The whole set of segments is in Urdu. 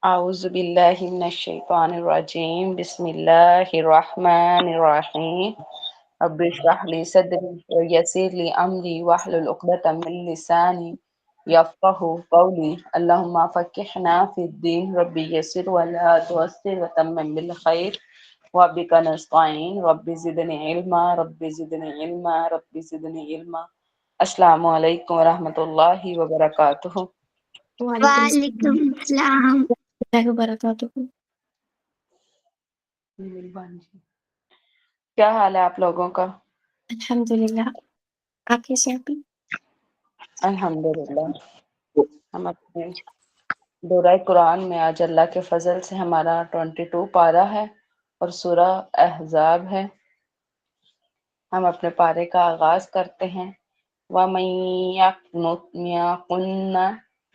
اعوذ باللہ من الشیطان الرجیم بسم اللہ الرحمن الرحیم رب اشرح لی صدری ویسر لی امری واحلل عقدۃ من لسانی یفقہوا قولی اللہم فقہنا فی الدین رب یسر ولا تعسر وتمم بالخیر وبک نستعین رب زدنی علما رب زدنی علما رب زدنی علما۔ السلام علیکم ورحمۃ اللہ وبرکاتہ۔ وعلیکم السلام اللہ وبرکاتہ۔ کیا حال ہے آپ لوگوں کا؟ الحمدللہ، آپ کیسے ہیں؟ الحمدللہ۔ ہم اپنے دورہ قرآن میں آج اللہ کے فضل سے ہمارا 22 پارہ ہے اور سورہ احزاب ہے۔ ہم اپنے پارے کا آغاز کرتے ہیں۔ وَمَن يَقْنُتْ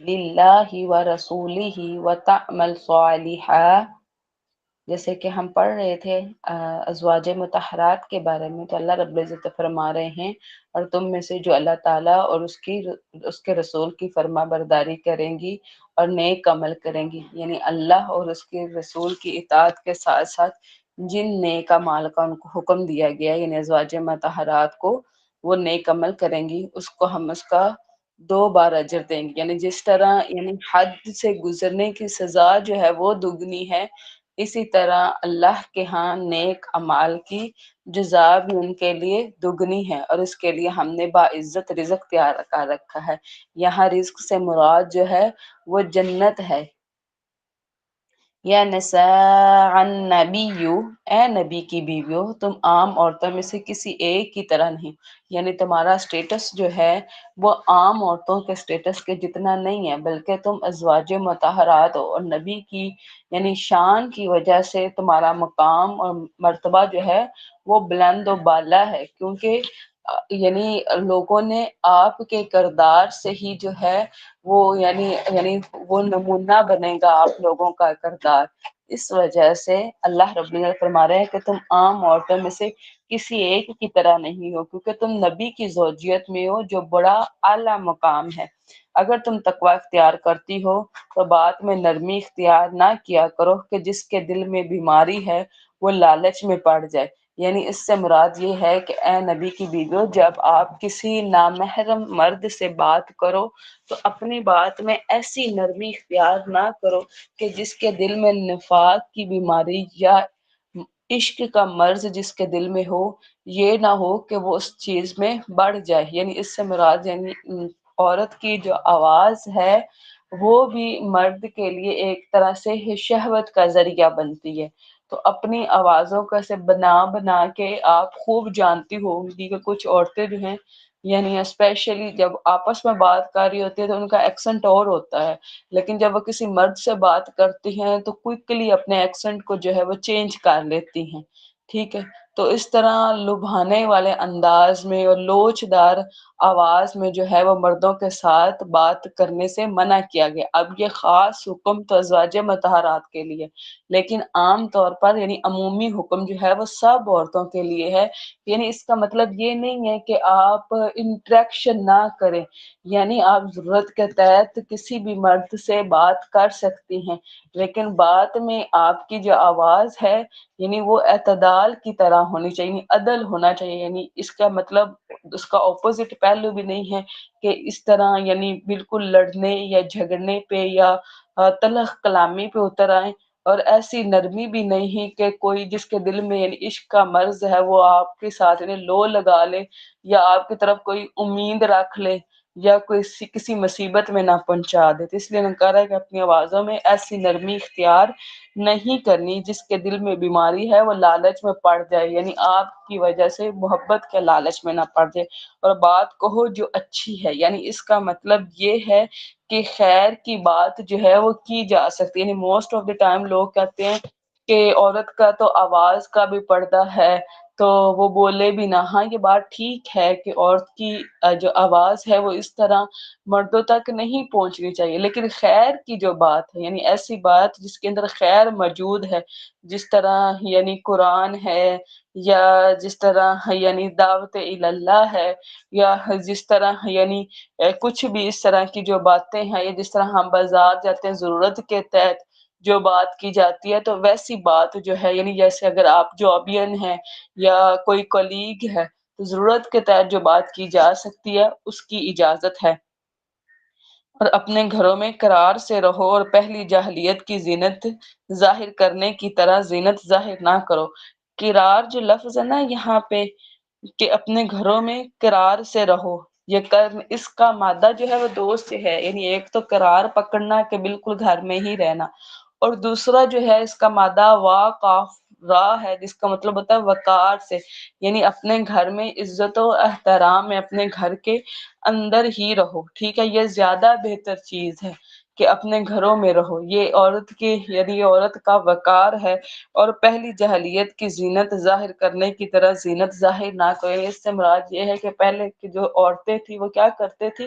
لِلَّهِ وَرَسُولِهِ وَتَعْمَلْ صَالِحًا، جیسے کہ ہم پڑھ رہے تھے ازواج مطہرات کے بارے میں، تو اللہ رب العزت فرما رہے ہیں اور تم میں سے جو اللہ تعالیٰ اور اس کے رسول کی فرما برداری کریں گی اور نیک عمل کریں گی، یعنی اللہ اور اس کے رسول کی اطاعت کے ساتھ ساتھ جن نیک اعمال کا ان کو حکم دیا گیا، یعنی ازواج مطہرات کو وہ نیک عمل کریں گی، اس کو ہم اس کا 2 بار اجر دیں گے، یعنی جس طرح یعنی حد سے گزرنے کی سزا جو ہے وہ دگنی ہے، اسی طرح اللہ کے ہاں نیک اعمال کی جزا بھی ان کے لیے دگنی ہے، اور اس کے لیے ہم نے باعزت رزق تیار کر رکھا ہے۔ یہاں رزق سے مراد جو ہے وہ جنت ہے۔ یا نساء النبی، اے نبی کی بیویو، تم عام عورتوں میں سے کسی ایک کی طرح نہیں، یعنی تمہارا سٹیٹس جو ہے وہ عام عورتوں کے سٹیٹس کے جتنا نہیں ہے، بلکہ تم ازواج مطہرات اور نبی کی یعنی شان کی وجہ سے تمہارا مقام اور مرتبہ جو ہے وہ بلند و بالا ہے، کیونکہ یعنی لوگوں نے آپ کے کردار سے ہی جو ہے وہ یعنی وہ نمونہ بنے گا آپ لوگوں کا کردار۔ اس وجہ سے اللہ رب العزت فرما رہے ہیں کہ تم عام عورتوں میں سے کسی ایک کی طرح نہیں ہو، کیونکہ تم نبی کی زوجیت میں ہو جو بڑا اعلیٰ مقام ہے۔ اگر تم تقوی اختیار کرتی ہو تو بات میں نرمی اختیار نہ کیا کرو کہ جس کے دل میں بیماری ہے وہ لالچ میں پڑ جائے، یعنی اس سے مراد یہ ہے کہ اے نبی کی بیویو، جب آپ کسی نامحرم مرد سے بات کرو تو اپنی بات میں ایسی نرمی اختیار نہ کرو کہ جس کے دل میں نفاق کی بیماری یا عشق کا مرض جس کے دل میں ہو، یہ نہ ہو کہ وہ اس چیز میں بڑھ جائے، یعنی اس سے مراد یعنی عورت کی جو آواز ہے وہ بھی مرد کے لیے ایک طرح سے شہوت کا ذریعہ بنتی ہے۔ تو اپنی آوازوں کا سے بنا کے آپ خوب جانتی ہوگی کہ کچھ عورتیں جو ہیں یعنی اسپیشلی جب آپس میں بات کر رہی ہوتی ہے تو ان کا ایکسنٹ اور ہوتا ہے، لیکن جب وہ کسی مرد سے بات کرتی ہیں تو کوئکلی اپنے ایکسنٹ کو جو ہے وہ چینج کر لیتی ہیں، ٹھیک ہے۔ تو اس طرح لبھانے والے انداز میں اور لوچ دار آواز میں جو ہے وہ مردوں کے ساتھ بات کرنے سے منع کیا گیا۔ اب یہ خاص حکم تو ازواج مطہرات کے لیے، لیکن عام طور پر یعنی عمومی حکم جو ہے وہ سب عورتوں کے لیے ہے، یعنی اس کا مطلب یہ نہیں ہے کہ آپ انٹریکشن نہ کریں، یعنی آپ ضرورت کے تحت کسی بھی مرد سے بات کر سکتی ہیں، لیکن بات میں آپ کی جو آواز ہے یعنی وہ اعتدال کی طرح ہونی چاہیے، یعنی عدل ہونا چاہیے، یعنی اس کا مطلب اس کا اپوزٹ پہلو بھی نہیں ہے کہ اس طرح یعنی بالکل لڑنے یا جھگڑنے پہ یا تلخ کلامی پہ اتر آئیں، اور ایسی نرمی بھی نہیں کہ کوئی جس کے دل میں یعنی عشق کا مرض ہے وہ آپ کے ساتھ یعنی لو لگا لے یا آپ کی طرف کوئی امید رکھ لے یا کوئی کسی مصیبت میں نہ پہنچا دے۔ تو اس لیے میں کہہ رہا ہے کہ اپنی آوازوں میں ایسی نرمی اختیار نہیں کرنی جس کے دل میں بیماری ہے وہ لالچ میں پڑ جائے، یعنی آپ کی وجہ سے محبت کے لالچ میں نہ پڑ جائے، اور بات کہو جو اچھی ہے، یعنی اس کا مطلب یہ ہے کہ خیر کی بات جو ہے وہ کی جا سکتی ہے، یعنی موسٹ آف دی ٹائم لوگ کہتے ہیں کہ عورت کا تو آواز کا بھی پردہ ہے تو وہ بولے بھی نہ. ہاں یہ بات ٹھیک ہے کہ عورت کی جو آواز ہے وہ اس طرح مردوں تک نہیں پہنچنی چاہیے، لیکن خیر کی جو بات ہے، یعنی ایسی بات جس کے اندر خیر موجود ہے، جس طرح یعنی قرآن ہے، یا جس طرح یعنی دعوت اللہ ہے، یا جس طرح یعنی کچھ بھی اس طرح کی جو باتیں ہیں، یا جس طرح ہم بازار جاتے ہیں ضرورت کے تحت جو بات کی جاتی ہے، تو ویسی بات جو ہے یعنی جیسے اگر آپ جابین ہیں یا کوئی کولیگ ہے تو ضرورت کے تحت جو بات کی جا سکتی ہے اس کی اجازت ہے. اور اپنے گھروں میں قرار سے رہو اور پہلی جاہلیت کی زینت ظاہر کرنے کی طرح زینت ظاہر نہ کرو. قرار جو لفظ ہے نا یہاں پہ کہ اپنے گھروں میں قرار سے رہو، یہ اس کا مادہ جو ہے وہ دو سے ہے، یعنی ایک تو قرار پکڑنا کہ بالکل گھر میں ہی رہنا، اور دوسرا جو ہے اس کا مادہ وا قاف را ہے جس کا مطلب ہوتا ہے وقار سے، یعنی اپنے گھر میں عزت و احترام میں اپنے گھر کے اندر ہی رہو. ٹھیک ہے، یہ زیادہ بہتر چیز ہے کہ اپنے گھروں میں رہو. یہ عورت کی یعنی عورت کا وقار ہے، اور پہلی جاہلیت کی زینت ظاہر کرنے کی طرح زینت ظاہر نہ کرے. اس سے مراد یہ ہے کہ پہلے کی جو عورتیں تھی وہ کیا کرتے تھی،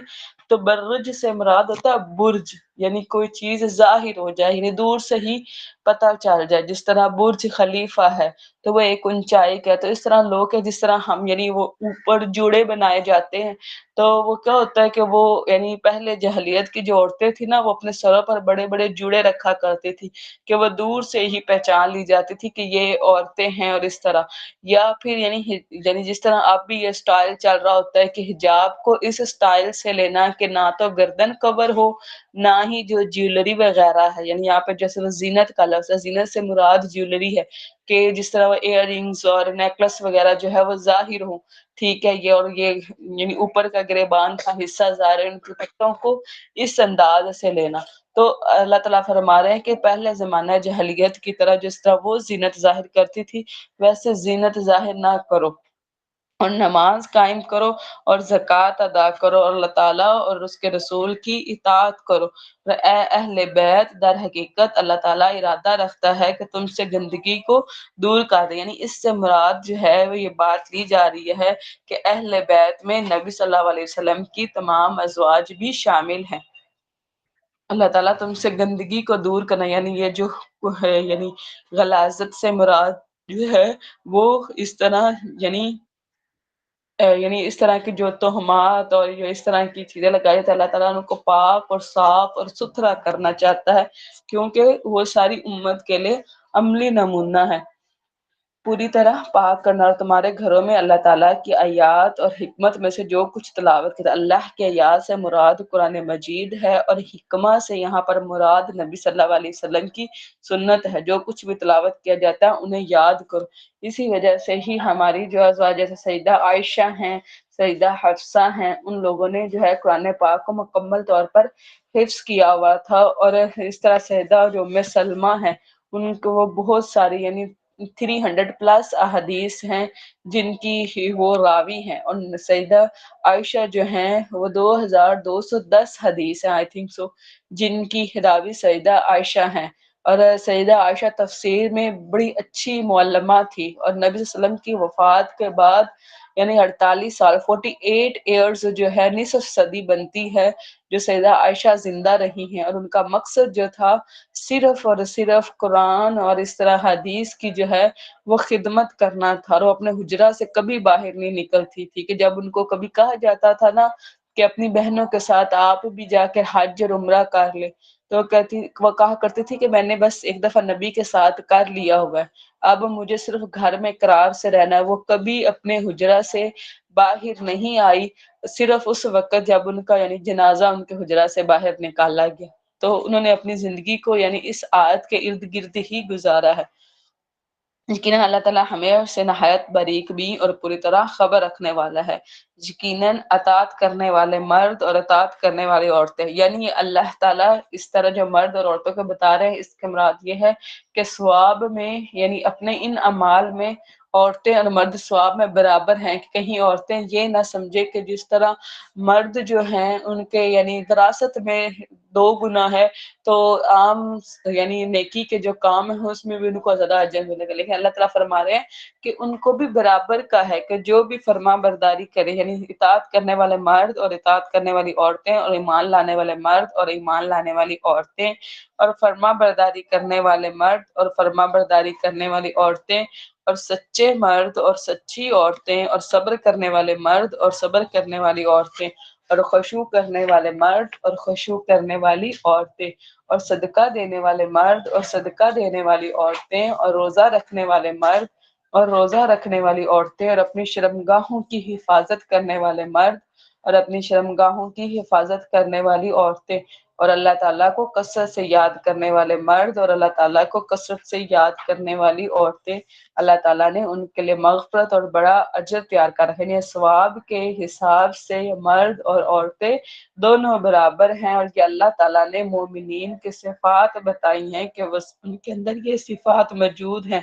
تو برج سے مراد ہوتا ہے برج، یعنی کوئی چیز ظاہر ہو جائے، یعنی دور سے ہی پتہ چل جائے. جس طرح برج خلیفہ ہے تو وہ ایک اونچائی کا ہے، تو اس طرح لوگ ہے جس طرح ہم یعنی وہ اوپر جوڑے بنائے جاتے ہیں، تو وہ کیا ہوتا ہے کہ وہ یعنی پہلے جاہلیت کی جو عورتیں تھی نا وہ اپنے سروں پر بڑے بڑے جوڑے رکھا کرتی تھی کہ وہ دور سے ہی پہچان لی جاتی تھی کہ یہ عورتیں ہیں. اور اس طرح یا پھر یعنی جس طرح اب بھی یہ سٹائل چل رہا ہوتا ہے کہ حجاب کو اس سٹائل سے لینا کہ نہ تو گردن کور ہو نہ ہی جو جیولری وغیرہ ہے، یعنی یہاں پہ جیسے وہ زینت کا لفظ ہے، زینت سے مراد جیولری ہے کہ جس طرح وہ ایئر رنگز اور نیکلس وغیرہ جو ہے وہ ظاہر ہوں. ٹھیک ہے، یہ اور یہ یعنی اوپر کا گریبان کا حصہ ظاہر ہے، ان دوپٹوں کو اس انداز سے لینا. تو اللہ تعالیٰ فرما رہے ہیں کہ پہلے زمانہ جاہلیت کی طرح جس طرح وہ زینت ظاہر کرتی تھی ویسے زینت ظاہر نہ کرو، اور نماز قائم کرو اور زکوٰۃ ادا کرو اور اللہ تعالیٰ اور اس کے رسول کی اطاعت کرو. اے اہل بیت، در حقیقت اللہ تعالیٰ ارادہ رکھتا ہے کہ تم سے گندگی کو دور کر دے. یعنی اس سے مراد جو ہے وہ یہ بات لی جا رہی ہے کہ اہل بیت میں نبی صلی اللہ علیہ وسلم کی تمام ازواج بھی شامل ہیں. اللہ تعالیٰ تم سے گندگی کو دور کرنا، یعنی یہ جو ہے یعنی غلاظت سے مراد جو ہے وہ اس طرح یعنی اس طرح کی جو تہمات اور جو اس طرح کی چیزیں لگائی تو اللہ تعالیٰ ان کو پاک اور صاف اور ستھرا کرنا چاہتا ہے، کیونکہ وہ ساری امت کے لیے عملی نمونہ ہے. پوری طرح پاک کرنا. اور تمہارے گھروں میں اللہ تعالیٰ کی آیات اور حکمت میں سے جو کچھ تلاوت کرتا، اللہ کے آیات سے مراد قرآن مجید ہے، اور حکمہ سے یہاں پر مراد نبی صلی اللہ علیہ وسلم کی سنت ہے. جو کچھ بھی تلاوت کیا جاتا ہے انہیں یاد کرو. اسی وجہ سے ہی ہماری جو ازواج جیسے سیدہ عائشہ ہیں، سیدہ حفصہ ہیں، ان لوگوں نے جو ہے قرآن پاک کو مکمل طور پر حفظ کیا ہوا تھا. اور اس طرح سیدہ جو ام سلمہ ہیں ان کو وہ بہت ساری یعنی 300+ احادیث ہیں جن کی وہ راوی ہیں، اور سیدہ عائشہ جو ہیں وہ 2210 حدیث ہیں آئی تھنک سو جن کی راوی سیدہ عائشہ ہیں. اور سیدہ عائشہ تفسیر میں بڑی اچھی معلمہ تھی، اور نبی صلی اللہ علیہ وسلم کی وفات کے بعد یعنی 48 سال 48 ایئرز جو ہے نصف صدی بنتی ہے جو سیدہ عائشہ زندہ رہی ہیں، اور ان کا مقصد جو تھا صرف اور صرف قرآن اور اس طرح حدیث کی جو ہے وہ خدمت کرنا تھا. اور وہ اپنے حجرہ سے کبھی باہر نہیں نکلتی تھی کہ جب ان کو کبھی کہا جاتا تھا نا کہ اپنی بہنوں کے ساتھ آپ بھی جا کے حج اور عمرہ کر لے، تو وہ کہا کرتی تھی کہ میں نے بس ایک دفعہ نبی کے ساتھ کر لیا ہوگا، اب مجھے صرف گھر میں قرار سے رہنا ہے. وہ کبھی اپنے حجرہ سے باہر نہیں آئی، صرف اس وقت جب ان کا یعنی جنازہ ان کے حجرہ سے باہر نکالا گیا. تو انہوں نے اپنی زندگی کو یعنی اس آیت کے ارد گرد ہی گزارا ہے. یقیناً اللہ تعالیٰ ہمیں سے نہایت باریک بھی اور پوری طرح خبر رکھنے والا ہے. یقیناً اطاعت کرنے والے مرد اور اطاعت کرنے والی عورتیں، یعنی اللہ تعالیٰ اس طرح جو مرد اور عورتوں کو بتا رہے ہیں اس کے مراد یہ ہے کہ ثواب میں یعنی اپنے ان اعمال میں عورتیں اور مرد ثواب میں برابر ہیں، کہ کہیں عورتیں یہ نہ سمجھے کہ جس طرح مرد جو ہیں ان کے یعنی وراثت میں 2 گنا ہے، تو عام یعنی نیکی کے جو کام ہیں اس میں بھی ان کو زیادہ اجر ملے گا، لیکن اللہ تعالیٰ فرما رہے ہیں کہ ان کو بھی برابر کا ہے کہ جو بھی فرما برداری کرے، یعنی اطاعت کرنے والے مرد اور اطاعت کرنے والی عورتیں، اور ایمان لانے والے مرد اور ایمان لانے والی عورتیں، اور فرما برداری کرنے والے مرد اور فرما برداری کرنے والی عورتیں، اور سچے مرد اور سچی عورتیں، اور صبر کرنے والے مرد اور صبر کرنے والی عورتیں، اور خشوع کرنے والے مرد اور خشوع کرنے والی عورتیں، اور صدقہ دینے والے مرد اور صدقہ دینے والی عورتیں، اور روزہ رکھنے والے مرد اور روزہ رکھنے والی عورتیں، اور اپنی شرمگاہوں کی حفاظت کرنے والے مرد اور اپنی شرمگاہوں کی حفاظت کرنے والی عورتیں، اور اللہ تعالیٰ کو کثرت سے یاد کرنے والے مرد اور اللہ تعالیٰ کو کثرت سے یاد کرنے والی عورتیں، اللہ تعالیٰ نے ان کے لیے مغفرت اور بڑا اجر تیار کر رکھا ہے۔ یعنی ثواب کے حساب سے مرد اور عورتیں دونوں برابر ہیں، اور یہ اللہ تعالیٰ نے مومنین کے صفات بتائی ہیں کہ ان کے اندر یہ صفات موجود ہیں۔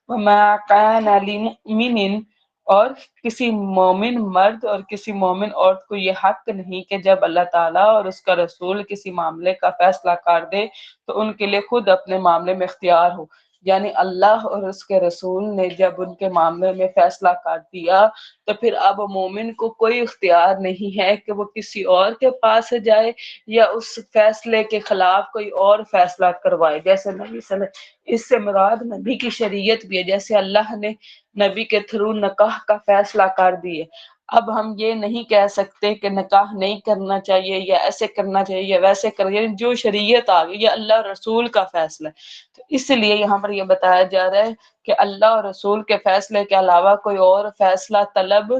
وَمَا كَانَ لِمُؤْمِنٍ، اور کسی مومن مرد اور کسی مومن عورت کو یہ حق نہیں کہ جب اللہ تعالیٰ اور اس کا رسول کسی معاملے کا فیصلہ کر دے تو ان کے لیے خود اپنے معاملے میں اختیار ہو۔ یعنی اللہ اور اس کے رسول نے جب ان کے معاملے میں فیصلہ کر دیا تو پھر اب مومن کو کوئی اختیار نہیں ہے کہ وہ کسی اور کے پاس جائے یا اس فیصلے کے خلاف کوئی اور فیصلہ کروائے۔ جیسے نبی صلی اللہ علیہ وسلم، اس سے مراد نبی کی شریعت بھی ہے، جیسے اللہ نے نبی کے تھرو نکاح کا فیصلہ کر دیے، اب ہم یہ نہیں کہہ سکتے کہ نکاح نہیں کرنا چاہیے یا ایسے کرنا چاہیے یا ویسے کرنا چاہیے، جو شریعت آ گئی یہ اللہ رسول کا فیصلہ ہے۔ تو اس لیے یہاں پر یہ بتایا جا رہا ہے کہ اللہ اور رسول کے فیصلے کے علاوہ کوئی اور فیصلہ طلب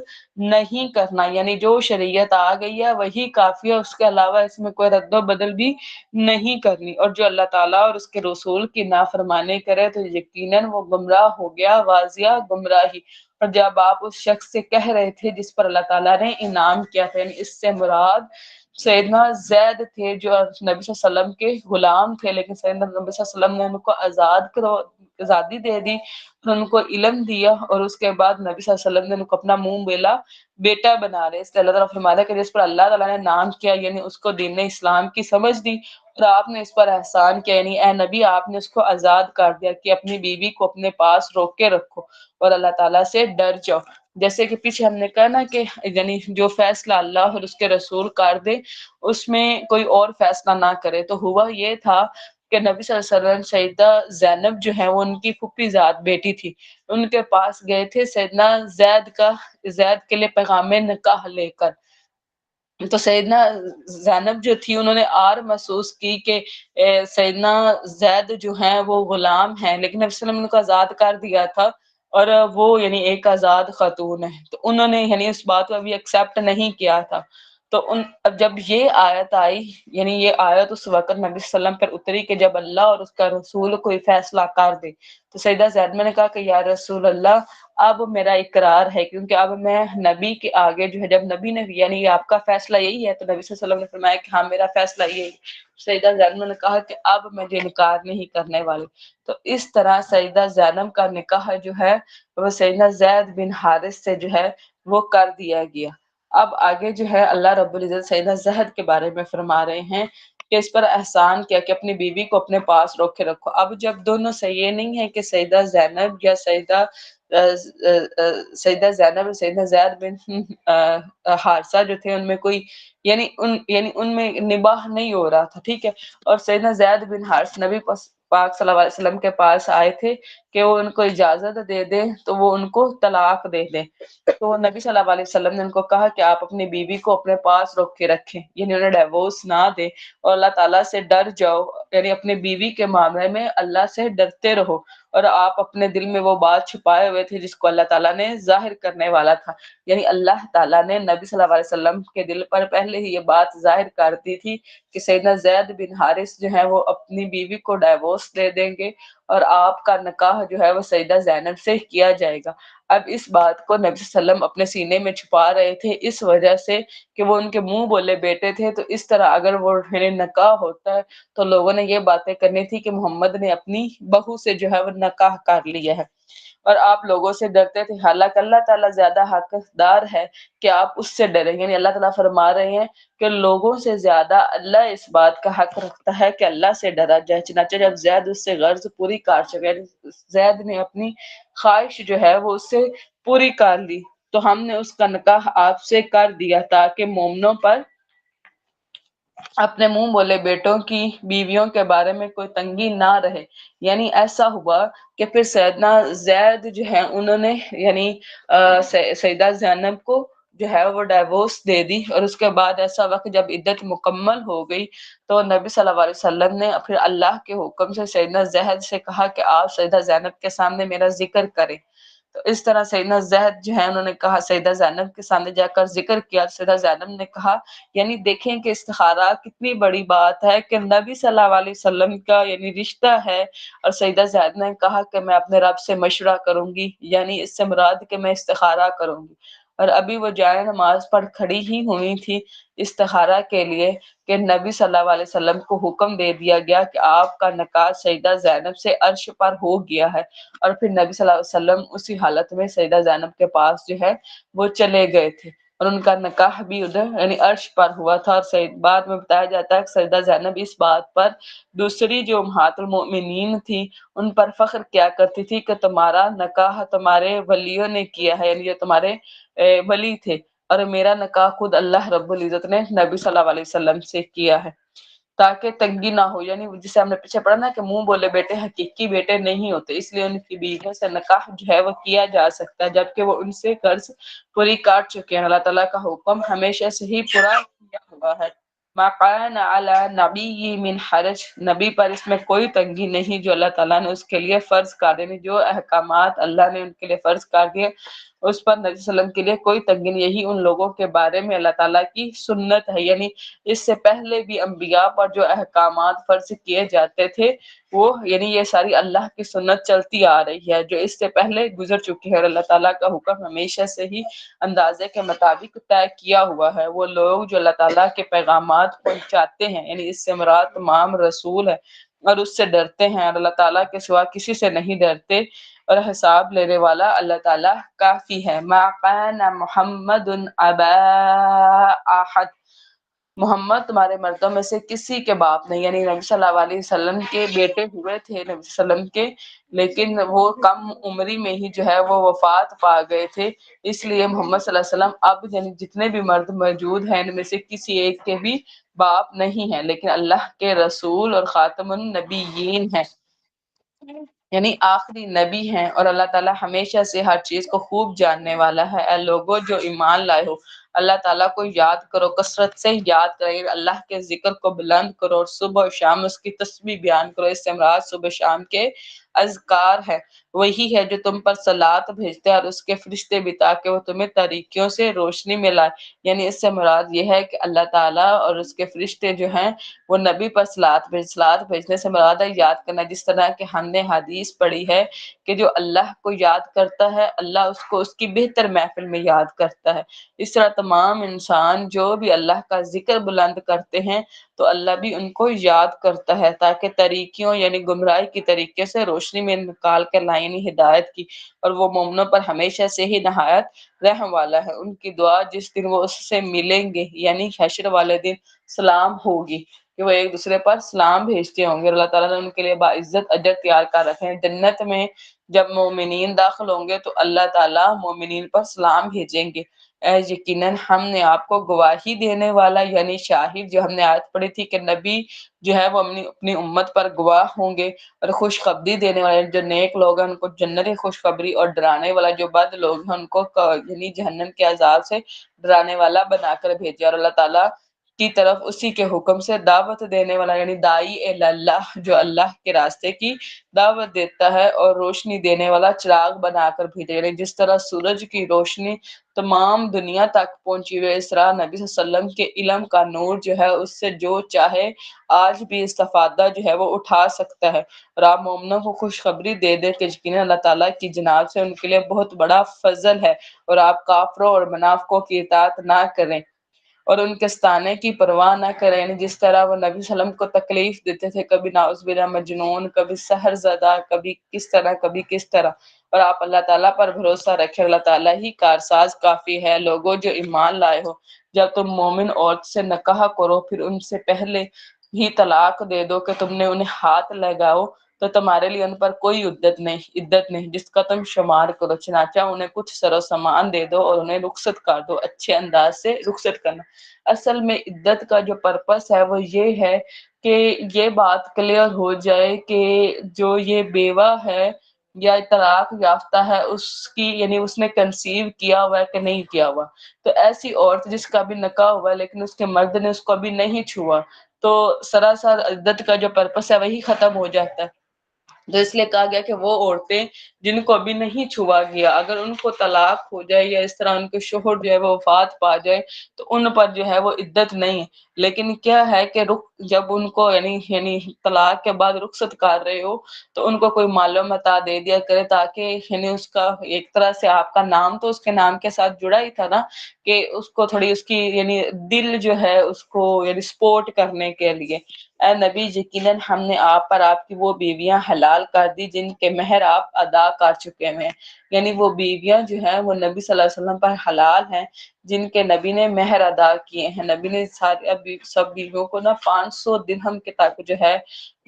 نہیں کرنا، یعنی جو شریعت آ گئی ہے وہی کافی ہے، اس کے علاوہ اس میں کوئی رد و بدل بھی نہیں کرنی، اور جو اللہ تعالیٰ اور اس کے رسول کی نافرمانی کرے تو یقیناً وہ گمراہ ہو گیا، واضح گمراہی۔ اور جب آپ اس شخص سے کہہ رہے تھے جس پر اللہ تعالیٰ نے انعام کیا تھا، یعنی اس سے مراد سیدنا زید تھے جو نبی صلی اللہ علیہ وسلم کے غلام تھے، لیکن سیدنا نبی صلی اللہ علیہ وسلم نے ان کو آزادی دے دی، ان کو علم دیا، اور اس کے بعد نبی صلی اللہ علیہ وسلم نے ان کو اپنا منہ بیلا بیٹا بنا رہے۔ اس لیے اللہ تعالیٰ فرماتا ہے کہ جس پر اللہ تعالیٰ نے نام کیا یعنی اس کو دین اسلام کی سمجھ دی، اور آپ نے اس پر احسان کیا، یعنی اے نبی آپ نے اس کو آزاد کر دیا کہ اپنی بیوی کو اپنے پاس روک کے رکھو اور اللہ تعالیٰ سے ڈر جاؤ۔ جیسے کہ پیچھے ہم نے کہا نا کہ یعنی جو فیصلہ اللہ اور اس کے رسول کر دے اس میں کوئی اور فیصلہ نہ کرے، تو ہوا یہ تھا کہ نبی صلی اللہ علیہ وسلم سیدہ زینب جو ہے وہ ان کی پھپھی ذات بیٹی تھی، ان کے پاس گئے تھے سیدنا زید کے لیے پیغام نکاح لے کر، تو سیدنا زینب جو تھی انہوں نے آر محسوس کی کہ سیدنا زید جو ہیں وہ غلام ہیں، لیکن نبی صلی اللہ علیہ وسلم نے ان کو آزاد کر دیا تھا، اور وہ یعنی ایک آزاد خاتون ہے، تو انہوں نے یعنی اس بات کو ابھی ایکسیپٹ نہیں کیا تھا۔ تو اب جب یہ آیت آئی، یعنی یہ آیت اس وقت نبی صلی اللہ علیہ وسلم پر اتری کہ جب اللہ اور اس کا رسول کوئی فیصلہ کر دے، تو سیدہ زینب نے کہا کہ یا رسول اللہ اب میرا اقرار ہے، کیونکہ اب میں نبی کے آگے جو ہے، جب نبی نے یعنی آپ کا فیصلہ یہی ہے، تو نبی صلی اللہ علیہ وسلم نے فرمایا کہ ہاں میرا فیصلہ یہی ہے۔ سیدہ زینب نے کہا کہ اب میں یہ انکار نہیں کرنے والی، تو اس طرح سیدہ زینب کا نکاح جو ہے وہ سیدنا زید بن حارث سے جو ہے وہ کر دیا گیا۔ اب آگے جو ہے اللہ رب العزت سیدہ زہد کے بارے میں فرما رہے ہیں کہ اس پر احسان کیا کہ اپنی بیوی کو اپنے پاس روکے رکھو۔ اب جب دونوں سے یہ نہیں ہے کہ سیدہ زینب یا سیدہ زینب اور سیدنا زید بن حارثہ جو تھے ان میں کوئی یعنی ان میں نباہ نہیں ہو رہا تھا، ٹھیک ہے، اور سیدنا زید بن حارث نبی پاک صلی اللہ علیہ وسلم کے پاس آئے تھے کہ وہ ان کو اجازت دے دیں تو وہ ان کو طلاق دے دیں، تو نبی صلی اللہ علیہ وسلم نے ان کو کہا کہ آپ اپنی بیوی کو اپنے پاس روک کے رکھیں، یعنی انہیں ڈیورس نہ دیں، اور اللہ تعالیٰ سے ڈر جاؤ، یعنی اپنے بیوی کے معاملے میں اللہ سے ڈرتے رہو، اور آپ اپنے دل میں وہ بات چھپائے ہوئے تھے جس کو اللہ تعالیٰ نے ظاہر کرنے والا تھا، یعنی اللہ تعالیٰ نے نبی صلی اللہ علیہ وسلم کے دل پر پہلے ہی یہ بات ظاہر کر دی تھی کہ سیدنا زید بن حارث جو ہے وہ اپنی بیوی کو ڈائیورس دے دیں گے اور آپ کا نکاح جو ہے وہ سیدہ زینب سے کیا جائے گا۔ اب اس بات کو نبی صلی اللہ علیہ وسلم اپنے سینے میں چھپا رہے تھے اس وجہ سے کہ وہ ان کے منہ بولے بیٹے تھے، تو اس طرح اگر وہ نکاح ہوتا ہے تو لوگوں نے یہ باتیں کرنی تھی کہ محمد نے اپنی بہو سے جو ہے وہ نکاح کر لیا ہے۔ اور آپ لوگوں سے ڈرتے تھے، حالانکہ اللہ تعالیٰ زیادہ حقدار ہے کہ آپ اس سے ڈریں. یعنی اللہ تعالیٰ فرما رہے ہیں کہ لوگوں سے زیادہ اللہ اس بات کا حق رکھتا ہے کہ اللہ سے ڈرا جائے. چنانچہ جب زید اس سے غرض پوری کر چکے، یعنی زید نے اپنی خواہش جو ہے وہ اس سے پوری کر لی، تو ہم نے اس کا نکاح آپ سے کر دیا تاکہ مومنوں پر اپنے منہ بولے بیٹوں کی بیویوں کے بارے میں کوئی تنگی نہ رہے. یعنی ایسا ہوا کہ پھر سیدنا زید جو ہے انہوں نے یعنی سیدہ زینب کو جو ہے وہ ڈائیورس دے دی. اور اس کے بعد ایسا وقت جب عدت مکمل ہو گئی تو نبی صلی اللہ علیہ وسلم نے پھر اللہ کے حکم سے سیدنا زید سے کہا کہ آپ سیدہ زینب کے سامنے میرا ذکر کریں. تو اس طرح سیدنا زید جو ہے انہوں نے کہا، سیدہ زینب کے سامنے جا کر ذکر کیا. سیدہ زینب نے کہا، یعنی دیکھیں کہ استخارہ کتنی بڑی بات ہے کہ نبی صلی اللہ علیہ وسلم کا یعنی رشتہ ہے. اور سیدہ زید نے کہا کہ میں اپنے رب سے مشورہ کروں گی، یعنی اس سے مراد کہ میں استخارہ کروں گی. اور ابھی وہ جائے نماز پڑھ کھڑی ہی ہوئی تھی استخارہ کے لیے کہ نبی صلی اللہ علیہ وسلم کو حکم دے دیا گیا کہ آپ کا نکاح سیدہ زینب سے عرش پر ہو گیا ہے. اور پھر نبی صلی اللہ علیہ وسلم اسی حالت میں سیدہ زینب کے پاس جو ہے وہ چلے گئے تھے، اور ان کا نکاح بھی ادھر یعنی عرش پر ہوا تھا. اور بعد میں بتایا جاتا ہے کہ سیدہ زینب اس بات پر دوسری جو امہات المؤمنین تھی ان پر فخر کیا کرتی تھی کہ تمہارا نکاح تمہارے ولیوں نے کیا ہے، یعنی جو تمہارے ولی تھے، اور میرا نکاح خود اللہ رب العزت نے نبی صلی اللہ علیہ وسلم سے کیا ہے تاکہ تنگی نہ ہو. یعنی جسے ہم نے پیچھے پڑھا نا کہ منہ بولے بیٹے حقیقی بیٹے نہیں ہوتے، اس لیے ان کی بیویوں سے نکاح جو ہے وہ کیا جا سکتا ہے جبکہ وہ ان سے قرض پوری کاٹ چکے ہیں. اللہ تعالیٰ کا حکم ہمیشہ سے ہی پورا کیا ہوا ہے. ما كان على نبی من حرج، نبی پر اس میں کوئی تنگی نہیں جو اللہ تعالیٰ نے اس کے لیے فرض کر دیے. جو احکامات اللہ نے ان کے لیے فرض کر دیے اس پر نبی صلی اللہ علیہ وسلم کے لیے کوئی تنگی نہیں. یہی ان لوگوں کے بارے میں اللہ تعالیٰ کی سنت ہے. یعنی اس سے پہلے بھی انبیاء پر جو احکامات فرض کیے جاتے تھے وہ یعنی یہ ساری اللہ کی سنت چلتی آ رہی ہے جو اس سے پہلے گزر چکی ہے. اور اللہ تعالیٰ کا حکم ہمیشہ سے ہی اندازے کے مطابق طے کیا ہوا ہے. وہ لوگ جو اللہ تعالیٰ کے پیغامات پہنچاتے ہیں، یعنی اس سے مراد تمام رسول ہے، اور اس سے ڈرتے ہیں، اور اللہ تعالیٰ کے سوا کسی سے نہیں ڈرتے، اور حساب لینے والا اللہ تعالیٰ کافی ہے. ما كان محمد ابا احد، محمد تمہارے مردوں میں سے کسی کے باپ نہیں. یعنی نبی صلی اللہ علیہ وسلم کے بیٹے ہوئے تھے نبی صلی اللہ علیہ وسلم کے، لیکن وہ کم عمری میں ہی جو ہے وہ وفات پا گئے تھے. اس لیے محمد صلی اللہ علیہ وسلم اب یعنی جتنے بھی مرد موجود ہیں ان میں سے کسی ایک کے بھی باپ نہیں ہیں، لیکن اللہ کے رسول اور خاتم النبیین ہیں، یعنی آخری نبی ہیں. اور اللہ تعالیٰ ہمیشہ سے ہر چیز کو خوب جاننے والا ہے. اے لوگوں جو ایمان لائے ہو، اللہ تعالیٰ کو یاد کرو، کثرت سے یاد کرو، اللہ کے ذکر کو بلند کرو، اور صبح و شام اس کی تسبیح بیان کرو. اس سے مراد صبح شام کے اذکار ہے. وہی ہے جو تم پر صلات بھیجتے ہیں اور اس کے فرشتے بھی تاکہ وہ تمہیں تاریکیوں سے روشنی میں لائے. یعنی اس سے مراد یہ ہے کہ اللہ تعالیٰ اور اس کے فرشتے جو ہیں وہ نبی پر صلات بھیجنے سے مراد ہے یاد کرنا. جس طرح کہ ہم نے حدیث پڑھی ہے کہ جو اللہ کو یاد کرتا ہے اللہ اس کو اس کی بہتر محفل میں یاد کرتا ہے. اس طرح تمام انسان جو بھی اللہ کا ذکر بلند کرتے ہیں تو اللہ بھی ان کو یاد کرتا ہے تاکہ طریقوں یعنی گمراہی کی طریقے سے روشنی میں نکال کے لائیں، یعنی ہدایت کی. اور وہ مومنوں پر ہمیشہ سے ہی نہایت رحم والا ہے. ان کی دعا جس دن وہ اس سے ملیں گے یعنی حشر والے دن سلام ہوگی کہ وہ ایک دوسرے پر سلام بھیجتے ہوں گے. اللہ تعالیٰ نے ان کے لیے باعزت اجر تیار کر رکھے ہیں. جنت میں جب مومنین داخل ہوں گے تو اللہ تعالیٰ مومنین پر سلام بھیجیں گے. یقیناً ہم نے آپ کو گواہی دینے والا یعنی شاہد، جو ہم نے آیت پڑھی تھی کہ نبی جو ہے وہ اپنی امت پر گواہ ہوں گے، اور خوشخبری دینے والے جو نیک لوگ ہیں ان کو جنت خوشخبری، اور ڈرانے والا جو بد لوگ ہیں ان کو یعنی جہنم کے عذاب سے ڈرانے والا بنا کر بھیجے. اور اللہ تعالیٰ کی طرف اسی کے حکم سے دعوت دینے والا یعنی داعی اللہ، جو اللہ کے راستے کی دعوت دیتا ہے اور روشنی دینے والا چراغ بنا کر بھیجے. یعنی جس طرح سورج کی روشنی تمام دنیا تک پہنچی ہوئی، اس طرح نبی صلی اللہ علیہ وسلم کے علم کا نور جو ہے اس سے جو چاہے آج بھی استفادہ جو ہے وہ اٹھا سکتا ہے. اور آپ مومنوں کو خوشخبری دے دے کہ یقیناً اللہ تعالیٰ کی جناب سے ان کے لیے بہت بڑا فضل ہے، اور آپ کافروں اور منافقوں کی اطاعت نہ کریں. اور ان کے ستانے کی پرواہ نہ کریں، یعنی جس طرح وہ نبی صلی اللہ علیہ وسلم کو تکلیف دیتے تھے، کبھی ناؤذ باللہ مجنون، کبھی سحر زدہ، کبھی کس طرح کبھی کس طرح، اور آپ اللہ تعالیٰ پر بھروسہ رکھے، اللہ تعالیٰ ہی کارساز کافی ہے۔ لوگوں جو ایمان لائے ہو، جب تم مومن عورت سے نکاح کرو پھر ان سے پہلے ہی طلاق دے دو کہ تم نے انہیں ہاتھ لگاؤ تو تمہارے لیے ان پر کوئی عدت نہیں جس کا تم شمار کرو، چنانچہ انہیں کچھ سر و سامان دے دو اور انہیں رخصت کر دو، اچھے انداز سے رخصت کرنا۔ اصل میں عدت کا جو پرپس ہے وہ یہ ہے کہ یہ بات کلیئر ہو جائے کہ جو یہ بیوہ ہے یا طلاق یافتہ ہے، اس کی یعنی اس نے کنسیو کیا ہوا ہے کہ نہیں کیا ہوا۔ تو ایسی عورت جس کا بھی نکاح ہوا ہے لیکن اس کے مرد نے اس کو ابھی نہیں چھوا، تو سراسر عدت کا جو پرپس ہے وہی ختم ہو جاتا ہے۔ تو اس لیے کہا گیا کہ وہ عورتیں جن کو ابھی نہیں چھوا گیا، اگر ان کو طلاق ہو جائے یا اس طرح ان کے شوہر جو ہے وہ وفات پا جائے تو ان پر جو ہے وہ عدت نہیں ہے، لیکن کیا ہے کہ جب ان کو یعنی طلاق کے بعد رخصت کر رہے ہو تو ان کو کوئی معلومات دے دیا کرے، تاکہ یعنی اس کا ایک طرح سے آپ کا نام تو اس کے نام کے ساتھ جڑا ہی تھا نا، کہ اس کو تھوڑی اس کی یعنی دل جو ہے اس کو یعنی سپورٹ کرنے کے لیے، اے نبی یقیناً ہم نے آپ پر آپ کی وہ بیویاں حلال کر دی جن کے مہر آپ ادا کر چکے ہیں، یعنی وہ بیویاں جو ہیں وہ نبی صلی اللہ علیہ وسلم پر حلال ہیں جن کے نبی نے مہر ادا کیے ہیں۔ نبی نے سب بیویوں کو نا 500 درہم کے تک جو ہے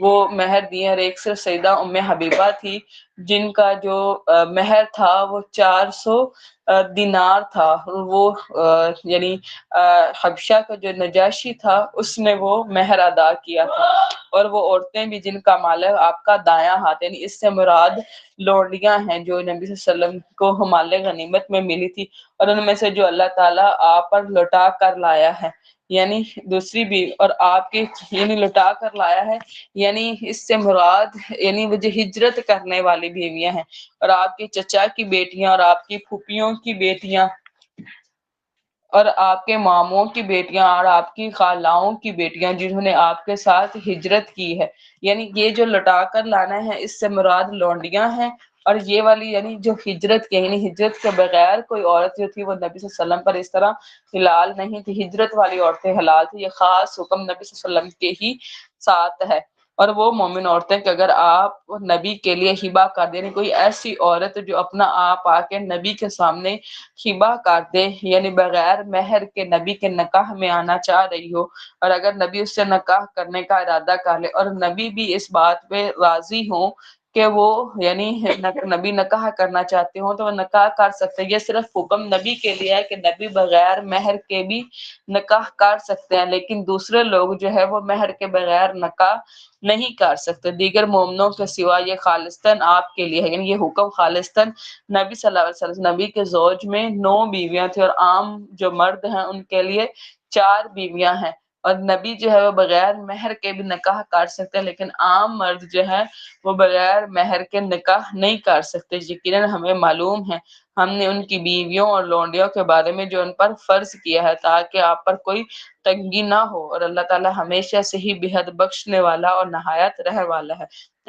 وہ مہر دیے، اور ایک صرف سیدہ ام حبیبہ تھی جن کا جو مہر تھا وہ 400 دینار تھا، وہ یعنی حبشہ کا جو نجاشی تھا اس نے وہ مہر ادا کیا تھا۔ اور وہ عورتیں بھی جن کا مال ہے آپ کا دایاں ہاتھ، یعنی اس سے مراد لوڈیاں ہیں جو نبی صلی اللہ علیہ وسلم کو مال غنیمت میں ملی تھی، اور ان میں سے جو اللہ تعالیٰ آپ پر لوٹا کر لایا ہے، یعنی دوسری بھی اور آپ کی یعنی لوٹا کر لایا ہے، یعنی اس سے مراد یعنی وہ جو ہجرت کرنے والی بیویاں ہیں، اور آپ کے چچا کی بیٹیاں اور آپ کی پھوپھیوں کی بیٹیاں اور آپ کے ماموں کی بیٹیاں اور آپ کی خالاؤں کی بیٹیاں جنہوں نے آپ کے ساتھ ہجرت کی ہے، یعنی یہ جو لوٹا کر لانا ہے اس سے مراد لونڈیاں ہیں، اور یہ والی یعنی جو ہجرت کی یعنی ہجرت کے بغیر کوئی عورت جو تھی وہ نبی صلی اللہ علیہ وسلم پر اس طرح حلال نہیں تھی، ہجرت والی عورتیں حلال تھی، یہ خاص حکم نبی صلی اللہ علیہ وسلم کے ہی ساتھ ہے۔ اور وہ مومن عورتیں کہ اگر آپ نبی کے لیے ہبہ کر دیں، یعنی کوئی ایسی عورت جو اپنا آپ آ کے نبی کے سامنے ہبہ کر دے، یعنی بغیر مہر کے نبی کے نکاح میں آنا چاہ رہی ہو، اور اگر نبی اس سے نکاح کرنے کا ارادہ کر لے اور نبی بھی اس بات پہ راضی ہوں کہ وہ یعنی نبی نکاح کرنا چاہتے ہوں تو وہ نکاح کر سکتے ہیں۔ یہ صرف حکم نبی کے لیے ہے کہ نبی بغیر مہر کے بھی نکاح کر سکتے ہیں، لیکن دوسرے لوگ جو ہے وہ مہر کے بغیر نکاح نہیں کر سکتے، دیگر مومنوں کے سوا یہ خالصتاً آپ کے لیے ہے، یعنی یہ حکم خالصتاً نبی صلی اللہ علیہ وسلم، نبی کے زوج میں 9 بیویاں تھیں اور عام جو مرد ہیں ان کے لیے 4 بیویاں ہیں، اور نبی جو ہے وہ بغیر مہر کے بھی نکاح کر سکتے ہیں، لیکن عام مرد جو ہے وہ بغیر مہر کے نکاح نہیں کر سکتے۔ یقیناً ہمیں معلوم ہے ہم نے ان کی بیویوں اور لونڈیوں کے بارے میں جو ان پر فرض کیا ہے تاکہ آپ پر کوئی تنگی نہ ہو، اور اللہ تعالیٰ ہمیشہ سے ہی بےحد بخشنے والا اور نہایت رحم والا ہے۔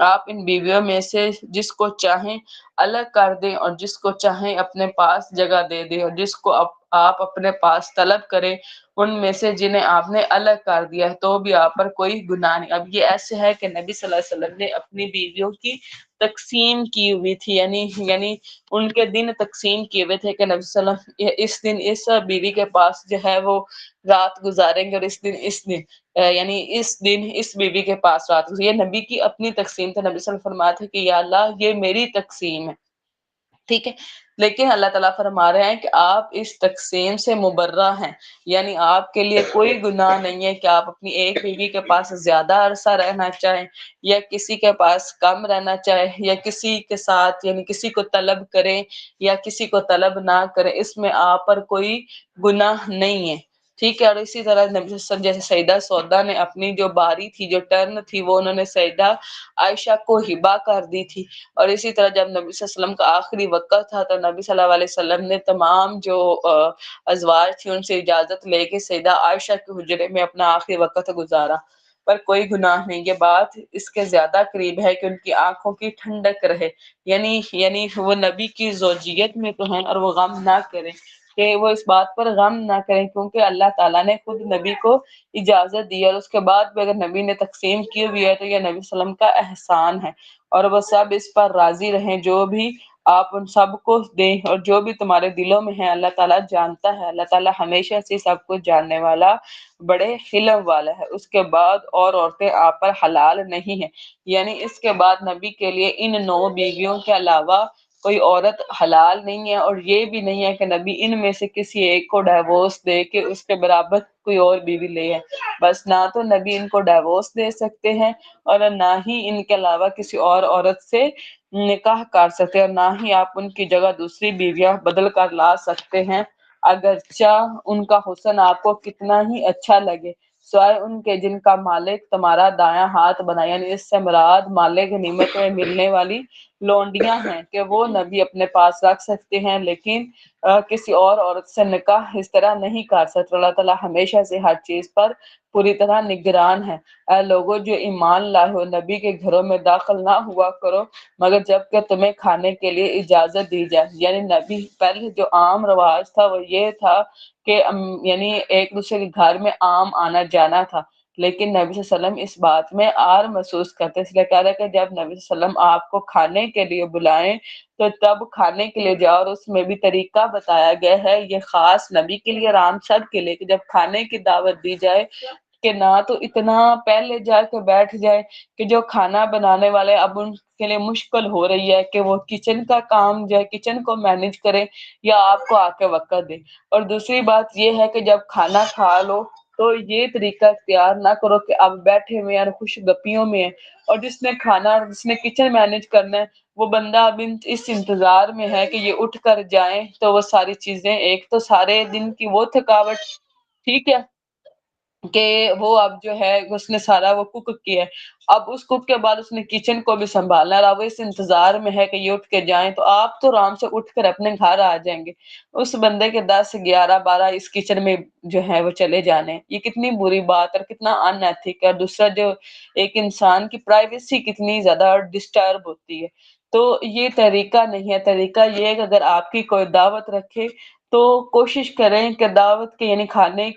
آپ ان بیویوں میں سے جس کو چاہیں الگ کر دیں اور جس کو چاہیں اپنے پاس جگہ دے دیں، اور جس کو آپ اپنے پاس طلب کریں ان میں سے جنہیں آپ نے الگ کر دیا ہے تو بھی آپ پر کوئی گناہ نہیں۔ اب یہ ایسے ہے کہ نبی صلی اللہ علیہ وسلم نے اپنی بیویوں کی تقسیم کی ہوئی تھی، یعنی ان کے دن تقسیم کیے ہوئے تھے کہ نبی صلی اللہ علیہ وسلم اس دن اس بیوی کے پاس جو ہے وہ رات گزاریں گے، اور اس دن یعنی اس دن اس بیوی کے پاس رات گزاریں۔ یہ نبی کی اپنی تقسیم تھا، نبی صلی اللہ علیہ وسلم فرماتے ہیں کہ یا اللہ یہ میری تقسیم ہے، ٹھیک ہے، لیکن اللہ تعالیٰ فرما رہے ہیں کہ آپ اس تقسیم سے مبرہ ہیں، یعنی آپ کے لیے کوئی گناہ نہیں ہے کہ آپ اپنی ایک بیوی کے پاس زیادہ عرصہ رہنا چاہیں یا کسی کے پاس کم رہنا چاہیں یا کسی کے ساتھ یعنی کسی کو طلب کریں یا کسی کو طلب نہ کریں، اس میں آپ پر کوئی گناہ نہیں ہے، ٹھیک ہے۔ اور اسی طرح نبی صلی اللہ علیہ وسلم جیسے سیدہ سودا نے اپنی جو باری تھی جو ٹرن تھی وہ انہوں نے سیدہ عائشہ کو ہبہ کر دی تھی، اور اسی طرح جب نبی صلی اللہ علیہ وسلم کا آخری وقت تھا تو نبی صلی اللہ علیہ وسلم نے تمام جو ازواج تھی ان سے اجازت لے کے سیدہ عائشہ کے حجرے میں اپنا آخری وقت گزارا۔ پر کوئی گناہ نہیں۔ یہ بات اس کے زیادہ قریب ہے کہ ان کی آنکھوں کی ٹھنڈک رہے، یعنی وہ نبی کی زوجیت میں تو ہیں اور وہ غم نہ کریں، کہ وہ اس بات پر غم نہ کریں، کیونکہ اللہ تعالیٰ نے خود نبی کو اجازت دی، اور اس کے بعد بھی اگر نبی نے تقسیم کی ہوئی ہے تو یہ نبی صلی اللہ علیہ وسلم کا احسان ہے، اور وہ سب اس پر راضی رہیں۔ جو بھی آپ ان سب کو دیں اور جو بھی تمہارے دلوں میں ہے اللہ تعالیٰ جانتا ہے۔ اللہ تعالیٰ ہمیشہ سے سب کچھ جاننے والا، بڑے علم والا ہے۔ اس کے بعد اور عورتیں آپ پر حلال نہیں ہیں، یعنی اس کے بعد نبی کے لیے ان 9 بیویوں کے علاوہ کوئی عورت حلال نہیں ہے، اور یہ بھی نہیں ہے کہ نبی ان میں سے کسی ایک کو ڈیورس دے کے اس کے برابر کوئی اور بیوی لے ہے۔ بس نہ تو نبی ان کو ڈیورس دے سکتے ہیں اور نہ ہی ان کے علاوہ کسی اور عورت سے نکاح کر سکتے، اور نہ ہی آپ ان کی جگہ دوسری بیویاں بدل کر لا سکتے ہیں، اگرچہ ان کا حسن آپ کو کتنا ہی اچھا لگے، سوائے ان کے جن کا مالک تمہارا دایاں ہاتھ بنا، یعنی اس سے مراد مالک غنیمت میں ملنے والی لونڈیاں ہیں کہ وہ نبی اپنے پاس رکھ سکتے ہیں، لیکن کسی اور عورت سے نکاح اس طرح نہیں کر سکتے۔ اللہ تعالیٰ ہمیشہ سے ہر چیز پر پوری طرح نگران ہے۔ اے لوگوں جو ایمان لائے ہو، نبی کے گھروں میں داخل نہ ہوا کرو مگر جب کہ تمہیں کھانے کے لیے اجازت دی جائے۔ یعنی نبی پہلے جو عام رواج تھا وہ یہ تھا کہ یعنی ایک دوسرے کے گھر میں عام آنا جانا تھا، لیکن نبی صلی اللہ علیہ وسلم اس بات میں آر محسوس کرتے، اس لیے کہہ رہے کہ جب نبی صلی اللہ علیہ وسلم آپ کو کھانے کے لیے بلائیں تو تب کھانے کے لیے جاؤ، اور اس میں بھی طریقہ بتایا گیا ہے، یہ خاص نبی کے لیے اور عام سب کے لیے، کہ جب کھانے کی دعوت دی جائے کہ نہ تو اتنا پہلے جا کے بیٹھ جائے کہ جو کھانا بنانے والے اب ان کے لیے مشکل ہو رہی ہے کہ وہ کچن کا کام جو ہے کچن کو مینج کرے یا آپ کو آ کے وقت دے، اور دوسری بات یہ ہے کہ جب کھانا کھا لو تو یہ طریقہ اختیار نہ کرو کہ اب بیٹھے ہوئے ہیں اور خوش گپیوں میں ہیں، اور جس نے کھانا جس نے کچن مینج کرنا ہے وہ بندہ اب اس انتظار میں ہے کہ یہ اٹھ کر جائیں تو وہ ساری چیزیں، ایک تو سارے دن کی وہ تھکاوٹ، ٹھیک ہے، کہ وہ اب جو ہے اس نے سارا وہ کوک کیا ہے، اب اس کوک کے بعد اس نے کچن کو بھی سنبھالنا ہے، اور اب اس انتظار میں ہے کہ یہ اٹھ کے جائیں، تو آپ تو آرام سے اٹھ کر اپنے گھر آ جائیں گے، اس بندے کے 10 11 12 اس کچن میں جو ہے وہ چلے جانے، یہ کتنی بری بات اور کتنا ان ایتھک ہے۔ اور دوسرا جو ایک انسان کی پرائیویسی کتنی زیادہ ڈسٹرب ہوتی ہے، تو یہ طریقہ نہیں ہے۔ طریقہ یہ ہے کہ اگر آپ کی کوئی دعوت رکھے تو کوشش کریں کہ دعوت کے یعنی کھانے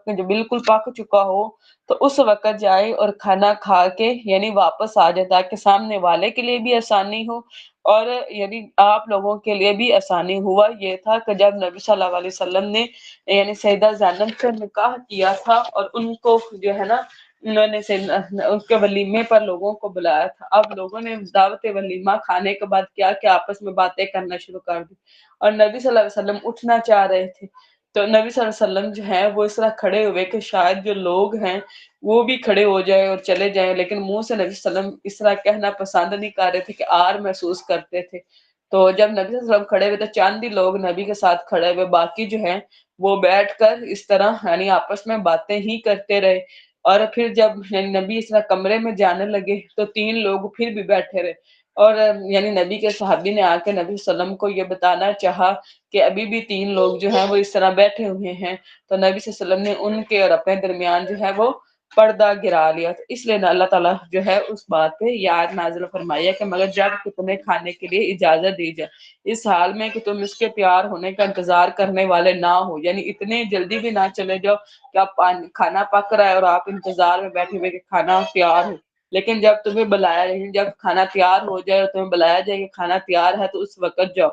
جو بالکل پک چکا ہو تو اس وقت جائے اور کھانا کھا کے یعنی واپس آ جائے، تاکہ سامنے والے کے لیے بھی آسانی ہو اور یعنی آپ لوگوں کے لیے بھی آسانی۔ ہوا یہ تھا کہ جب نبی صلی اللہ علیہ وسلم نے یعنی سیدہ زینب سے نکاح کیا تھا اور ان کو جو ہے نا انہوں نے اس کے ولیمے پر لوگوں کو بلایا تھا، اب لوگوں نے دعوت ولیمہ کھانے کے بعد کیا کہ آپس میں باتیں کرنا شروع کر دی، اور نبی صلی اللہ علیہ وسلم اٹھنا چاہ رہے تھے، تو نبی صلی اللہ علیہ وسلم جو ہیں وہ اس طرح کھڑے ہوئے کہ شاید جو لوگ ہیں وہ بھی کھڑے ہو جائیں اور چلے جائیں، لیکن منہ سے نبی صلی اللہ علیہ وسلم اس طرح کہنا پسند نہیں کر رہے تھے کہ آر محسوس کرتے تھے۔ تو جب نبی صلی اللہ علیہ وسلم کھڑے ہوئے تو چند ہی لوگ نبی کے ساتھ کھڑے ہوئے، باقی جو ہیں وہ بیٹھ کر اس طرح یعنی آپس میں باتیں ہی کرتے رہے، اور پھر جب یعنی نبی اس طرح کمرے میں جانے لگے تو 3 لوگ پھر بھی بیٹھے رہے، اور یعنی نبی کے صحابی نے آ کے نبی صلی اللہ علیہ وسلم کو یہ بتانا چاہا کہ ابھی بھی 3 لوگ جو ہیں وہ اس طرح بیٹھے ہوئے ہیں، تو نبی صلی اللہ علیہ وسلم نے ان کے اور اپنے درمیان جو ہے وہ پردہ گرا لیا، تو اس لیے اللہ تعالیٰ جو ہے اس بات پہ یاد نازل فرمایا کہ مگر جب کہ تمہیں کھانے کے لیے اجازت دی جائے، اس حال میں کہ تم اس کے تیار ہونے کا انتظار کرنے والے نہ ہو، یعنی اتنے جلدی بھی نہ چلے جاؤ کہ آپ کھانا پک رہا ہے اور آپ انتظار میں بیٹھے ہوئے کہ کھانا تیار ہو، لیکن جب تمہیں بلایا جب کھانا تیار ہو جائے اور تمہیں بلایا جائے کہ کھانا تیار ہے تو اس وقت جاؤ،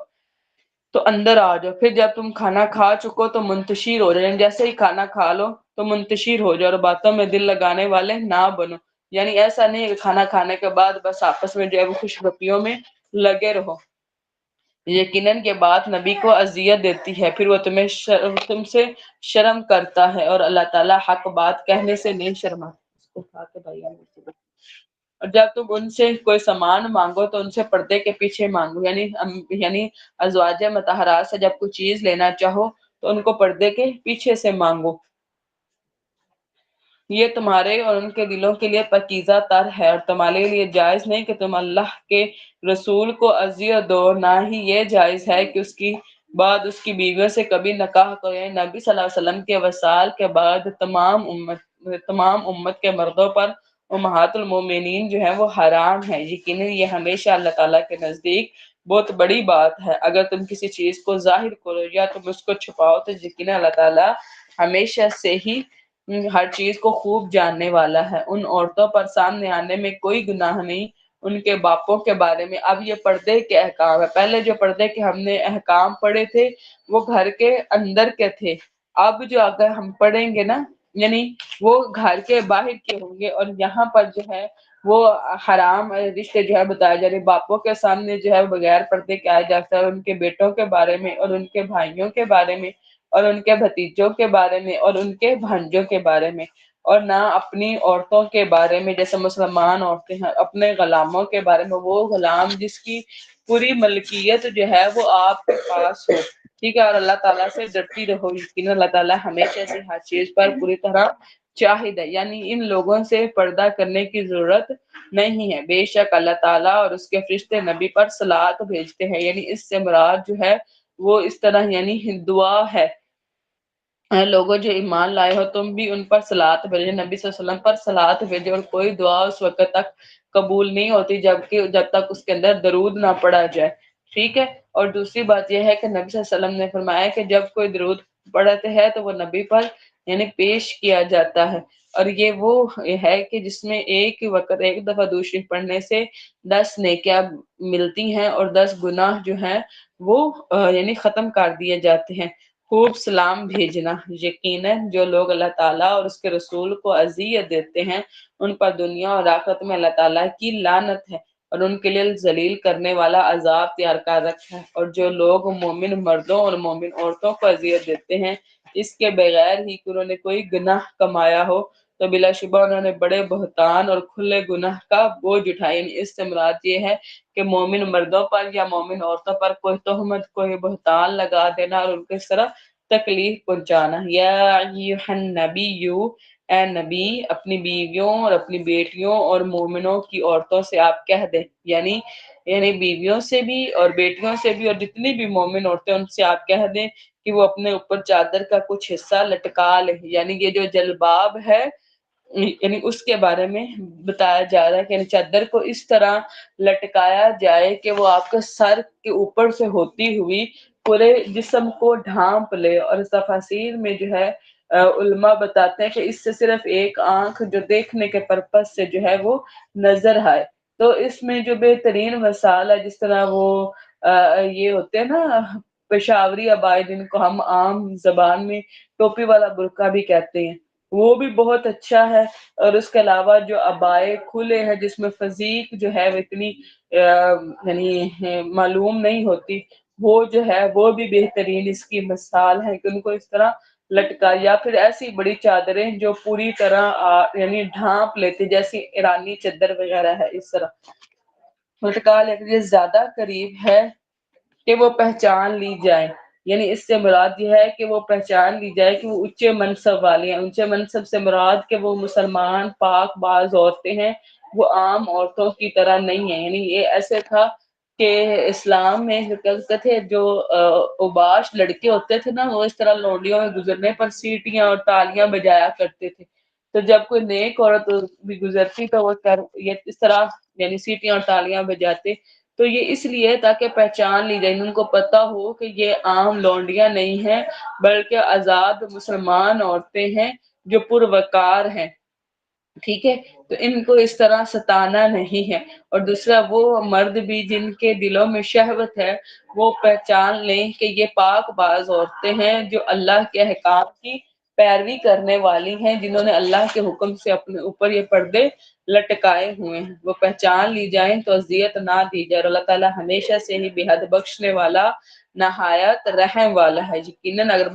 تو اندر آ جاؤ، پھر جب تم کھانا کھا چکو تو منتشر ہو جائے، جیسے ہی کھانا کھا لو تو منتشر ہو جاؤ اور باتوں میں دل لگانے والے نہ بنو، یعنی ایسا نہیں ہے کہ کھانا کھانے کے بعد بس آپس میں جو ہے وہ خوش گپیوں میں لگے رہو، یقیناً یہ بات نبی کو اذیت دیتی ہے، پھر وہ تم سے شرم کرتا ہے، اور اللہ تعالیٰ حق بات کہنے سے نہیں شرماتا۔ اور جب تم ان سے کوئی سامان مانگو تو ان سے پردے کے پیچھے مانگو، یعنی ازواج مطہرات سے جب کوئی چیز لینا چاہو تو ان کو پردے کے پیچھے سے مانگو، یہ تمہارے اور ان کے دلوں کے لیے پاکیزہ تر ہے، اور تمہارے لیے جائز نہیں کہ تم اللہ کے رسول کو اذیت دو، نہ ہی یہ جائز ہے کہ اس کی بعد اس کی بیویوں سے کبھی نکاح کرو، نبی صلی اللہ علیہ وسلم کے وصال کے بعد تمام امت تمام امت کے مردوں پر امہات المومنین جو ہیں وہ حرام ہے. یقیناً یہ ہمیشہ اللہ تعالیٰ کے نزدیک بہت بڑی بات ہے. اگر تم کسی چیز کو ظاہر کرو یا تم اس کو چھپاؤ تو یقیناً اللہ تعالیٰ ہمیشہ سے ہی ہر چیز کو خوب جاننے والا ہے. ان عورتوں پر سامنے آنے میں کوئی گناہ نہیں ان کے باپوں کے بارے میں. اب یہ پردے کے احکام ہے. پہلے جو پردے کے ہم نے احکام پڑھے تھے وہ گھر کے اندر کے تھے. اب جو اگر ہم پڑھیں گے نا یعنی وہ گھر کے باہر کے ہوں گے. اور یہاں پر جو ہے وہ حرام رشتے جو ہے بتائے جا رہے. باپوں کے سامنے جو ہے بغیر پردے کے آیا جاتا ہے. ان کے بیٹوں کے بارے میں اور ان کے بھائیوں کے بارے میں اور ان کے بھتیجوں کے بارے میں اور ان کے بھانجوں کے بارے میں. اور نہ اپنی عورتوں کے بارے میں جیسے مسلمان عورتیں ہیں اپنے غلاموں کے بارے میں. وہ غلام جس کی پوری ملکیت جو ہے وہ آپ کے پاس ہو. ٹھیک ہے. اور اللہ تعالیٰ سے ڈرتی رہو. یقیناً اللہ تعالیٰ ہمیشہ سے ہر چیز پر پوری طرح شاہد ہے. یعنی ان لوگوں سے پردہ کرنے کی ضرورت نہیں ہے. بے شک اللہ تعالیٰ اور اس کے فرشتے نبی پر صلوات بھیجتے ہیں. یعنی اس سے مراد جو ہے وہ اس طرح یعنی دعا ہے. لوگوں جو ایمان لائے ہو تم بھی ان پر صلوات بھیجو. نبی صلی اللہ علیہ وسلم پر صلوات بھیجو. اور کوئی دعا اس وقت تک قبول نہیں ہوتی جب تک اس کے اندر درود نہ پڑا جائے. ٹھیک ہے. اور دوسری بات یہ ہے کہ نبی صلی اللہ علیہ وسلم نے فرمایا کہ جب کوئی درود پڑھتے ہے تو وہ نبی پر یعنی پیش کیا جاتا ہے. اور یہ وہ ہے کہ جس میں ایک وقت ایک دفعہ دوسری پڑھنے سے 10 نیکیاں ملتی ہیں اور 10 گناہ جو ہیں وہ یعنی ختم کر دیے جاتے ہیں. خوب سلام بھیجنا. یقیناً جو لوگ اللہ تعالیٰ اور اس کے رسول کو اذیت دیتے ہیں ان پر دنیا اور آخرت میں اللہ تعالیٰ کی لعنت ہے اور ان کے لیے ذلیل کرنے والا عذاب تیار کر رکھا ہے. اور جو لوگ مومن مردوں اور مومن عورتوں کو اذیت دیتے ہیں اس کے بغیر ہی کہ انہوں نے کوئی گناہ کمایا ہو تو بلا شبہ انہوں نے بڑے بہتان اور کھلے گناہ کا بوجھ اٹھایا. اس سے مراد یہ ہے کہ مومن مردوں پر یا مومن عورتوں پر کوئی تہمت کوئی بہتان لگا دینا اور ان کو اس طرح تکلیف پہنچانا. یا ایھا النبی اے نبی اپنی بیویوں اور اپنی بیٹیوں اور مومنوں کی عورتوں سے آپ کہہ دیں یعنی بیویوں سے بھی اور بیٹیوں سے بھی اور جتنی بھی مومن عورتیں ان سے آپ کہہ دیں کہ وہ اپنے اوپر چادر کا کچھ حصہ لٹکا لے. یعنی یہ جو جلباب ہے یعنی اس کے بارے میں بتایا جا رہا ہے کہ یعنی چادر کو اس طرح لٹکایا جائے کہ وہ آپ کے سر کے اوپر سے ہوتی ہوئی پورے جسم کو ڈھانپ لے. اور تفاسیر میں جو ہے علماء بتاتے ہیں کہ اس سے صرف ایک آنکھ جو دیکھنے کے پرپس سے جو ہے وہ نظر آئے. تو اس میں جو بہترین مثال ہے جس طرح وہ یہ ہوتے ہیں نا پشاوری ابائے جن کو ہم عام زبان میں ٹوپی والا برقع بھی کہتے ہیں وہ بھی بہت اچھا ہے. اور اس کے علاوہ جو ابائے کھلے ہیں جس میں فزیک جو ہے وہ اتنی یعنی معلوم نہیں ہوتی وہ جو ہے وہ بھی بہترین اس کی مثال ہے کہ ان کو اس طرح لٹکا. یا پھر ایسی بڑی چادریں جو پوری طرح یعنی ڈھانپ لیتی جیسی ایرانی چادر وغیرہ ہے اس طرح لٹکا لیتے. یہ زیادہ قریب ہے کہ وہ پہچان لی جائے. یعنی اس سے مراد یہ ہے کہ وہ پہچان لی جائے کہ وہ اونچے منصب والے ہیں. اونچے منصب سے مراد کہ وہ مسلمان پاک باز عورتیں ہیں وہ عام عورتوں کی طرح نہیں ہیں. یعنی یہ ایسے تھا کہ اسلام میں کہتے تھے جو اوباش لڑکے ہوتے تھے نا وہ اس طرح لونڈیوں میں گزرنے پر سیٹیاں اور تالیاں بجایا کرتے تھے. تو جب کوئی نیک عورت بھی گزرتی تو وہ یہ اس طرح یعنی سیٹیاں اور تالیاں بجاتے. تو یہ اس لیے تاکہ پہچان لی جائے ان کو پتہ ہو کہ یہ عام لونڈیاں نہیں ہیں بلکہ آزاد مسلمان عورتیں ہیں جو پروقار ہیں. ٹھیک ہے. تو ان کو اس طرح ستانا نہیں ہے. اور دوسرا وہ مرد بھی جن کے دلوں میں شہوت ہے وہ پہچان لیں کہ یہ پاک باز عورتیں ہیں جو اللہ کے احکام کی پیروی کرنے والی ہیں جنہوں نے اللہ کے حکم سے اپنے اوپر یہ پردے لٹکائے ہوئے ہیں. وہ پہچان لی جائیں تو اذیت نہ دی جائے. اور اللہ تعالیٰ ہمیشہ سے ہی بے حد بخشنے والا نہایت رحم والا ہے. یقیناً اگر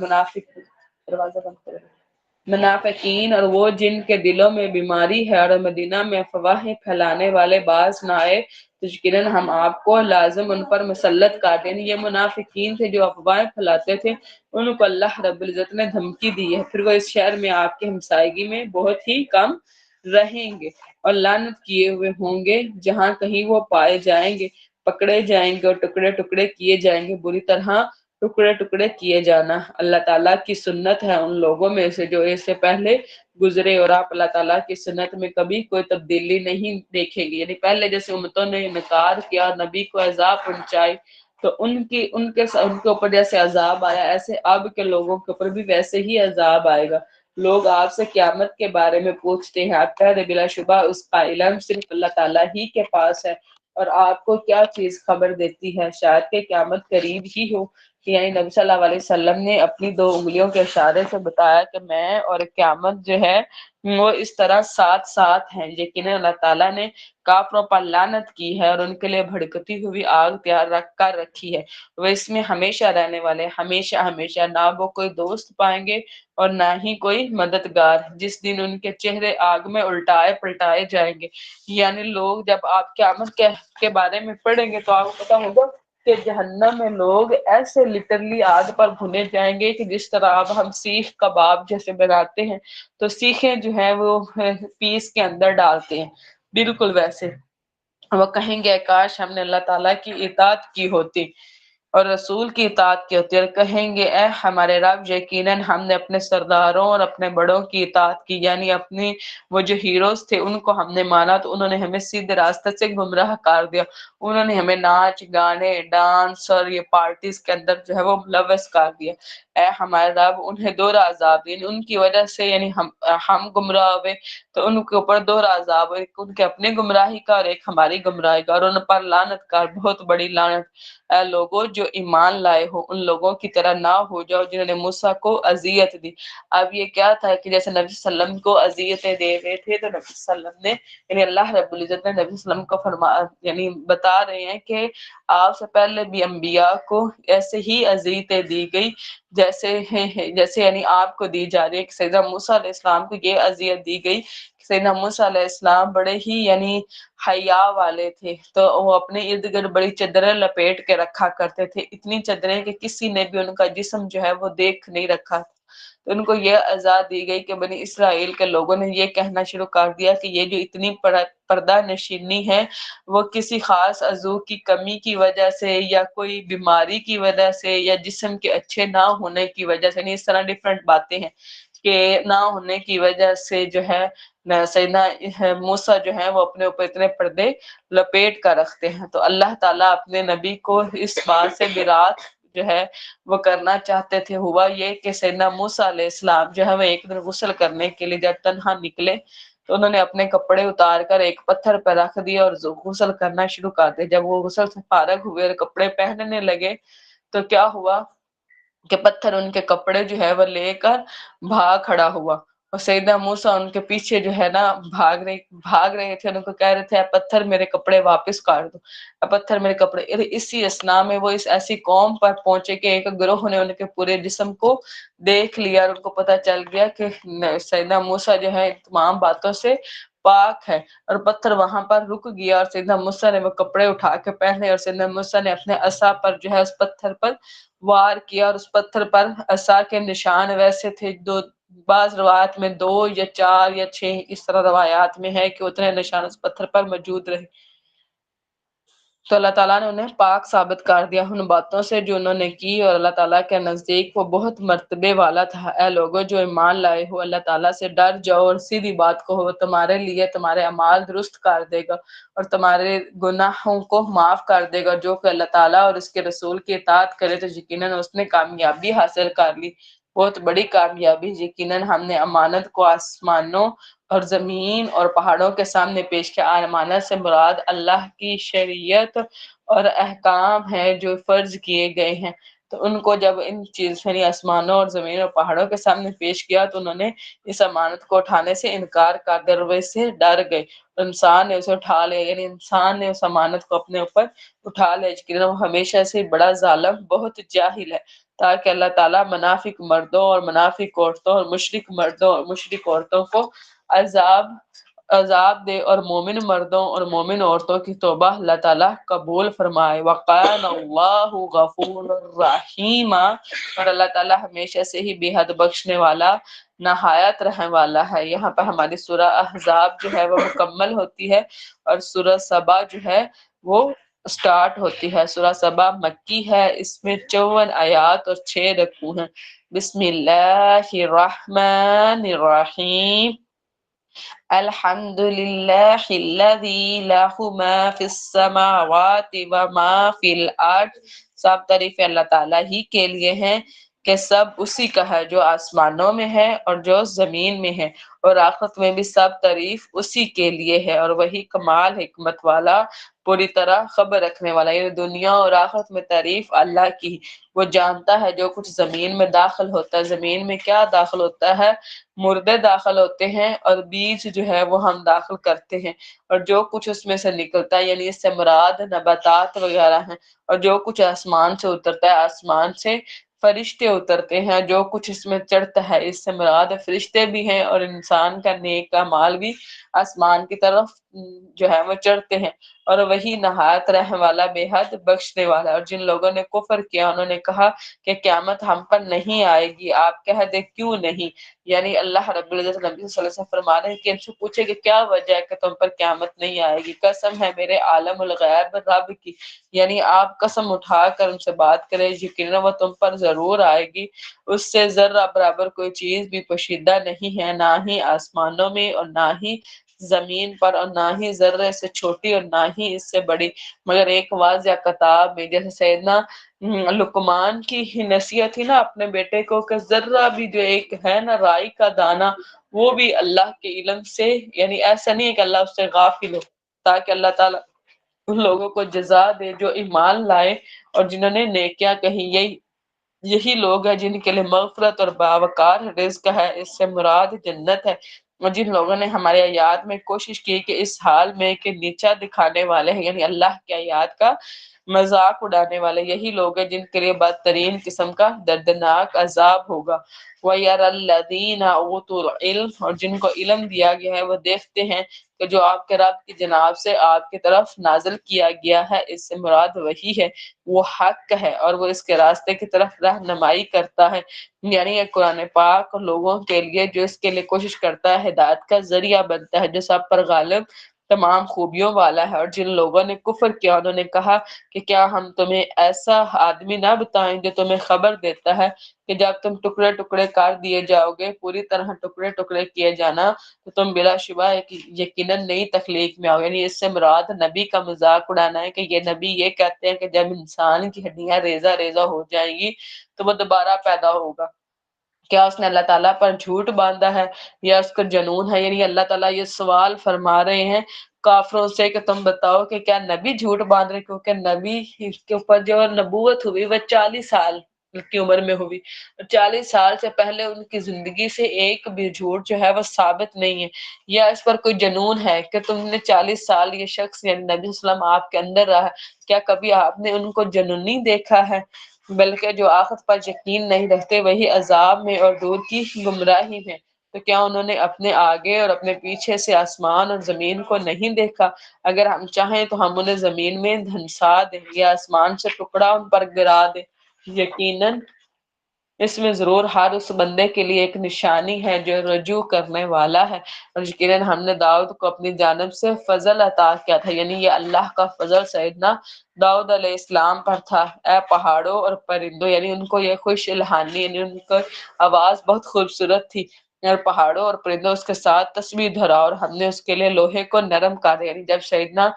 منافقین اور وہ جن کے دلوں میں بیماری ہے اور مدینہ میں افواہیں پھیلانے والے باز نہ آئے تو یقیناً ہم آپ کو لازم ان پر مسلط کر دیں. یہ منافقین تھے جو افواہیں پھیلاتے تھے ان کو اللہ رب العزت نے دھمکی دی ہے. پھر وہ اس شہر میں آپ کے ہمسائیگی میں بہت ہی کم رہیں گے اور لعنت کیے ہوئے ہوں گے جہاں کہیں وہ پائے جائیں گے پکڑے جائیں گے اور ٹکڑے ٹکڑے کیے جائیں گے. بری طرح ٹکڑے ٹکڑے کیے جانا اللہ تعالیٰ کی سنت ہے ان لوگوں میں سے جو اس سے پہلے گزرے اور آپ اللہ تعالیٰ کی سنت میں کبھی کوئی تبدیلی نہیں دیکھیں گے. یعنی پہلے جیسے امتوں نے انکار کیا، نبی کو عذاب پہنچائی، تو ان کے اوپر جیسے عذاب آیا، ایسے اب کے لوگوں کے اوپر بھی ویسے ہی عذاب آئے گا. لوگ آپ سے قیامت کے بارے میں پوچھتے ہیں، آپ کہہ دیں بلا شبہ اس کا علم صرف اللہ تعالیٰ ہی کے پاس ہے، اور آپ کو کیا چیز خبر دیتی ہے؟ شاید کہ قیامت قریب ہی ہو. یعنی نبی صلی اللہ علیہ وسلم نے اپنی 2 انگلیوں کے اشارے سے بتایا کہ میں اور قیامت جو ہے وہ اس طرح ساتھ ساتھ ہیں. یقیناً اللہ تعالیٰ نے کافروں پر لعنت کی ہے اور ان کے لیے بھڑکتی ہوئی آگ تیار رکھ کر رکھی ہے. وہ اس میں ہمیشہ رہنے والے، ہمیشہ ہمیشہ. نہ وہ کوئی دوست پائیں گے اور نہ ہی کوئی مددگار. جس دن ان کے چہرے آگ میں الٹائے پلٹائے جائیں گے. یعنی لوگ جب آپ قیامت کے بارے میں پڑھیں گے تو آپ کو پتا ہوگا کہ جہنم میں لوگ ایسے لٹرلی آگ پر بھنے جائیں گے کہ جس طرح اب ہم سیخ کباب جیسے بناتے ہیں تو سیخیں جو ہیں وہ پیس کے اندر ڈالتے ہیں، بالکل ویسے. وہ کہیں گے کاش ہم نے اللہ تعالیٰ کی اطاعت کی ہوتی اور رسول کی اطاعت کی ہوتی، اور کہیں گے اے ہمارے رب یقیناً ہم نے اپنے سرداروں اور اپنے بڑوں کی اطاعت کی. یعنی اپنی وہ جو ہیروز تھے ان کو ہم نے مانا تو انہوں نے ہمیں سیدھے راستے سے گمراہ کر دیا. انہوں نے ہمیں ناچ گانے ڈانس اور یہ پارٹیز کے اندر جو ہے وہ ملوث کر دیا. اے ہمارے رب انہیں دوہرا عذاب دیں. ان کی وجہ سے یعنی ہم گمراہ ہوئے تو ان کے اوپر دوہرا عذاب، ایک ان کے اپنے گمراہی کا اور ایک ہماری گمراہی کا، اور ان پر لعنت کا، بہت بڑی لعنت. اے لوگوں جو ایمان لائے ہو ان لوگوں کی طرح نہ ہو جاؤ جنہوں نے موسیٰ کو اذیت دی. اب یہ کیا تھا کہ جیسے نبی صلی اللہ علیہ وسلم کو اذیتیں دے رہے تھے تو نبی صلی اللہ علیہ وسلم نے یعنی اللہ رب العزت نے نبی صلی اللہ علیہ وسلم کو یعنی بتا رہے ہیں کہ آپ سے پہلے بھی انبیاء کو ایسے ہی اذیتیں دی گئی جیسے یعنی آپ کو دی جا رہی ہے. کہ سیدنا موسیٰ علیہ السلام کو یہ اذیت دی گئی. سیدنا موسیٰ علیہ السلام بڑے ہی یعنی حیا والے تھے تو وہ اپنے ارد گرد بڑی چادریں لپیٹ کے رکھا کرتے تھے، اتنی چادریں کہ کسی نے بھی ان کا جسم جو ہے وہ دیکھ نہیں رکھا. تو ان کو یہ عزا دی گئی کہ بنی اسرائیل کے لوگوں نے یہ کہنا شروع کر دیا کہ یہ جو اتنی پردہ نشینی ہے وہ کسی خاص عضو کی کمی کی وجہ سے یا کوئی بیماری کی وجہ سے یا جسم کے اچھے نہ ہونے کی وجہ سے، نہیں اس طرح ڈیفرنٹ باتیں ہیں کہ نہ ہونے کی وجہ سے جو ہے سیدنا موسیٰ جو ہے وہ اپنے اوپر اتنے پردے لپیٹ کر رکھتے ہیں. تو اللہ تعالیٰ اپنے نبی کو اس بات سے برات جو ہے وہ کرنا چاہتے تھے. ہوا یہ کہ سیدنا موسیٰ علیہ السلام جو ہے وہ ایک دن غسل کرنے کے لیے جب تنہا نکلے تو انہوں نے اپنے کپڑے اتار کر ایک پتھر پر رکھ دیا اور غسل کرنا شروع کر دیا. جب وہ غسل سے فارغ ہوئے اور کپڑے پہننے لگے تو کیا ہوا کہ پتھر ان کے کپڑے جو ہے وہ لے کر بھاگ کھڑا ہوا، اور سیدنا موسیٰ ان کے پیچھے جو ہے نا بھاگ رہے تھے. ان کو کہہ رہے تھے اے پتھر میرے کپڑے واپس کر دو، اے پتھر میرے کپڑے. اسی اسنا میں وہ اس ایسی قوم پر پہنچے کہ ایک گروہ نے ان کے پورے جسم کو دیکھ لیا اور ان کو پتہ چل گیا کہ سیدنا موسیٰ جو ہے تمام باتوں سے پاک ہے. اور پتھر وہاں پر رک گیا اور سیدنا موسیٰ نے وہ کپڑے اٹھا کے پہنے اور سیدنا موسیٰ نے اپنے عصا پر جو ہے اس پتھر پر وار کیا، اور اس پتھر پر عصا کے نشان ویسے تھے. بعض روایات میں 2 یا 4 یا 6 اس طرح روایات میں ہے کہ اتنے نشان اس پتھر پر موجود رہے. تو اللہ تعالیٰ نے انہیں پاک ثابت کر دیا ان باتوں سے جو انہوں نے کی، اور اللہ تعالیٰ کے نزدیک وہ بہت مرتبے والا تھا. اے لوگوں جو ایمان لائے ہو اللہ تعالیٰ سے ڈر جاؤ اور سیدھی بات کہو، وہ تمہارے لیے تمہارے اعمال درست کر دے گا اور تمہارے گناہوں کو معاف کر دے گا. جو کہ اللہ تعالیٰ اور اس کے رسول کی اطاعت کرے تو یقیناً اس نے کامیابی حاصل کر لی، بہت بڑی کامیابی. یقیناً ہم نے امانت کو آسمانوں اور زمین اور پہاڑوں کے سامنے پیش کیا. امانت سے مراد اللہ کی شریعت اور احکام ہے جو فرض کیے گئے ہیں. تو ان کو جب ان چیز یعنی آسمانوں اور زمین اور پہاڑوں کے سامنے پیش کیا تو انہوں نے اس امانت کو اٹھانے سے انکار کر دیا، وہ اس سے ڈر گئے. انسان نے اسے اٹھا لیا، یعنی انسان نے اس امانت کو اپنے اوپر اٹھا لیا، لیکن وہ ہمیشہ سے بڑا ظالم بہت جاہل ہے. تاکہ اللہ تعالیٰ منافق مردوں اور منافق عورتوں اور مشرک مردوں اور مشرک عورتوں کو عذاب دے اور مومن مردوں اور مومن عورتوں کی توبہ اللہ تعالیٰ قبول فرمائے. وَقَانَ اللَّهُ غَفُورٌ رَحِيمًا، اور اللہ تعالیٰ ہمیشہ سے ہی بے حد بخشنے والا نہایت رحم والا ہے. یہاں پر ہماری سورہ احزاب جو ہے وہ مکمل ہوتی ہے اور سورہ سبا جو ہے وہ سٹارٹ ہوتی ہے۔ سورہ سبا مکی ہے، اس میں 54 آیات اور 6 رکوع ہیں۔ بسم اللہ الرحمن الرحیم، الحمد للہ الذی لہ ما فی السماوات و ما فی الارض، سب تعریف اللہ تعالیٰ ہی کے لیے ہیں کہ سب اسی کا ہے جو آسمانوں میں ہے اور جو زمین میں ہے، اور آخرت میں بھی سب تعریف اسی کے لیے ہے، اور وہی کمال حکمت والا، پوری طرح خبر رکھنے والا۔ یہ دنیا اور آخرت میں تعریف اللہ کی، وہ جانتا ہے جو کچھ زمین میں داخل ہوتا ہے۔ زمین میں کیا داخل ہوتا ہے؟ مردے داخل ہوتے ہیں، اور بیج جو ہے وہ ہم داخل کرتے ہیں، اور جو کچھ اس میں سے نکلتا ہے یعنی اس سے مراد نباتات وغیرہ ہیں، اور جو کچھ آسمان سے اترتا ہے، آسمان سے فرشتے اترتے ہیں، جو کچھ اس میں چڑھتا ہے اس سے مراد فرشتے بھی ہیں، اور انسان کا نیک اعمال بھی آسمان کی طرف جو ہے وہ چڑھتے ہیں، اور وہی نہایت رحم والا بے حد بخشنے والا۔ اور جن لوگوں نے کفر کیا انہوں نے کہا کہ قیامت ہم پر نہیں آئے گی، آپ کہہ دیں کیوں نہیں؟ یعنی اللہ رب العزت نبی صلی اللہ علیہ وسلم فرما رہے ہیں کہ ان سے پوچھے کہ کیا وجہ ہے کہ تم پر قیامت نہیں آئے گی؟ قسم ہے میرے عالم الغیب رب کی، یعنی آپ قسم اٹھا کر ان سے بات کریں، یقینا وہ تم پر ضرور آئے گی۔ اس سے ذرہ برابر کوئی چیز بھی پوشیدہ نہیں ہے، نہ ہی آسمانوں میں اور نہ ہی زمین پر، اور نہ ہی ذرے سے چھوٹی اور نہ ہی اس سے بڑی، مگر ایک واضح کتاب میں۔ جیسے سیدنا لقمان کی نصیحت تھی نا اپنے بیٹے کو کہ ذرہ بھی جو ایک ہے نا رائی کا دانہ، وہ بھی اللہ کے علم سے، یعنی ایسا نہیں ہے کہ اللہ اس سے غافل ہو، تاکہ اللہ تعالیٰ ان لوگوں کو جزا دے جو ایمان لائے اور جنہوں نے نیکیاں کہیں۔ یہی لوگ ہیں جن کے لیے مغفرت اور باوقار رزق ہے، اس سے مراد جنت ہے۔ اور جن لوگوں نے ہمارے آیات میں کوشش کی کہ اس حال میں کہ نیچا دکھانے والے ہیں، یعنی اللہ کی آیات کا مذاق اڑانے والے، یہی لوگ ہیں جن کے لیے بدترین قسم کا دردناک عذاب ہوگا۔ وَيَرَى الَّذِينَ أُوتُوا الْعِلْمَ، اور جن کو علم دیا گیا ہے وہ دیکھتے ہیں کہ جو آپ کے رب کی جناب سے آپ کی طرف نازل کیا گیا ہے، اس سے مراد وہی ہے، وہ حق ہے، اور وہ اس کے راستے کی طرف رہنمائی کرتا ہے۔ یعنی یہ قرآن پاک لوگوں کے لیے جو اس کے لیے کوشش کرتا ہے ہدایت کا ذریعہ بنتا ہے، جو سب پر غالب تمام خوبیوں والا ہے۔ اور جن لوگوں نے کفر کیا انہوں نے کہا کہ کیا ہم تمہیں ایسا آدمی نہ بتائیں جو تمہیں خبر دیتا ہے کہ جب تم ٹکڑے ٹکڑے کر دیے جاؤ گے، پوری طرح ٹکڑے ٹکڑے کیے جانا، تو تم بلا شبہ یقیناً نئی تخلیق میں آؤ۔ یعنی اس سے مراد نبی کا مذاق اڑانا ہے کہ یہ نبی یہ کہتے ہیں کہ جب انسان کی ہڈیاں ریزہ ریزہ ہو جائیں گی تو وہ دوبارہ پیدا ہوگا۔ کیا اس نے اللہ تعالیٰ پر جھوٹ باندھا ہے یا اس کا جنون ہے؟ یعنی اللہ تعالیٰ یہ سوال فرما رہے ہیں کافروں سے کہ تم بتاؤ کہ کیا نبی جھوٹ باندھ رہے، کیونکہ نبی کے اوپر جو نبوت ہوئی وہ 40 سال کی عمر میں ہوئی، 40 سال سے پہلے ان کی زندگی سے ایک بھی جھوٹ جو ہے وہ ثابت نہیں ہے۔ یا اس پر کوئی جنون ہے کہ تم نے 40 سال یہ شخص یعنی نبی صلی اللہ علیہ وسلم آپ کے اندر رہا، کیا کبھی آپ نے ان کو جنونی دیکھا ہے؟ بلکہ جو آخرت پر یقین نہیں رکھتے وہی عذاب میں اور دور کی گمراہی میں۔ تو کیا انہوں نے اپنے آگے اور اپنے پیچھے سے آسمان اور زمین کو نہیں دیکھا؟ اگر ہم چاہیں تو ہم انہیں زمین میں دھنسا دیں یا آسمان سے ٹکڑا ان پر گرا دیں، یقیناً اس میں ضرور ہر اس بندے کے لیے ایک نشانی ہے جو رجوع کرنے والا ہے۔ اور یقیناً ہم نے داؤد کو اپنی جانب سے فضل عطا کیا تھا، یعنی یہ اللہ کا فضل سیدنا داؤد علیہ السلام پر تھا۔ اے پہاڑوں اور پرندوں، یعنی ان کو یہ خوش الہانی، یعنی ان کی آواز بہت خوبصورت تھی، اور پہاڑوں اور پرندوں اس کے ساتھ تسبیح دھرا، اور ہم نے اس کے لیے لوہے کو نرم کر دیا۔ یعنی جب سیدنا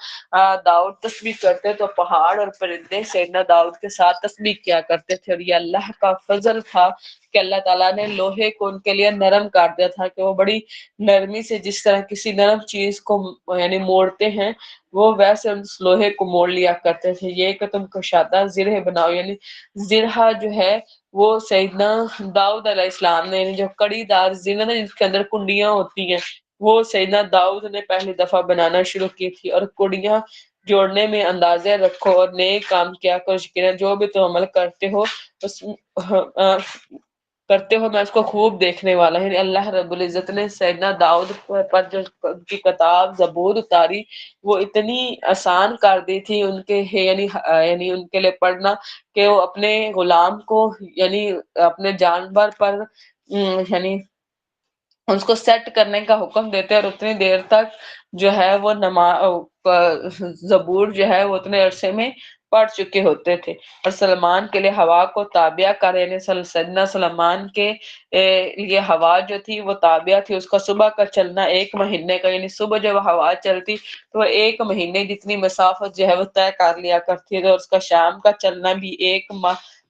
داؤد تسبیح کرتے تو پہاڑ اور پرندے سیدنا داؤد کے ساتھ تسبیح کیا کرتے تھے، اور یہ اللہ کا فضل تھا کہ اللہ تعالیٰ نے لوہے کو ان کے لیے نرم کر دیا تھا کہ وہ بڑی نرمی سے، جس طرح کسی نرم چیز کو یعنی موڑتے ہیں، وہ ویسے اس لوہے کو موڑ لیا کرتے تھے۔ یہ کہ تم کشادہ زرہ بناؤ، یعنی زرہ جو ہے وہ سیدنا داؤد علیہ السلام نے، یعنی جو کڑی دار زرہ جس کے اندر کنڈیاں ہوتی ہیں، وہ سیدنا داؤد نے پہلی دفعہ بنانا شروع کی تھی۔ اور کنڈیاں جوڑنے میں اندازے رکھو اور نیک کام کیا کرو، یقیناً جو بھی تم عمل کرتے ہو میں اس کو خوب دیکھنے والا ہے۔ یعنی اللہ رب العزت نے سیدنا داؤد پر جو ان کی کتاب زبور اتاری، وہ اتنی آسان کر دی تھی ان کے یعنی ان کے لیے پڑھنا کہ وہ اپنے غلام کو یعنی اپنے جانور پر یعنی اس کو سیٹ کرنے کا حکم دیتے، اور اتنی دیر تک جو ہے وہ زبور جو ہے وہ اتنے عرصے میں پڑھ چکے ہوتے تھے. اور سلمان کے لیے ہوا کو تابعہ کر، یعنی سیدنا سلمان کے یہ ہوا جو تھی وہ تابعہ تھی. اس کا صبح کا چلنا 1 مہینے کا، یعنی صبح جب ہوا چلتی تو وہ 1 مہینے جتنی مسافت جو ہے وہ طے کر لیا کرتی ہے. اور اس کا شام کا چلنا بھی 1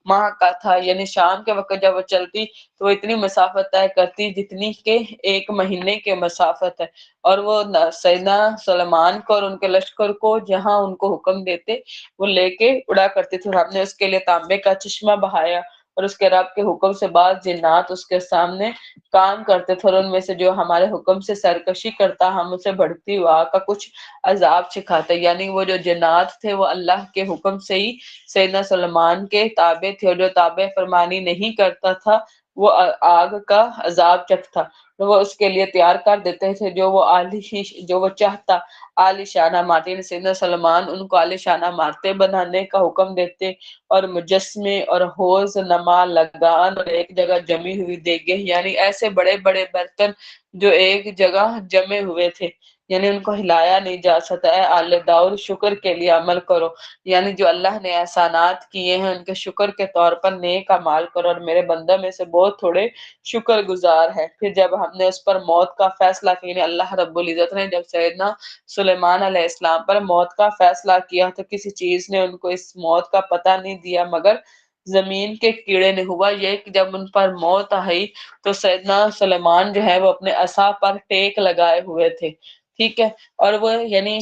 ماہ کا تھا، یعنی شام کے وقت جب وہ چلتی تو وہ اتنی مسافت طے کرتی جتنی کہ 1 مہینے کے مسافت ہے. اور وہ سیدنا سلمان کو اور ان کے لشکر کو جہاں ان کو حکم دیتے وہ لے کے اڑا کرتے تھے. ہم نے اس کے لیے تانبے کا چشمہ بہایا، اور اس کے رب کے حکم سے بعض جنات اس کے سامنے کام کرتے تھے، اور ان میں سے جو ہمارے حکم سے سرکشی کرتا ہم اسے بڑھتی ہوا کا کچھ عذاب سکھاتے. یعنی وہ جو جنات تھے وہ اللہ کے حکم سے ہی سیدنا سلمان کے تابع تھے، اور جو تابع فرمانی نہیں کرتا تھا وہ آگ کا عذاب چکھتا. وہ اس کے لیے تیار کر دیتے تھے جو وہ چاہتا عالی شانہ مارتے. سیدنا سلمان ان کو عالی شانہ مارتے بنانے کا حکم دیتے، اور مجسمے اور حوض نما لگان اور ایک جگہ جمی ہوئی دیگیں، یعنی ایسے بڑے بڑے برتن جو ایک جگہ جمے ہوئے تھے، یعنی ان کو ہلایا نہیں جا سکتا. اے آل داؤد شکر کے لیے عمل کرو، یعنی جو اللہ نے احسانات کیے ہیں ان کے شکر کے طور پر نیک اعمال کرو، اور میرے بندہ میں سے بہت تھوڑے شکر گزار ہے. پھر جب ہم نے اس پر موت کا فیصلہ کیا، یعنی اللہ رب العزت نے جب سیدنا سلیمان علیہ السلام پر موت کا فیصلہ کیا تو کسی چیز نے ان کو اس موت کا پتہ نہیں دیا مگر زمین کے کیڑے نے. ہوا یہ کہ جب ان پر موت آئی تو سیدنا سلیمان جو ہے وہ اپنے عصا پر ٹیک لگائے ہوئے تھے، ٹھیک ہے. اور وہ یعنی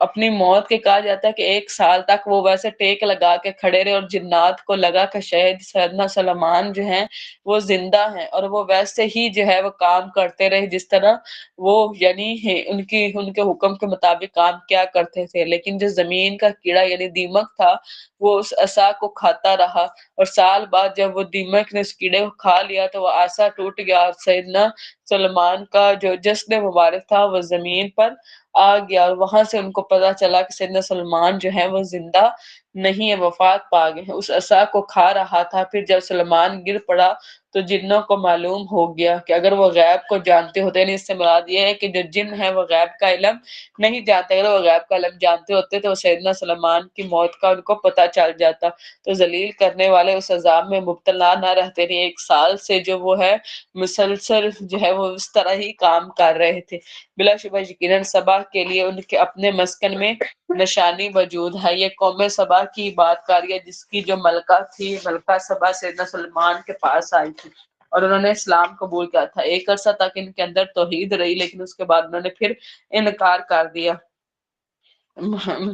اپنی موت کے کہا جاتا ہے کہ 1 سال تک وہ ویسے ٹیک لگا کے کھڑے رہے، اور جنات کو لگا کہ شاید سیدنا سلیمان جو ہیں وہ زندہ ہیں، اور وہ ویسے ہی جو ہے وہ کام کرتے رہے جس طرح وہ یعنی ان کے حکم کے مطابق کام کیا کرتے تھے. لیکن جو زمین کا کیڑا یعنی دیمک تھا وہ اس عصا کو کھاتا رہا، اور سال بعد جب وہ دیمک نے اس کیڑے کو کھا لیا تو وہ عصا ٹوٹ گیا، اور سیدنا سلمان کا جو جسد مبارک تھا وہ زمین پر آ گیا. اور وہاں سے ان کو پتا چلا کہ سیدنا سلمان جو ہے وہ زندہ نہیں ہے، وفات پا گئے ہیں. اس عصا کو کھا رہا تھا. پھر جب سلمان گر پڑا تو جنوں کو معلوم ہو گیا کہ اگر وہ غیب کو جانتے ہوتے، یعنی اس سے مراد یہ ہے کہ جو جن ہے وہ غیب کا علم نہیں جانتے، اگر وہ غیب کا علم جانتے ہوتے تو سیدنا سلمان کی موت کا ان کو پتہ چل جاتا، تو ذلیل کرنے والے اس عذاب میں مبتلا نہ رہتے. 1 سال سے جو وہ ہے مسلسل جو ہے وہ اس طرح ہی کام کر رہے تھے. بلا شبہ یقیناً سبا کے لیے ان کے اپنے مسکن میں نشانی موجود ہے. یہ قوم سبا کی بات کر رہی ہے جس کی جو ملکہ تھی، ملکہ سبا سیدنا سلمان کے پاس آئی تھی اور انہوں نے اسلام قبول کیا تھا. ایک عرصہ تک ان کے اندر توحید رہی، لیکن اس کے بعد انہوں نے پھر انکار کر دیا.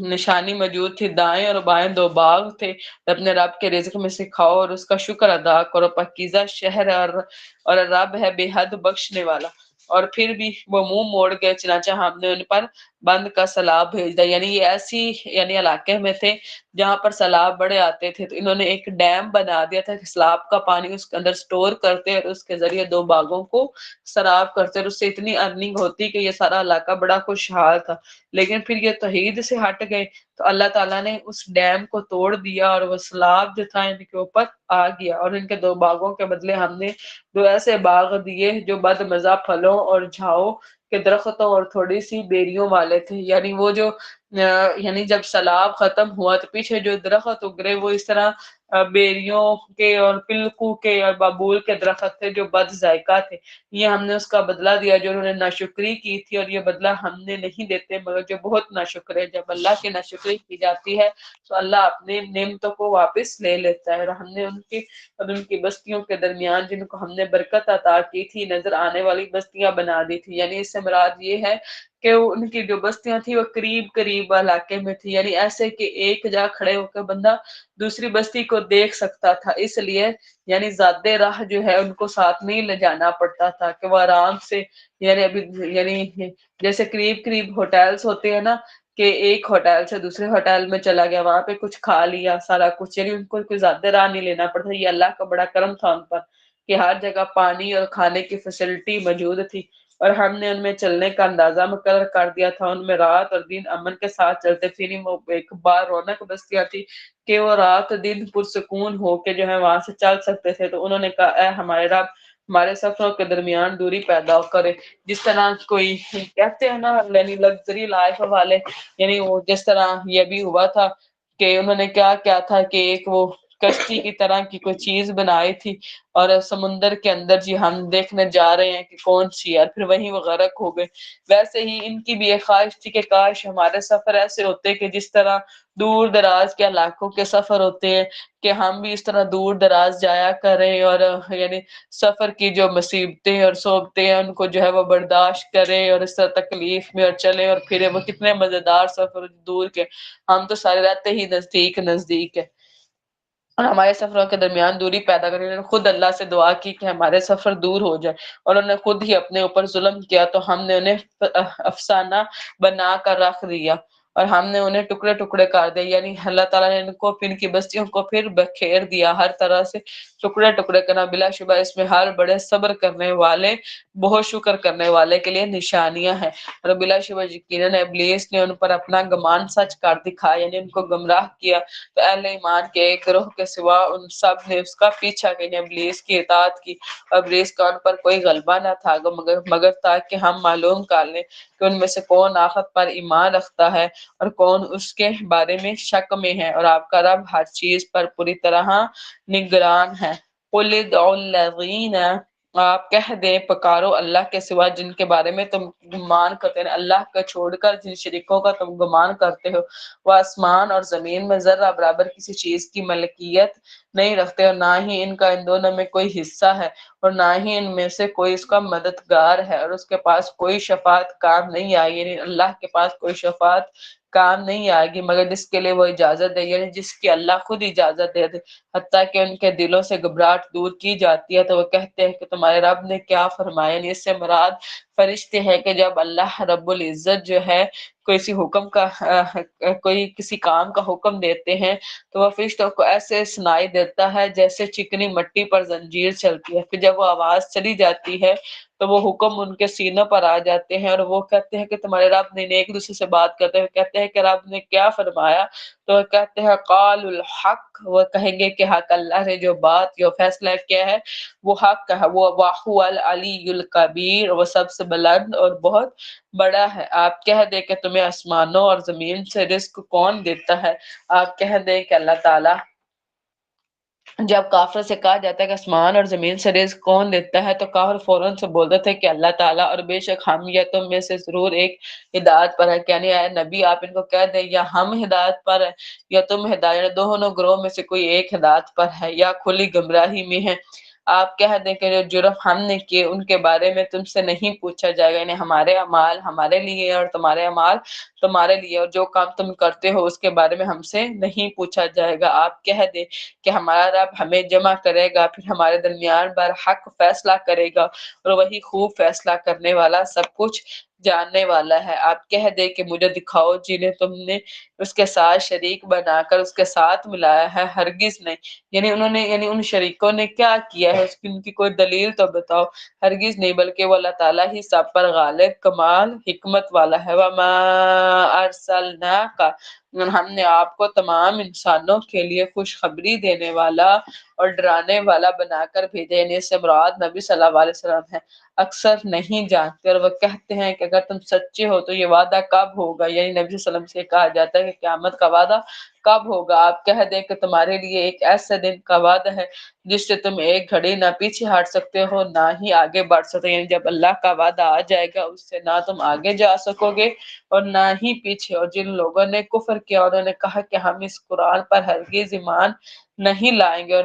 نشانی موجود تھی، دائیں اور بائیں 2 باغ تھے. اپنے رب کے رزق میں سے کھاؤ اور اس کا شکر ادا کرو، پاکیزہ شہر اور رب ہے بے حد بخشنے والا. اور پھر بھی وہ منہ موڑ گئے، چنانچہ ہم نے ان پر بند کا سیلاب بھیج دیا. یعنی یہ ایسی یعنی علاقے میں تھے جہاں پر سیلاب بڑے آتے تھے، تو انہوں نے ایک ڈیم بنا دیا تھا کہ سیلاب کا پانی اس کے اندر سٹور کرتے اور اس کے ذریعے 2 باغوں کو سراب کرتے، اور اس سے اتنی ارننگ ہوتی کہ یہ سارا علاقہ بڑا خوشحال تھا. لیکن پھر یہ توحید سے ہٹ گئے تو اللہ تعالیٰ نے اس ڈیم کو توڑ دیا اور وہ سیلاب جو تھا ان کے اوپر آ گیا. اور ان کے 2 باغوں کے بدلے ہم نے 2 ایسے باغ دیے جو بد مزہ پھلوں اور جھاؤ کے درختوں اور تھوڑی سی بیریوں والے تھے. یعنی وہ جو یعنی جب سیلاب ختم ہوا تو پیچھے جو درخت اگرے وہ اس طرح بیریوں کے اور پلکو کے اور بابول کے درخت تھے جو بد ذائقہ تھے. یہ ہم نے اس کا بدلہ دیا جو انہوں نے ناشکری کی تھی، اور یہ بدلہ ہم نے نہیں دیتے مگر جو بہت ناشکر ہے. جب اللہ کی ناشکری کی جاتی ہے تو اللہ اپنے نعمتوں کو واپس لے لیتا ہے. اور ہم نے ان کی بستیوں کے درمیان جن کو ہم نے برکت عطا کی تھی نظر آنے والی بستیاں بنا دی تھی. یعنی اس سے مراد یہ ہے کہ ان کی جو بستیاں تھی وہ قریب قریب علاقے میں تھی، یعنی ایسے کہ ایک جگہ کھڑے ہو کے بندہ دوسری بستی کو دیکھ سکتا تھا. اس لیے یعنی زیادہ راہ جو ہے ان کو ساتھ نہیں لے جانا پڑتا تھا کہ وہ آرام سے یعنی جیسے قریب قریب ہوٹلز ہوتے ہیں نا کہ ایک ہوٹل سے دوسرے ہوٹل میں چلا گیا، وہاں پہ کچھ کھا لیا سارا کچھ، یعنی ان کو کوئی زیادہ راہ نہیں لینا پڑتا. یہ اللہ کا بڑا کرم تھا ان پر کہ ہر جگہ پانی اور کھانے کی فیسلٹی موجود تھی. اور ہم نے ان میں چلنے کا اندازہ مقرر کر دیا تھا، ان میں رات اور دن امن کے ساتھ چلتے تھے. وہ ایک بار رونق بستیاں تھی کہ وہ رات دن پرسکون ہو کے جو ہے وہاں سے چل سکتے تھے. تو انہوں نے کہا اے ہمارے رب ہمارے سفروں کے درمیان دوری پیدا کرے. جس طرح کوئی کہتے ہیں نا یعنی لگژری لائف والے، یعنی وہ جس طرح یہ بھی ہوا تھا کہ انہوں نے کیا تھا کہ ایک وہ کشتی کی طرح کی کوئی چیز بنائی تھی اور سمندر کے اندر جی ہم دیکھنے جا رہے ہیں کہ کون سی ہے، پھر وہیں وہ غرق ہو گئے. ویسے ہی ان کی بھی ایک خواہش تھی کہ کاش ہمارے سفر ایسے ہوتے کہ جس طرح دور دراز کے علاقوں کے سفر ہوتے ہیں کہ ہم بھی اس طرح دور دراز جایا کریں اور یعنی سفر کی جو مصیبتیں اور صعوبتیں ہیں ان کو جو ہے وہ برداشت کریں اور اس طرح تکلیف میں اور چلیں اور پھرے. وہ کتنے مزیدار سفر دور کے، ہم تو سارے رہتے ہی نزدیک ہے. اور ہمارے سفروں کے درمیان دوری پیدا کرنے، انہوں نے خود اللہ سے دعا کی کہ ہمارے سفر دور ہو جائے، اور انہوں نے خود ہی اپنے اوپر ظلم کیا تو ہم نے انہیں افسانہ بنا کر رکھ دیا اور ہم نے انہیں ٹکڑے ٹکڑے کر دیا. یعنی اللہ تعالیٰ نے ان کی بستیوں کو پھر بکھیر دیا ہر طرح سے ٹکڑے ٹکڑے کرنا. بلا شبہ اس میں ہر بڑے صبر کرنے والے، بہت شکر کرنے والے کے لیے نشانیاں ہیں. اور بلا شبہ یقیناً ابلیس نے ان پر اپنا گمان سچ کر دکھایا، یعنی ان کو گمراہ کیا. تو اہل ایمان کے ایک گروہ کے سوا ان سب نے اس کا پیچھا کیا، ابلیس کی اطاعت کی. ابلیس کا ان پر کوئی غلبہ نہ تھا مگر تاکہ ہم معلوم کر لیں کہ ان میں سے کون آخرت پر ایمان رکھتا ہے اور کون اس کے بارے میں شک میں ہے، اور آپ کا رب ہر چیز پر پوری طرح نگران ہے. قُلِ ادْعُوا الَّذِينَ، آپ کہہ دیں پکارو اللہ کے سوا جن کے بارے میں تم گمان کرتے ہیں، اللہ کا چھوڑ کر جن شریکوں کا تم گمان کرتے ہو. وہ آسمان اور زمین میں ذرہ برابر کسی چیز کی ملکیت نہیں رکھتے اور نہ ہی ان کا ان دونوں میں کوئی حصہ ہے اور نہ ہی ان میں سے کوئی اس کا مددگار ہے، اور اس کے پاس کوئی شفاعت کام نہیں آئی. یعنی اللہ کے پاس کوئی شفاعت کام نہیں آئے گی مگر جس کے لیے وہ اجازت دے، یعنی جس کی اللہ خود اجازت دے. حتیٰ کہ ان کے دلوں سے گھبراہٹ دور کی جاتی ہے تو وہ کہتے ہیں کہ تمہارے رب نے کیا فرمایا. یعنی اس سے مراد فرشتے ہیں کہ جب اللہ رب العزت جو ہے کوئی کسی کام کا حکم دیتے ہیں تو وہ فرشتوں کو ایسے سنائی دیتا ہے جیسے چکنی مٹی پر زنجیر چلتی ہے. پھر جب وہ آواز چلی جاتی ہے تو وہ حکم ان کے سینوں پر آ جاتے ہیں اور وہ کہتے ہیں کہ تمہارے رب نے ایک دوسرے سے بات کرتے ہوئے کہتے ہیں کہ رب نے کیا فرمایا، تو وہ کہتے ہیں قال الحق، وہ کہیں گے کہ حق، اللہ نے جو بات جو فیصلہ کیا ہے وہ حق ہے. وہ واہو العلی الکبیر، وہ سب سے بلند اور بہت بڑا ہے. آپ کہہ دیں کہ تمہیں آسمانوں اور زمین سے رزق کون دیتا ہے، آپ کہہ دیں کہ اللہ تعالیٰ. جب کافر سے کہا جاتا ہے کہ آسمان اور زمین سے رزق کون دیتا ہے تو کافر فوراً سے بولتے تھے کہ اللہ تعالیٰ، اور بے شک ہم یا تم میں سے ضرور ایک ہدایت پر ہے. یعنی اے نبی آپ ان کو کہہ دیں یا ہم ہدایت پر ہے یا تم ہدایت، دونوں گروہ میں سے کوئی ایک ہدایت پر ہے یا کھلی گمراہی میں ہے. آپ کہہ دیں کہ جو جرم ہم نے کیے ان کے بارے میں تم سے نہیں پوچھا جائے گا. یعنی ہمارے اعمال ہمارے لیے اور تمہارے اعمال تمہارے لیے، اور جو کام تم کرتے ہو اس کے بارے میں ہم سے نہیں پوچھا جائے گا. آپ کہہ دیں کہ ہمارا رب ہمیں جمع کرے گا، پھر ہمارے درمیان برحق فیصلہ کرے گا، اور وہی خوب فیصلہ کرنے والا سب کچھ جاننے والا ہے. آپ کہہ دیں کہ مجھے دکھاؤ جنہیں تم نے اس کے ساتھ شریک بنا کر اس کے ساتھ ملایا ہے. ہرگز نہیں، یعنی ان شریکوں نے کیا کیا ہے، اس کی ان کی کوئی دلیل تو بتاؤ. ہرگز نہیں، بلکہ وہ اللہ تعالیٰ ہی سب پر غالب کمال حکمت والا ہے. وَمَا أَرْسَلْنَاكَ، ہم نے آپ کو تمام انسانوں کے لیے خوشخبری دینے والا اور ڈرانے والا بنا کر بھیجے. یعنی اس سے مراد نبی صلی اللہ علیہ وسلم ہے. اکثر نہیں جانتے اور وہ کہتے ہیں کہ اگر تم سچے ہو تو یہ وعدہ کب ہوگا. یعنی نبی صلی اللہ علیہ وسلم سے کہا جاتا ہے کہ قیامت کا وعدہ کب ہوگا. آپ کہہ دیں کہ تمہارے لیے ایک ایسے دن کا وعدہ ہے جس سے تم ایک گھڑی نہ پیچھے ہٹ سکتے ہو نہ ہی آگے بڑھ سکتے. یعنی جب اللہ کا وعدہ آ جائے گا اس سے نہ تم آگے جا سکو گے اور نہ ہی پیچھے. اور جن لوگوں نے کفر کیا انہوں نے کہا کہ ہم اس قرآن پر ہرگز ایمان نہیں لائیں گے اور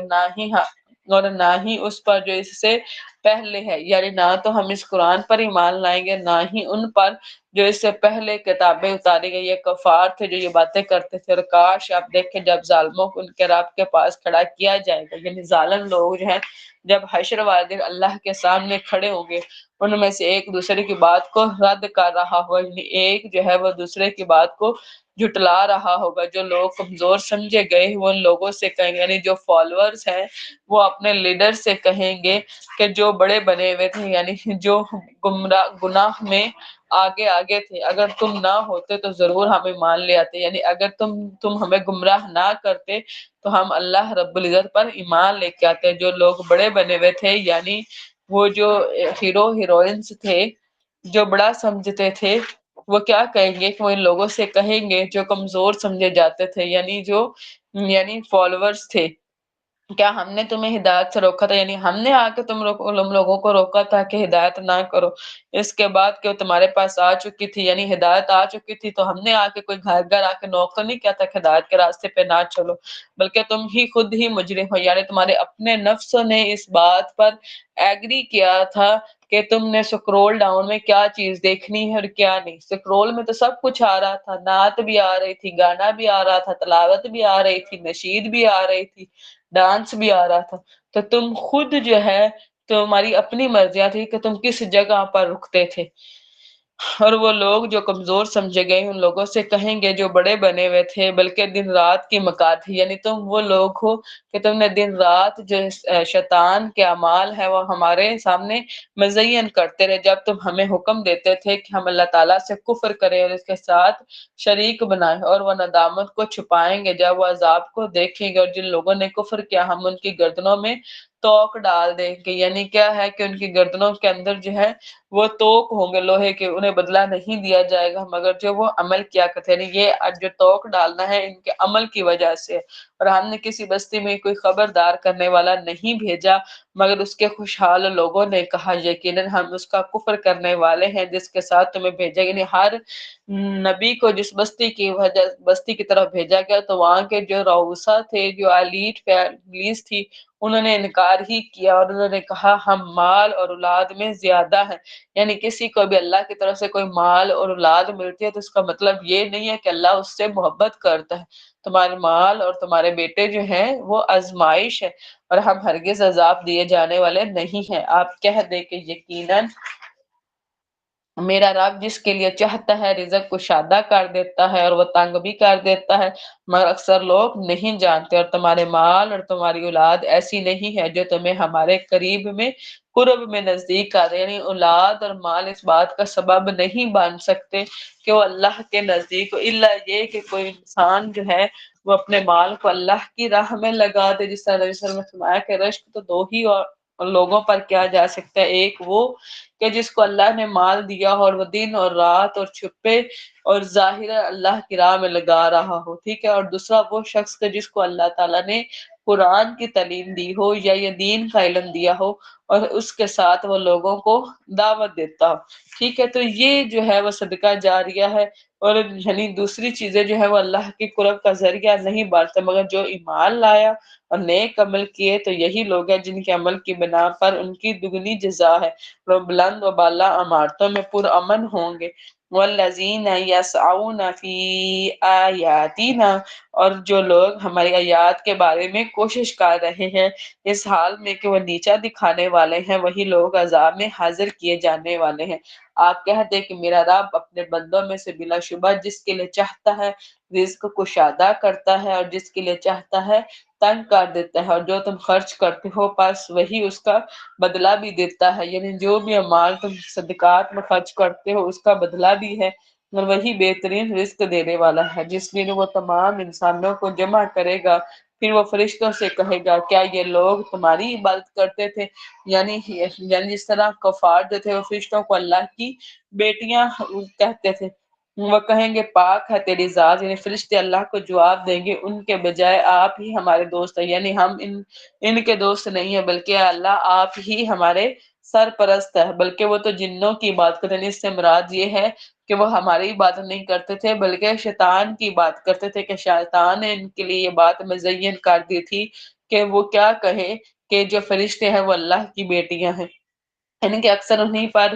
نہ ہی اس پر جو اس سے پہلے ہے. یعنی نہ تو ہم اس قرآن پر ایمان لائیں گے نہ ہی ان پر جو اس سے پہلے کتابیں اتاری گئی. یہ کفار تھے جو یہ باتیں کرتے تھے. اور کاش آپ دیکھیں جب ظالموں کو ان کے رب کے پاس کھڑا کیا جائے گا، یعنی ظالم لوگ جو ہیں جب حشر والے دن اللہ کے سامنے کھڑے ہوں گے ان میں سے ایک دوسرے کی بات کو رد کر رہا ہوگا. یعنی ایک جو ہے وہ دوسرے کی بات کو جھٹلا رہا ہوگا. جو لوگ کمزور سمجھے گئے وہ ان لوگوں سے کہیں گے، یعنی جو فالوورز ہیں وہ اپنے لیڈر سے کہیں گے کہ جو بڑے بنے ہوئے تھے، یعنی جو گناہ میں آگے تھے، اگر تم نہ ہوتے تو ضرور ہمیں مان لے آتے. یعنی اگر تم ہمیں گمراہ نہ کرتے تو ہم اللہ رب العزت پر ایمان لے کے آتے. جو لوگ بڑے بنے ہوئے تھے یعنی وہ جو ہیرو ہیروئنس تھے جو بڑا سمجھتے تھے وہ کیا کہیں گے کہ وہ ان لوگوں سے کہیں گے جو کمزور سمجھے جاتے تھے، یعنی فالوورز تھے، کیا ہم نے تمہیں ہدایت سے روکا تھا؟ یعنی ہم نے آ کے تم لوگوں کو روکا تھا کہ ہدایت نہ کرو، اس کے بعد کہ وہ تمہارے پاس آ چکی تھی، یعنی ہدایت آ چکی تھی تو ہم نے آ کے کوئی گھر گھر آ کے نوک تو نہیں کیا تھا کہ ہدایت کے راستے پہ نہ چلو، بلکہ تم ہی خود ہی مجرم ہو، یعنی تمہارے اپنے نفسوں نے اس بات پر ایگری کیا تھا کہ تم نے سکرول ڈاؤن میں کیا چیز دیکھنی ہے اور کیا نہیں۔ سکرول میں تو سب کچھ آ رہا تھا، نعت بھی آ رہی تھی، گانا بھی آ رہا تھا، تلاوت بھی آ رہی تھی، نشید بھی آ رہی تھی، ڈانس بھی آ رہا تھا، تو تم خود جو ہے تمہاری اپنی مرضیاں تھی کہ تم کس جگہ پر رکتے تھے۔ اور وہ لوگ جو کمزور سمجھے گئے ان لوگوں سے کہیں گے جو بڑے بنے ہوئے تھے بلکہ دن رات کی مکار تھی، یعنی تم وہ لوگ ہو کہ تم نے دن رات جو شیطان کے اعمال ہے وہ ہمارے سامنے مزین کرتے رہے، جب تم ہمیں حکم دیتے تھے کہ ہم اللہ تعالیٰ سے کفر کریں اور اس کے ساتھ شریک بنائیں، اور وہ ندامت کو چھپائیں گے جب وہ عذاب کو دیکھیں گے، اور جن لوگوں نے کفر کیا ہم ان کی گردنوں میں توق ڈال دیں گے، یعنی کیا ہے کہ ان کی گردنوں کے اندر جو ہے وہ توق ہوں گے لوہے کے، انہیں بدلہ نہیں دیا جائے گا مگر جو وہ عمل کیا کرتے ہیں، یعنی یہ جو توق ڈالنا ہے ان کے عمل کی وجہ سے۔ اور ہم نے کسی بستی میں کوئی خبردار کرنے والا نہیں بھیجا مگر اس کے خوشحال لوگوں نے کہا یقیناً ہم اس کا کفر کرنے والے ہیں جس کے ساتھ تمہیں بھیجا، یعنی ہر نبی کو جس بستی کی طرف بھیجا گیا تو وہاں کے جو رؤسا تھے، جو ایلیٹ فیملیز تھی، انہوں نے انکار ہی کیا اور انہوں نے کہا ہم مال اور اولاد میں زیادہ ہیں، یعنی کسی کو بھی اللہ کی طرف سے کوئی مال اور اولاد ملتی ہے تو اس کا مطلب یہ نہیں ہے کہ اللہ اس سے محبت کرتا ہے، تمہارے مال اور تمہارے بیٹے جو ہیں وہ آزمائش ہے اور ہم ہرگز عذاب دیے جانے والے نہیں ہیں۔ آپ کہہ دیں کہ یقیناً میرا رب جس کے لیے چاہتا ہے رزق کشادہ کر دیتا ہے اور وہ تنگ بھی کر دیتا ہے، مگر اکثر لوگ نہیں جانتے، اور تمہارے مال اور تمہاری اولاد ایسی نہیں ہے جو تمہیں ہمارے قریب میں قرب میں نزدیک کر دے، یعنی اولاد اور مال اس بات کا سبب نہیں بن سکتے کہ وہ اللہ کے نزدیک ہو، الا یہ کہ کوئی انسان جو ہے وہ اپنے مال کو اللہ کی راہ میں لگا دے، جس طرح نبی صلی اللہ علیہ وسلم نے فرمایا کہ رشک تو دو ہی اور لوگوں پر کیا جا سکتا ہے، ایک وہ کہ جس کو اللہ نے مال دیا ہو اور وہ دن اور رات اور چھپے اور ظاہر اللہ کی راہ میں لگا رہا ہو، ٹھیک ہے، اور دوسرا وہ شخص کہ جس کو اللہ تعالیٰ نے قرآن کی تعلیم دی ہو یا یہ دین کا علم دیا ہو اور اس کے ساتھ وہ لوگوں کو دعوت دیتا ہو، ٹھیک ہے، تو یہ جو ہے وہ صدقہ جاریہ ہے، اور یعنی دوسری چیزیں جو ہے وہ اللہ کی قرب کا ذریعہ نہیں بانٹتے، مگر جو ایمان لایا اور نیک عمل کیے تو یہی لوگ ہیں جن کے عمل کی بنا پر ان کی دگنی جزا ہے، وہ بلند و بالا عمارتوں میں پرامن ہوں گے۔ والذین یسعون فی آیاتنا، اور جو لوگ ہماری آیات کے بارے میں کوشش کر رہے ہیں اس حال میں کہ وہ نیچا دکھانے والے ہیں، وہی لوگ عذاب میں حاضر کیے جانے والے ہیں۔ آپ کہتے کہ میرا رب اپنے بندوں میں سے بلا شبہ جس کے لیے چاہتا ہے رزق کشادہ کرتا ہے اور جس کے لیے چاہتا ہے تنگ کر دیتا ہے، اور جو تم خرچ کرتے ہو پس وہی اس کا بدلہ بھی دیتا ہے، یعنی جو بھی اعمال تم صدقات میں خرچ کرتے ہو اس کا بدلہ بھی ہے، اور وہی بہترین رزق دینے والا ہے۔ جس دن وہ تمام انسانوں کو جمع کرے گا پھر وہ فرشتوں سے کہے گا کیا یہ لوگ تمہاری عبادت کرتے تھے، یعنی جس طرح کفار جو تھے وہ فرشتوں کو اللہ کی بیٹیاں کہتے تھے، وہ کہیں گے پاک ہے تیری ذات، یعنی فرشتے اللہ کو جواب دیں گے ان کے بجائے آپ ہی ہمارے دوست ہیں، یعنی ہم ان کے دوست نہیں ہیں بلکہ اللہ آپ ہی ہمارے سرپرست ہے، بلکہ وہ تو جنوں کی بات کرتے ہیں، اس سے مراد یہ ہے کہ وہ ہماری بات نہیں کرتے تھے بلکہ شیطان کی بات کرتے تھے، کہ شیطان نے ان کے لیے یہ بات مزین کر دی تھی کہ وہ کیا کہیں کہ جو فرشتے ہیں وہ اللہ کی بیٹیاں ہیں، یعنی کہ اکثر انہیں پر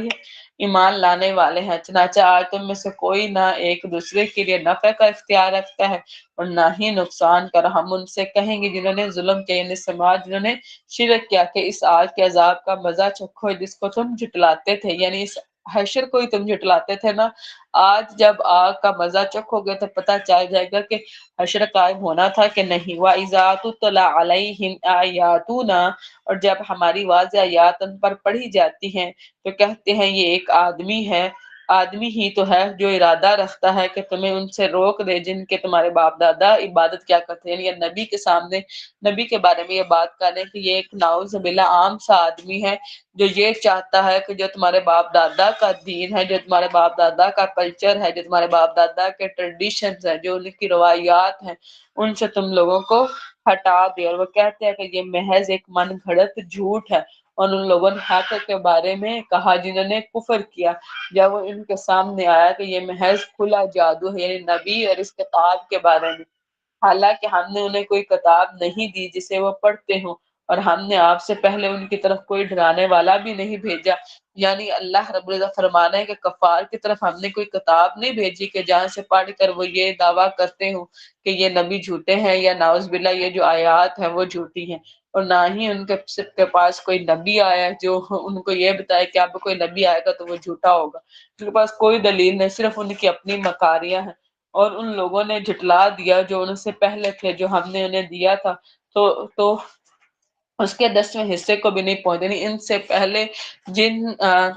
ایمان لانے والے ہیں۔ چنانچہ آج تم میں سے کوئی نہ ایک دوسرے کے لیے نفع کا اختیار رکھتا ہے اور نہ ہی نقصان کا، ہم ان سے کہیں گے جنہوں نے ظلم کیا، یعنی سماج جنہوں نے شرک کیا، کہ اس آگ کے عذاب کا مزہ چکھو جس کو تم جھٹلاتے تھے، یعنی اس حشر کو ہی تم جھٹلاتے تھے نا، آج جب آگ کا مزہ چکھو گے تو پتہ چل جائے گا کہ حشر قائم ہونا تھا کہ نہیں۔ وَإِذَا تُتْلَىٰ عَلَيْهِمْ آيَاتُنَا، اور جب ہماری واضح آیات ان پر پڑھی جاتی ہیں تو کہتے ہیں یہ ایک آدمی ہے آدمی ہی تو ہے جو ارادہ رکھتا ہے کہ تمہیں ان سے روک دے جن کے تمہارے باپ دادا عبادت کیا کرتے ہیں، یعنی نبی کے سامنے نبی کے بارے میں یہ بات کر رہے ہیں کہ یہ ایک نعوذ باللہ عام سا آدمی ہے جو یہ چاہتا ہے کہ جو تمہارے باپ دادا کا دین ہے، جو تمہارے باپ دادا کا کلچر ہے، جو تمہارے باپ دادا کے ٹریڈیشنز ہیں، جو ان کی روایات ہیں، ان سے تم لوگوں کو ہٹا دے۔ اور وہ کہتے ہیں کہ یہ محض ایک من گھڑت جھوٹ ہے، اور ان لوگوں نے حق کے بارے میں کہا جنہوں نے کفر کیا جب وہ ان کے سامنے آیا کہ یہ محض کھلا جادو ہے، یعنی نبی اور اس کتاب کے بارے میں، حالانکہ ہم نے انہیں کوئی کتاب نہیں دی جسے وہ پڑھتے ہوں، اور ہم نے آپ سے پہلے ان کی طرف کوئی ڈرانے والا بھی نہیں بھیجا۔ یعنی اللہ رب العزت فرمانا ہے کہ کفار کی طرف ہم نے کوئی کتاب نہیں بھیجی کہ جہاں سے پڑھ کر وہ یہ دعویٰ کرتے ہوں کہ یہ نبی جھوٹے ہیں، یا نعوذ باللہ یہ جو آیات ہیں وہ جھوٹی ہیں، اور نہ ہی ان کے پاس کوئی نبی آیا ہے جو ان کو یہ بتائے کہ اب کوئی نبی آئے گا تو وہ جھوٹا ہوگا۔ ان کے پاس کوئی دلیل نہیں، صرف ان کی اپنی مکاریاں ہیں، اور ان لوگوں نے جھٹلا دیا جو ان سے پہلے تھے، جو ہم نے انہیں دیا تھا تو اس کے 10ویں حصے کو بھی نہیں پہنچے۔ نہیں، ان سے پہلے جن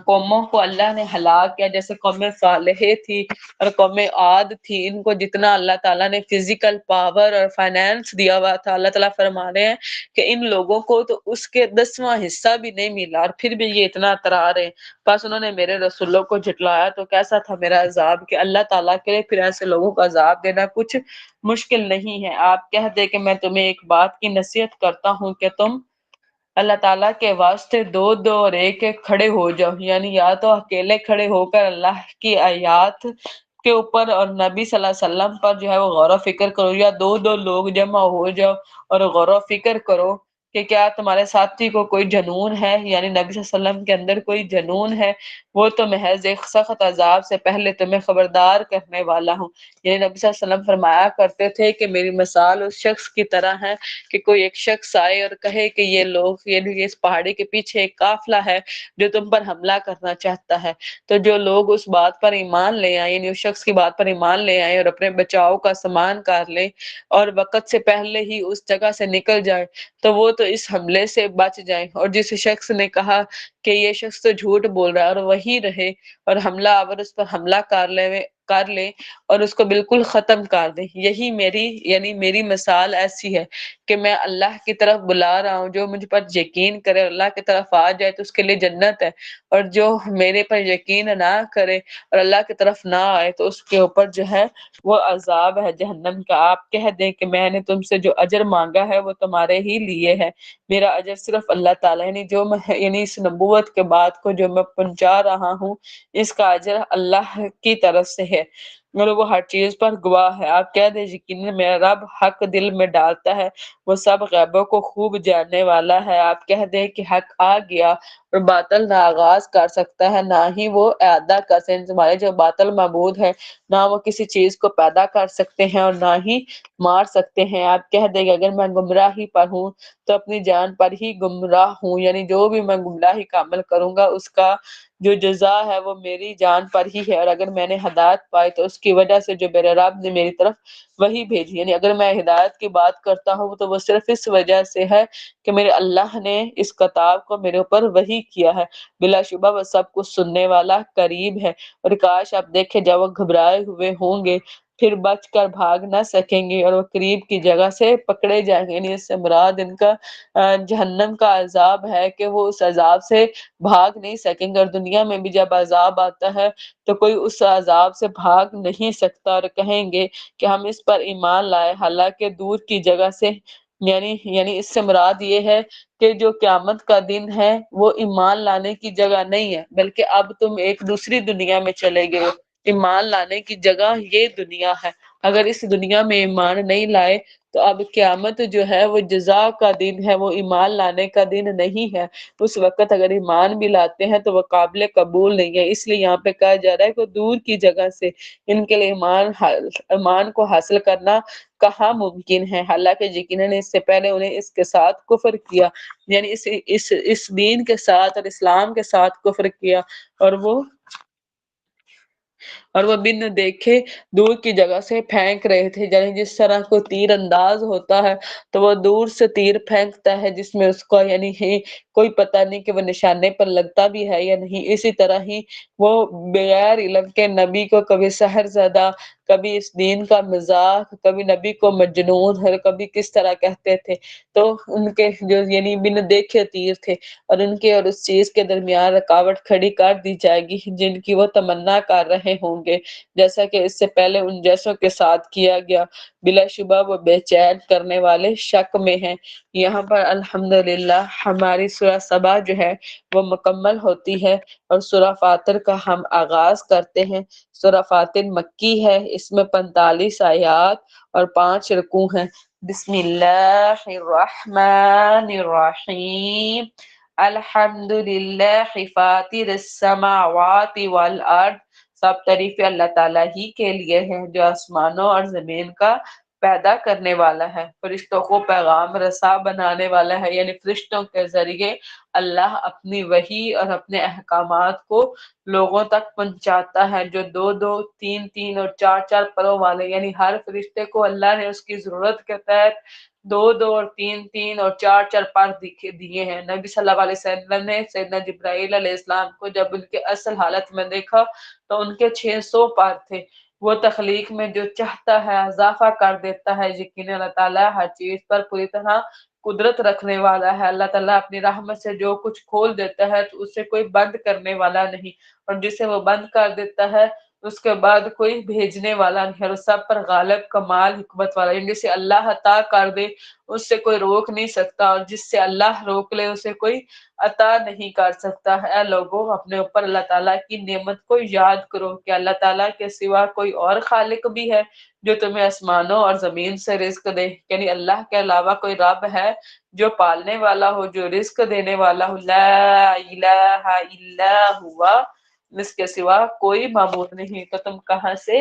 قوموں کو اللہ نے ہلاک کیا، جیسے قوم صالح تھی اور قوم عاد تھی، ان کو جتنا اللہ تعالیٰ نے فزیکل پاور اور فائنینس دیا ہوا تھا، اللہ تعالیٰ فرما رہے ہیں کہ ان لوگوں کو تو اس کے 10واں حصہ بھی نہیں ملا، اور پھر بھی یہ اتنا اترا رہے ہیں۔ بس انہوں نے میرے رسولوں کو جھٹلایا تو کیسا تھا میرا عذاب، کہ اللہ تعالیٰ کے لیے پھر ایسے لوگوں کو عذاب دینا کچھ مشکل نہیں ہے۔ آپ کہہ دے کہ میں تمہیں ایک بات کی نصیحت کرتا ہوں کہ تم اللہ تعالیٰ کے واسطے دو دو اور ایک ایک کھڑے ہو جاؤ، یعنی یا تو اکیلے کھڑے ہو کر اللہ کی آیات کے اوپر اور نبی صلی اللہ علیہ وسلم پر جو ہے وہ غور و فکر کرو، یا دو دو لوگ جمع ہو جاؤ اور غور و فکر کرو کہ کیا تمہارے ساتھی کو کوئی جنون ہے، یعنی نبی صلی اللہ علیہ وسلم کے اندر کوئی جنون ہے، وہ تو محض ایک سخت عذاب سے پہلے تمہیں خبردار کرنے والا ہوں۔ یعنی نبی صلی اللہ علیہ وسلم فرمایا کرتے تھے کہ میری مثال اس شخص کی طرح ہے کہ کوئی ایک شخص آئے اور کہے کہ یہ لوگ، یہ اس پہاڑی کے پیچھے ایک قافلہ ہے جو تم پر حملہ کرنا چاہتا ہے، تو جو لوگ اس بات پر ایمان لے آئیں، یعنی اس شخص کی بات پر ایمان لے آئیں اور اپنے بچاؤ کا سامان کر لیں اور وقت سے پہلے ہی اس جگہ سے نکل جائیں تو وہ تو اس حملے سے بچ جائیں۔ اور جس شخص نے کہا کہ یہ شخص تو جھوٹ بول رہا ہے اور وہی رہے اور حملہ آور اس پر حملہ کر لے اور اس کو بالکل ختم کر دیں، یہی میری مثال ایسی ہے کہ میں اللہ کی طرف بلا رہا ہوں، جو مجھ پر یقین کرے اللہ کی طرف آ جائے تو اس کے لیے جنت ہے، اور جو میرے پر یقین نہ کرے اور اللہ کی طرف نہ آئے تو اس کے اوپر جو ہے وہ عذاب ہے جہنم کا۔ آپ کہہ دیں کہ میں نے تم سے جو اجر مانگا ہے وہ تمہارے ہی لیے ہے، میرا اجر صرف اللہ تعالیٰ، یعنی اس نبوت کے بعد کو جو میں پہنچا رہا ہوں اس کا اجر اللہ کی طرف سے ہے، اور وہ ہر چیز پر گواہ ہے۔ آپ کہہ دیں یقیناً میرا رب حق دل میں ڈالتا ہے، وہ سب غیبوں کو خوب جاننے والا ہے۔ آپ کہہ دیں کہ حق آ گیا اور باطل نہ آغاز کر سکتا ہے نہ ہی وہ اعادہ کر سکتے ہیں۔ تمہارے جو باطل معبود ہے نہ وہ کسی چیز کو پیدا کر سکتے ہیں اور نہ ہی مار سکتے ہیں۔ آپ کہہ دیں کہ اگر میں گمراہی پر ہوں تو اپنی جان پر ہی گمراہ ہوں، یعنی جو بھی میں گمراہی کا عمل کروں گا اس کا جو جزا ہے وہ میری جان پر ہی ہے، اور اگر میں نے ہدایت پائی تو اس کی وجہ سے جو میرے رب نے میری طرف وہی بھیجی، یعنی اگر میں ہدایت کی بات کرتا ہوں تو وہ صرف اس وجہ سے ہے کہ میرے اللہ نے اس کتاب کو میرے اوپر وحی کیا ہے، بلا شبہ وہ سب کچھ سننے والا قریب ہے۔ اور کاش آپ دیکھیں جب وہ گھبرائے ہوئے ہوں گے پھر بچ کر بھاگ نہ سکیں گے اور وہ قریب کی جگہ سے پکڑے جائیں گے، یعنی اس سے مراد ان کا جہنم کا عذاب ہے کہ وہ اس عذاب سے بھاگ نہیں سکیں گے، اور دنیا میں بھی جب عذاب آتا ہے تو کوئی اس عذاب سے بھاگ نہیں سکتا اور کہیں گے کہ ہم اس پر ایمان لائے، حالانکہ دور کی جگہ سے، یعنی اس سے مراد یہ ہے کہ جو قیامت کا دن ہے وہ ایمان لانے کی جگہ نہیں ہے، بلکہ اب تم ایک دوسری دنیا میں چلے گئے ہو، ایمان لانے کی جگہ یہ دنیا ہے۔ اگر اس دنیا میں ایمان نہیں لائے تو اب قیامت جو ہے وہ جزا کا دن ہے، وہ ایمان لانے کا دن نہیں ہے۔ اس وقت اگر ایمان بھی لاتے ہیں تو وہ قابل قبول نہیں ہے، اس لیے یہاں پہ کہا جا رہا ہے کہ دور کی جگہ سے ان کے لیے ایمان کو حاصل کرنا کہاں ممکن ہے، حالانکہ یقیناً اس سے پہلے انہیں اس کے ساتھ کفر کیا، یعنی اس دین کے ساتھ اور اسلام کے ساتھ کفر کیا، اور وہ اور وہ بن دیکھے دور کی جگہ سے پھینک رہے تھے، یعنی جس طرح کوئی تیر انداز ہوتا ہے تو وہ دور سے تیر پھینکتا ہے جس میں اس کو یعنی کوئی پتہ نہیں کہ وہ نشانے پر لگتا بھی ہے یا نہیں، اسی طرح ہی وہ بغیر علم کے نبی کو کبھی سحر زدہ، کبھی اس دین کا مذاق، کبھی نبی کو مجنون، اور کبھی کس طرح کہتے تھے۔ تو ان کے جو یعنی بن دیکھے تیر تھے، اور ان کے اور اس چیز کے درمیان رکاوٹ کھڑی کر دی جائے گی جن کی وہ تمنا کر رہے ہوں گے، جیسا کہ اس سے پہلے ان جیسوں کے ساتھ کیا گیا۔ بلا شبہ وہ بے چین کرنے والے شک میں ہیں۔ یہاں پر الحمدللہ ہماری سورہ سبا جو ہے وہ مکمل ہوتی ہے، اور سورہ فاتر کا ہم آغاز کرتے ہیں۔ سورہ فاتر مکی ہے، اس میں 45 آیات اور 5 رکوع ہیں۔ بسم اللہ الرحمن الرحیم، الحمدللہ فاطر السماوات والارض، سب تعریف اللہ تعالیٰ ہی کے لیے ہے جو آسمانوں اور زمین کا پیدا کرنے والا ہے، فرشتوں کو پیغام رساں بنانے والا ہے، یعنی فرشتوں کے ذریعے اللہ اپنی وحی اور اپنے احکامات کو لوگوں تک پہنچاتا ہے، جو 2 3 اور 4 پروں والے، یعنی ہر فرشتے کو اللہ نے اس کی ضرورت کے تحت 2 اور 3 اور 4 پر دیے ہیں۔ نبی صلی اللہ علیہ وسلم نے سیدنا جبرائیل علیہ السلام کو جب ان کے اصل حالت میں دیکھا تو ان کے 600 پر تھے۔ وہ تخلیق میں جو چاہتا ہے اضافہ کر دیتا ہے، یقیناً اللہ تعالیٰ ہر چیز پر پوری طرح قدرت رکھنے والا ہے۔ اللہ تعالیٰ اپنی رحمت سے جو کچھ کھول دیتا ہے تو اسے کوئی بند کرنے والا نہیں، اور جسے وہ بند کر دیتا ہے اس کے بعد کوئی بھیجنے والا نہیں، اور سب پر غالب کمال حکمت والا، یعنی جسے اللہ عطا کر دے اس سے کوئی روک نہیں سکتا، اور جس سے اللہ روک لے اسے کوئی عطا نہیں کر سکتا۔ اے لوگوں، اپنے اوپر اللہ تعالیٰ کی نعمت کو یاد کرو کہ اللہ تعالیٰ کے سوا کوئی اور خالق بھی ہے جو تمہیں آسمانوں اور زمین سے رزق دے، یعنی اللہ کے علاوہ کوئی رب ہے جو پالنے والا ہو، جو رزق دینے والا ہو۔ لا الہ الا ہوا، اس کے سوا کوئی معبود نہیں، تو تم کہاں سے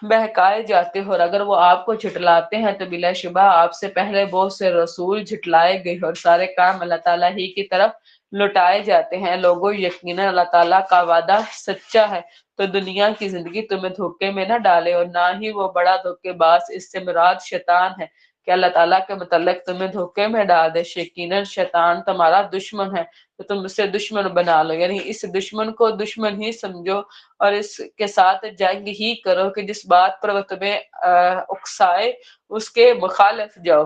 بہکائے جاتے ہو، اور اگر وہ آپ کو جھٹلاتے ہیں تو بلا شبہ آپ سے پہلے بہت سے رسول جھٹلائے گئے، اور سارے کام اللہ تعالیٰ ہی کی طرف لوٹائے جاتے ہیں۔ لوگوں، یقیناً اللہ تعالیٰ کا وعدہ سچا ہے، تو دنیا کی زندگی تمہیں دھوکے میں نہ ڈالے، اور نہ ہی وہ بڑا دھوکے باز، اس سے مراد شیطان ہے کہ اللہ تعالیٰ کے متعلق تمہیں دھوکے میں ڈال دے۔ یقیناً شیطان تمہارا دشمن ہے تو تم اسے دشمن بنا لو، یعنی اس دشمن کو دشمن ہی سمجھو، اور اس کے ساتھ جنگ ہی کرو کہ جس بات پر وہ تمہیں اکسائے اس کے مخالف جاؤ۔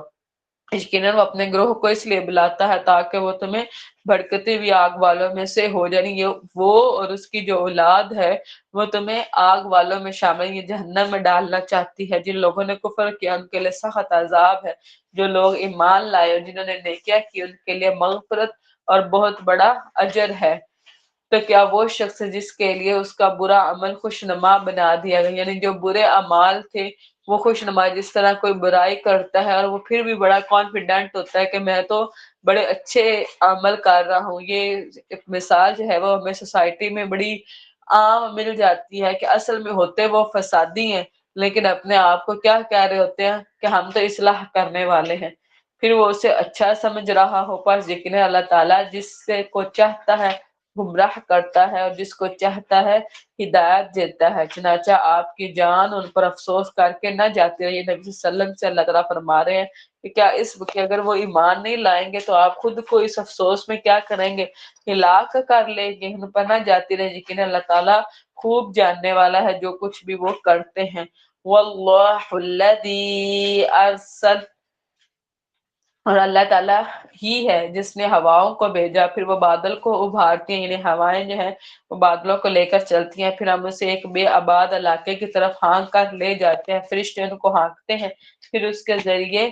یقیناً وہ اپنے گروہ کو اس لیے بلاتا ہے تاکہ وہ تمہیں بھڑکتی ہوئی آگ والوں میں سے ہو، یعنی یہ وہ اور اس کی جو اولاد ہے وہ تمہیں آگ والوں میں شامل، یہ جہنم میں ڈالنا چاہتی ہے۔ جن لوگوں نے کفر کیا ان کے لیے سخت عذاب ہے، جو لوگ ایمان لائے اور جنہوں نے نیکیاں کی ان کے لیے مغفرت اور بہت بڑا اجر ہے۔ تو کیا وہ شخص جس کے لیے اس کا برا عمل خوشنما بنا دیا گیا، یعنی جو برے اعمال تھے وہ خوشنما، جس طرح کوئی برائی کرتا ہے اور وہ پھر بھی بڑا کانفیڈنٹ ہوتا ہے کہ میں تو بڑے اچھے عمل کر رہا ہوں۔ یہ ایک مثال جو ہے وہ ہمیں سوسائٹی میں بڑی عام مل جاتی ہے کہ اصل میں ہوتے وہ فسادی ہیں، لیکن اپنے آپ کو کیا کہہ رہے ہوتے ہیں کہ ہم تو اصلاح کرنے والے ہیں، پھر وہ اسے اچھا سمجھ رہا ہو۔ پر یقیناً اللہ تعالیٰ جس سے کو چاہتا ہے گمراہ کرتا ہے اور جس کو چاہتا ہے ہدایت دیتا ہے۔ چنانچہ آپ کی جان ان پر افسوس کر کے نہ جاتی رہی۔ نبی صلی اللہ علیہ وسلم سے اللہ تعالیٰ فرما رہے ہیں کہ کیا اس کہ اگر وہ ایمان نہیں لائیں گے تو آپ خود کو اس افسوس میں کیا کریں گے، ہلاک کر لیں گے، ان پر نہ جاتی رہے، لیکن اللہ تعالیٰ خوب جاننے والا ہے جو کچھ بھی وہ کرتے ہیں۔ واللہ الذی ارسل، اور اللہ تعالیٰ ہی ہے جس نے ہواؤں کو بھیجا، پھر وہ بادل کو ابھارتی ہیں، یعنی ہوائیں جو ہیں وہ بادلوں کو لے کر چلتی ہیں، پھر ہم اسے ایک بے آباد علاقے کی طرف ہانک کر لے جاتے ہیں، فرشتے ان کو ہانکتے ہیں، پھر اس کے ذریعے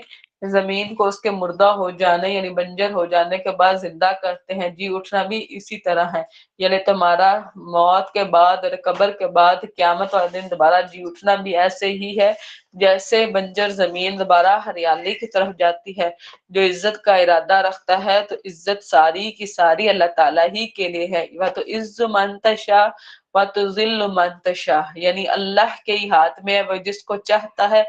زمین کو اس کے مردہ ہو جانے یعنی بنجر ہو جانے کے بعد زندہ کرتے ہیں۔ جی اٹھنا بھی اسی طرح ہے، یعنی تمہارا موت کے بعد اور قبر کے بعد قیامت والے دن دوبارہ جی اٹھنا بھی ایسے ہی ہے جیسے بنجر زمین دوبارہ ہریالی کی طرف جاتی ہے۔ جو عزت کا ارادہ رکھتا ہے تو عزت ساری کی ساری اللہ تعالیٰ ہی کے لیے ہے۔ وَتُعِزُّ مَن تَشَاءُ وَتُذِلُّ مَن تَشَاءُ، یعنی اللہ کے ہی ہاتھ میں ہے، وہ جس کو چاہتا ہے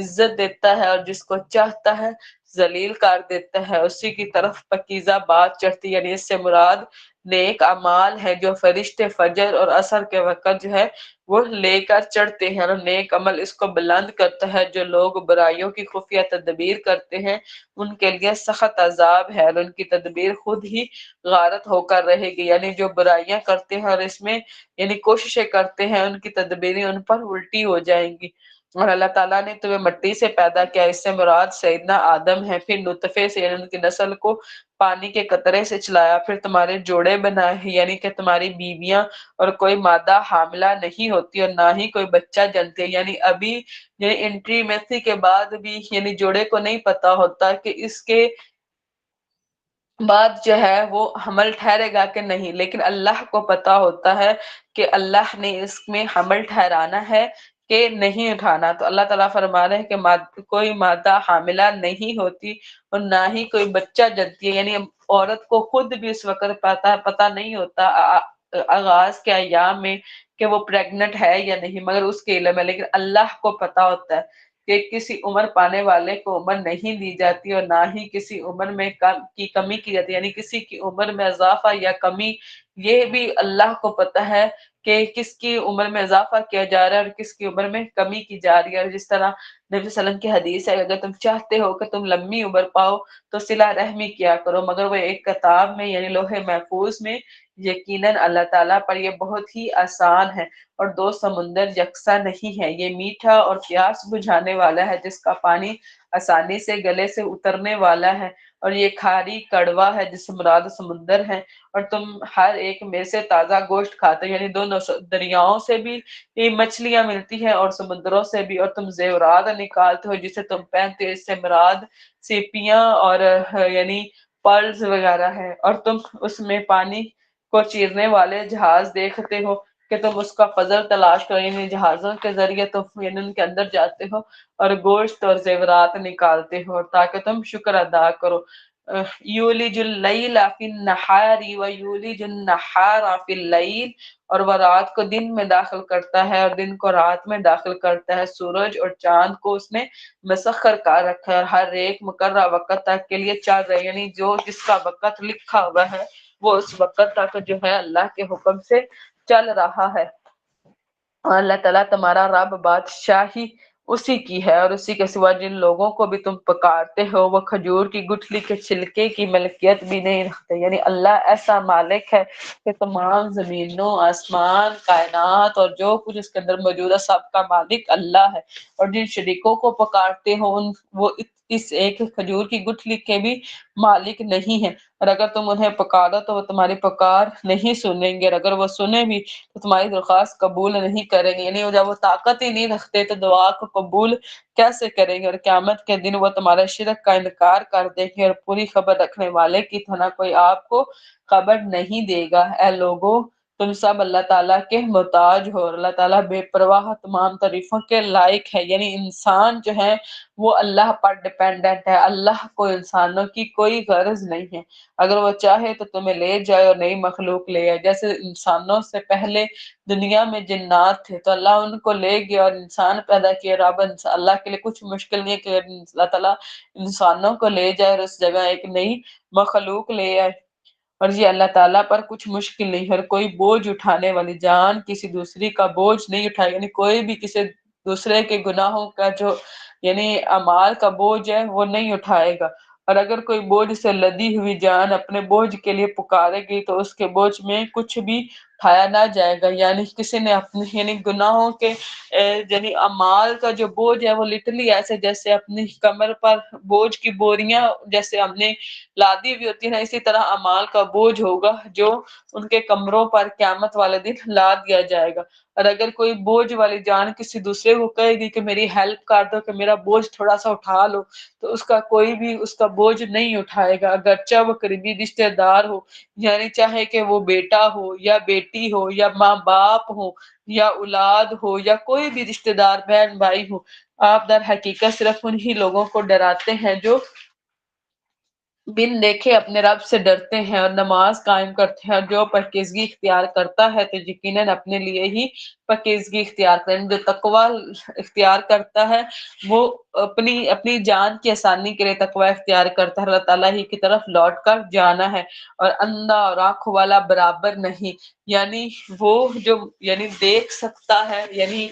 عزت دیتا ہے اور جس کو چاہتا ہے ذلیل کر دیتا ہے، اسی کی طرف پکیزہ بات چڑھتی ہے، یعنی اس سے مراد نیک اعمال ہے جو فرشتے فجر اور عصر کے وقت جو ہے وہ لے کر چڑھتے ہیں، اور نیک عمل اس کو بلند کرتا ہے۔ جو لوگ برائیوں کی خفیہ تدبیر کرتے ہیں ان کے لیے سخت عذاب ہے، اور ان کی تدبیر خود ہی غارت ہو کر رہے گی، یعنی جو برائیاں کرتے ہیں اور اس میں یعنی کوششیں کرتے ہیں ان کی تدبیریں ان پر الٹی ہو جائیں گی۔ اور اللہ تعالیٰ نے تمہیں مٹی سے پیدا کیا، اس سے مراد سیدنا آدم ہے، پھر نطفے سے یعنی ان کی نسل کو پانی کے قطرے سے چلایا، پھر تمہارے جوڑے بنائے، یعنی کہ تمہاری بیویاں اور کوئی مادہ حاملہ نہیں ہوتی اور نہ ہی کوئی بچہ جنتی ہے، یعنی ابھی یعنی انٹریمیسی کے بعد بھی یعنی جوڑے کو نہیں پتا ہوتا کہ اس کے بعد جو ہے وہ حمل ٹھہرے گا کہ نہیں، لیکن اللہ کو پتا ہوتا ہے کہ اللہ نے اس میں حمل ٹھہرانا ہے کہ نہیں اٹھانا۔ تو اللہ تعالیٰ فرما رہے ہیں کہ کوئی مادہ حاملہ نہیں ہوتی اور نہ ہی کوئی بچہ جنتی ہے، یعنی عورت کو خود بھی اس وقت پتا نہیں ہوتا آغاز کے ایام میں کہ وہ پریگننٹ ہے یا نہیں، مگر اس کے علم ہے، لیکن اللہ کو پتا ہوتا ہے کہ کسی عمر پانے والے کو عمر نہیں دی جاتی اور نہ ہی کسی عمر میں کمی کی جاتی، یعنی کسی کی عمر میں اضافہ یا کمی یہ بھی اللہ کو پتا ہے کہ کس کی عمر میں اضافہ کیا جا رہا ہے اور کس کی عمر میں کمی کی جا رہی ہے۔ اور جس طرح نبی صلی اللہ علیہ وسلم کی حدیث ہے، اگر تم چاہتے ہو کہ تم لمبی عمر پاؤ تو صلہ رحمی کیا کرو، مگر وہ ایک کتاب میں یعنی لوح محفوظ میں، یقیناً اللہ تعالیٰ پر یہ بہت ہی آسان ہے اور دو سمندر یکساں نہیں ہے۔ یہ میٹھا اور پیاس بجھانے والا ہے جس کا پانی آسانی سے گلے سے اترنے والا ہے، اور یہ کھاری کڑوا ہے جس سے مراد سمندر ہے، اور تم ہر ایک میں سے تازہ گوشت کھاتے، یعنی دونوں دریاؤں سے بھی یہ مچھلیاں ملتی ہیں اور سمندروں سے بھی، اور تم زیورات نکالتے ہو جسے تم پہنتے ہو، اس سے مراد سیپیاں اور یعنی پرلز وغیرہ ہے، اور تم اس میں پانی کو چیرنے والے جہاز دیکھتے ہو کہ تم اس کا فضل تلاش کرو، یعنی جہازوں کے ذریعے تم یعنی ان کے اندر جاتے ہو اور گوشت اور زیورات نکالتے ہو تاکہ تم شکر ادا کرو۔ یولج اللیل فی النہار ویولج النہار فی اللیل، اور وہ رات کو دن میں داخل کرتا ہے اور دن کو رات میں داخل کرتا ہے، سورج اور چاند کو اس نے مسخر کر رکھا ہے اور ہر ایک مقررہ وقت تک کے لیے چل رہے، یعنی جو جس کا وقت لکھا ہوا ہے وہ اس وقت تک جو ہے اللہ کے حکم سے چل رہا ہے۔ اور اللہ تعالیٰ تمہارا رب بادشاہی اسی کی ہے، اور اسی کے سوا جن لوگوں کو بھی تم پکارتے ہو وہ کھجور کی گٹھلی کے چھلکے کی ملکیت بھی نہیں رکھتے، یعنی اللہ ایسا مالک ہے کہ تمام زمینوں آسمان کائنات اور جو کچھ اس کے اندر موجود ہے سب کا مالک اللہ ہے، اور جن شریکوں کو پکارتے ہو وہ اس ایک کھجور کی گٹھلی کے بھی مالک نہیں ہے، اور اگر تم انہیں پکارو تو وہ تمہاری پکار نہیں سنیں گے، اور اگر وہ سنیں بھی تو تمہاری درخواست قبول نہیں کریں گے، یعنی جب وہ طاقت ہی نہیں رکھتے تو دعا کو قبول کیسے کریں گے، اور قیامت کے دن وہ تمہارے شرک کا انکار کر دیں گے، اور پوری خبر رکھنے والے کی طرح کوئی آپ کو خبر نہیں دے گا۔ اے لوگو تم سب اللہ تعالیٰ کے محتاج ہو، اور اللہ تعالیٰ بے پرواہ تمام تعریفوں کے لائق ہے، یعنی انسان جو ہے وہ اللہ پر ڈیپینڈنٹ ہے، اللہ کو انسانوں کی کوئی غرض نہیں ہے، اگر وہ چاہے تو تمہیں لے جائے اور نئی مخلوق لے آئے، جیسے انسانوں سے پہلے دنیا میں جنات تھے تو اللہ ان کو لے گیا اور انسان پیدا کیا، رب اللہ کے لیے کچھ مشکل نہیں ہے کہ اللہ تعالیٰ انسانوں کو لے جائے اور اس جگہ ایک نئی مخلوق لے آئے، اور یہ اللہ تعالیٰ پر کچھ مشکل نہیں ہے، اور کوئی بوجھ اٹھانے والی جان کسی دوسری کا بوجھ نہیں اٹھائے، یعنی کوئی بھی کسی دوسرے کے گناہوں کا جو یعنی اعمال کا بوجھ ہے وہ نہیں اٹھائے گا، اور اگر کوئی بوجھ سے لدی ہوئی جان اپنے بوجھ کے لیے پکارے گی تو اس کے بوجھ میں کچھ بھی اٹھایا نہ جائے گا، یعنی کسی نے اپنے یعنی گناہوں کے یعنی اعمال کا جو بوجھ ہے وہ لٹرلی ایسے جیسے اپنی کمر پر بوجھ کی بوریاں جیسے ہم نے لادی ہوئی ہوتی ہے نا، اسی طرح اعمال کا بوجھ ہوگا جو ان کے کمروں پر قیامت والے دن لا دیا جائے گا، اور اگر کوئی بوجھ والی جان کسی دوسرے کو کہے گی کہ میری ہیلپ کر دو کہ میرا بوجھ تھوڑا سا اٹھا لو، تو اس کا کوئی بھی اس کا بوجھ نہیں اٹھائے گا، اگرچہ وہ قریبی رشتہ دار ہو، یعنی چاہے کہ وہ بیٹا ہو یا بیٹی ہو یا ماں باپ ہو یا اولاد ہو یا کوئی بھی رشتہ دار بہن بھائی ہو، آپ در حقیقت صرف انہی لوگوں کو ڈراتے ہیں جو بن دیکھے اپنے رب سے ڈرتے ہیں اور نماز قائم کرتے ہیں، اور جو پاکیزگی اختیار کرتا ہے تو یقیناً اپنے لیے ہی پاکیزگی اختیار کریں. جو تقوی اختیار کرتا ہے وہ اپنی جان کی آسانی کے لیے تقوی اختیار کرتا ہے. اللہ تعالیٰ ہی کی طرف لوٹ کر جانا ہے. اور اندھا اور آنکھوں والا برابر نہیں، یعنی وہ جو یعنی دیکھ سکتا ہے، یعنی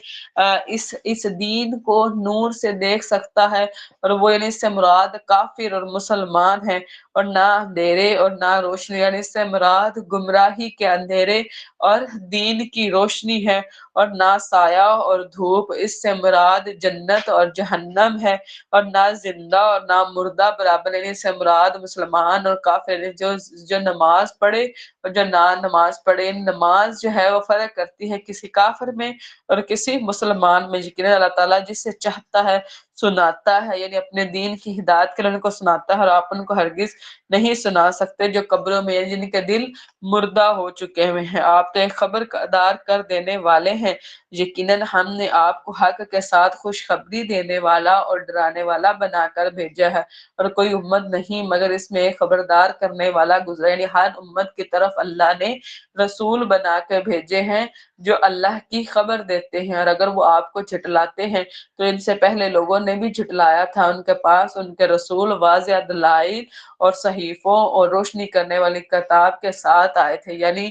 اس دین کو نور سے دیکھ سکتا ہے، اور وہ یعنی اس سے مراد کافر اور مسلمان ہے، اور نہ اندھیرے اور نہ روشنی، یعنی اس سے مراد گمراہی کے اندھیرے اور دین کی روشنی ہے، اور نہ سایہ اور دھوپ، اس سے مراد جنت اور جہنم ہے، اور نہ زندہ اور نہ مردہ برابر، یعنی اس سے مراد مسلمان اور کافر، یعنی جو نماز پڑھے اور جو نہ نماز پڑھے. نماز جو ہے وہ فرق کرتی ہے کسی کافر میں اور کسی مسلمان میں. یقیناً اللہ تعالیٰ جس سے چاہتا ہے سناتا ہے، یعنی اپنے دین کی ہدایت کے لیے ان کو سناتا ہے، اور آپ ان کو ہرگز نہیں سنا سکتے جو قبروں میں جن کے دل مردہ ہو چکے ہوئے ہیں. آپ تو ایک خبر دار کر دینے والے ہیں. یقیناً ہم نے آپ کو حق کے ساتھ خوشخبری دینے والا اور ڈرانے والا بنا کر بھیجا ہے، اور کوئی امت نہیں مگر اس میں ایک خبردار کرنے والا گزرا. یعنی ہر امت کی طرف اللہ نے رسول بنا کے بھیجے ہیں جو اللہ کی خبر دیتے ہیں، اور اگر وہ آپ کو جھٹلاتے ہیں تو ان سے پہلے لوگوں نے بھی جھٹلایا تھا. ان کے پاس ان کے رسول واضح دلائل اور صحیفوں اور روشنی کرنے والی کتاب کے ساتھ آئے تھے. یعنی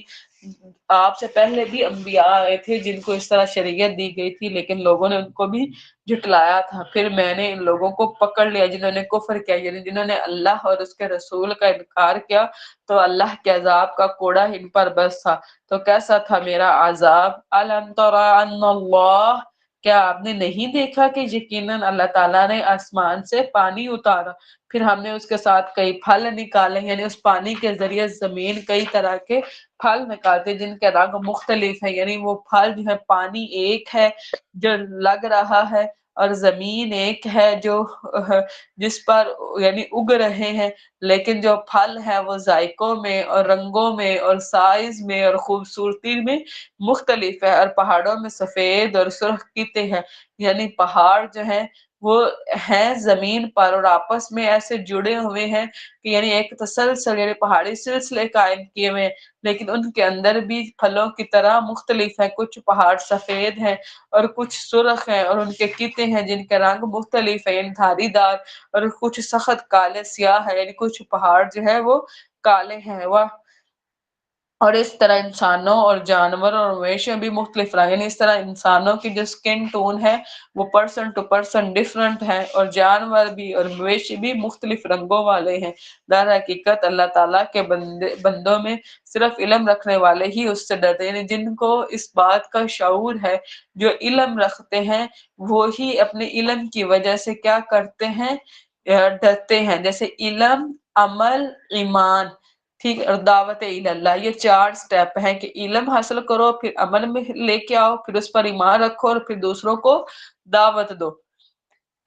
آپ سے پہلے بھی انبیاء آئے تھے جن کو اس طرح شریعت دی گئی تھی، لیکن لوگوں نے ان کو بھی جھٹلایا تھا. پھر میں نے ان لوگوں کو پکڑ لیا جنہوں نے کفر کیا، یعنی جنہوں نے اللہ اور اس کے رسول کا انکار کیا، تو اللہ کے عذاب کا کوڑا ان پر بس تھا. تو کیسا تھا میرا عذاب؟ الم تری ان اللہ، کیا آپ نے نہیں دیکھا کہ یقیناً اللہ تعالیٰ نے آسمان سے پانی اتارا، پھر ہم نے اس کے ساتھ کئی پھل نکالے، یعنی اس پانی کے ذریعے زمین کئی طرح کے پھل نکالتے جن کے رنگ مختلف ہیں. یعنی وہ پھل جو ہے، پانی ایک ہے جو لگ رہا ہے، اور زمین ایک ہے جو جس پر یعنی اگ رہے ہیں، لیکن جو پھل ہے وہ ذائقوں میں اور رنگوں میں اور سائز میں اور خوبصورتی میں مختلف ہے. اور پہاڑوں میں سفید اور سرخ قطع ہیں، یعنی پہاڑ جو ہیں وہ ہیں زمین پر اور آپس میں ایسے جڑے ہوئے ہیں کہ یعنی ایک تسلسل، یعنی پہاڑی سلسلے قائم کیے ہوئے ہیں، لیکن ان کے اندر بھی پھلوں کی طرح مختلف ہیں. کچھ پہاڑ سفید ہیں اور کچھ سرخ ہیں، اور ان کے قطع ہیں جن کے رنگ مختلف ہیں، یعنی دھاری دار، اور کچھ سخت کالے سیاہ ہے، یعنی کچھ پہاڑ جو ہے وہ کالے ہیں. وہ اور اس طرح انسانوں اور جانور اور مویشیوں بھی مختلف رنگ، یعنی اس طرح انسانوں کی جو سکن ٹون ہے وہ پرسن ٹو پرسن ڈفرنٹ ہے، اور جانور بھی اور مویشی بھی مختلف رنگوں والے ہیں. در حقیقت اللہ تعالیٰ کے بندوں میں صرف علم رکھنے والے ہی اس سے ڈرتے، یعنی جن کو اس بات کا شعور ہے، جو علم رکھتے ہیں وہی اپنے علم کی وجہ سے کیا کرتے ہیں، ڈرتے ہیں. جیسے علم، عمل، ایمان، ٹھیک، اور دعوت اللہ، یہ 4 سٹیپ ہیں کہ علم حاصل کرو، پھر عمل میں لے کے آؤ، پھر اس پر ایمان رکھو، اور پھر دوسروں کو دعوت دو.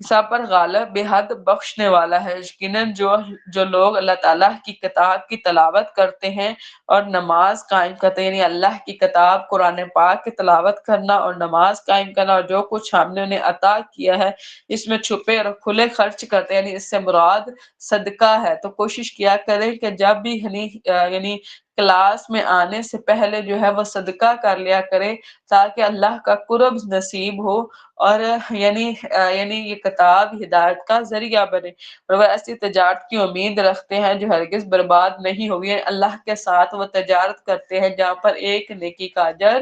سب پر غالب بے حد بخشنے والا ہے. یقیناً جو لوگ اللہ تعالیٰ کی کتاب کی تلاوت کرتے ہیں اور نماز قائم کرتے ہیں، یعنی اللہ کی کتاب قرآن پاک کی تلاوت کرنا اور نماز قائم کرنا، اور جو کچھ ہم نے انہیں عطا کیا ہے اس میں چھپے اور کھلے خرچ کرتے ہیں، یعنی اس سے مراد صدقہ ہے. تو کوشش کیا کریں کہ جب بھی یعنی کلاس میں آنے سے پہلے جو ہے وہ صدقہ کر لیا کرے تاکہ اللہ کا قرب نصیب ہو، اور یعنی یہ کتاب ہدایت کا ذریعہ بنے. اور وہ ایسی تجارت کی امید رکھتے ہیں جو ہرگز برباد نہیں ہوگی. یعنی اللہ کے ساتھ وہ تجارت کرتے ہیں جہاں پر ایک نیکی کا اجر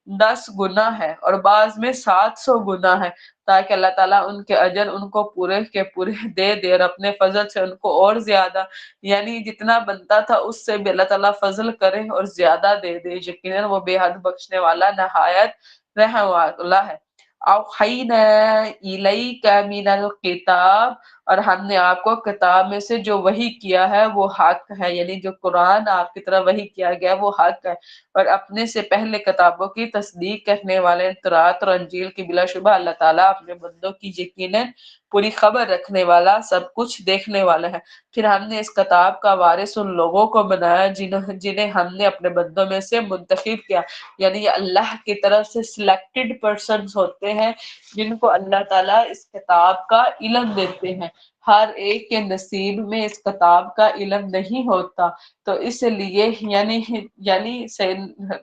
10 گنا ہے اور بعض میں 700 گنا ہے، تاکہ اللہ تعالیٰ ان کے اجر ان کو پورے کے پورے دے دے، اور اپنے فضل سے ان کو اور زیادہ، یعنی جتنا بنتا تھا اس سے بھی اللہ تعالیٰ فضل کرے اور زیادہ دے دے. یقیناً وہ بے حد بخشنے والا نہایت رحم والا ہے. اوحینا الیک من الکتاب، اور ہم نے آپ کو کتاب میں سے جو وحی کیا ہے وہ حق ہے، یعنی جو قرآن آپ کی طرف وحی کیا گیا وہ حق ہے، اور اپنے سے پہلے کتابوں کی تصدیق کرنے والے تورات اور انجیل کی بلا شبہ اللہ تعالیٰ اپنے بندوں کی یقیناً پوری خبر رکھنے والا، سب کچھ دیکھنے والا ہے. پھر ہم نے اس کتاب کا وارث ان لوگوں کو بنایا جنہیں ہم نے اپنے بندوں میں سے منتخب کیا، یعنی یہ اللہ کی طرف سے سلیکٹڈ پرسنز ہوتے ہیں جن کو اللہ تعالیٰ اس کتاب کا علم دیتے ہیں. ہر ایک کے نصیب میں اس کتاب کا علم نہیں ہوتا. تو اس لیے یعنی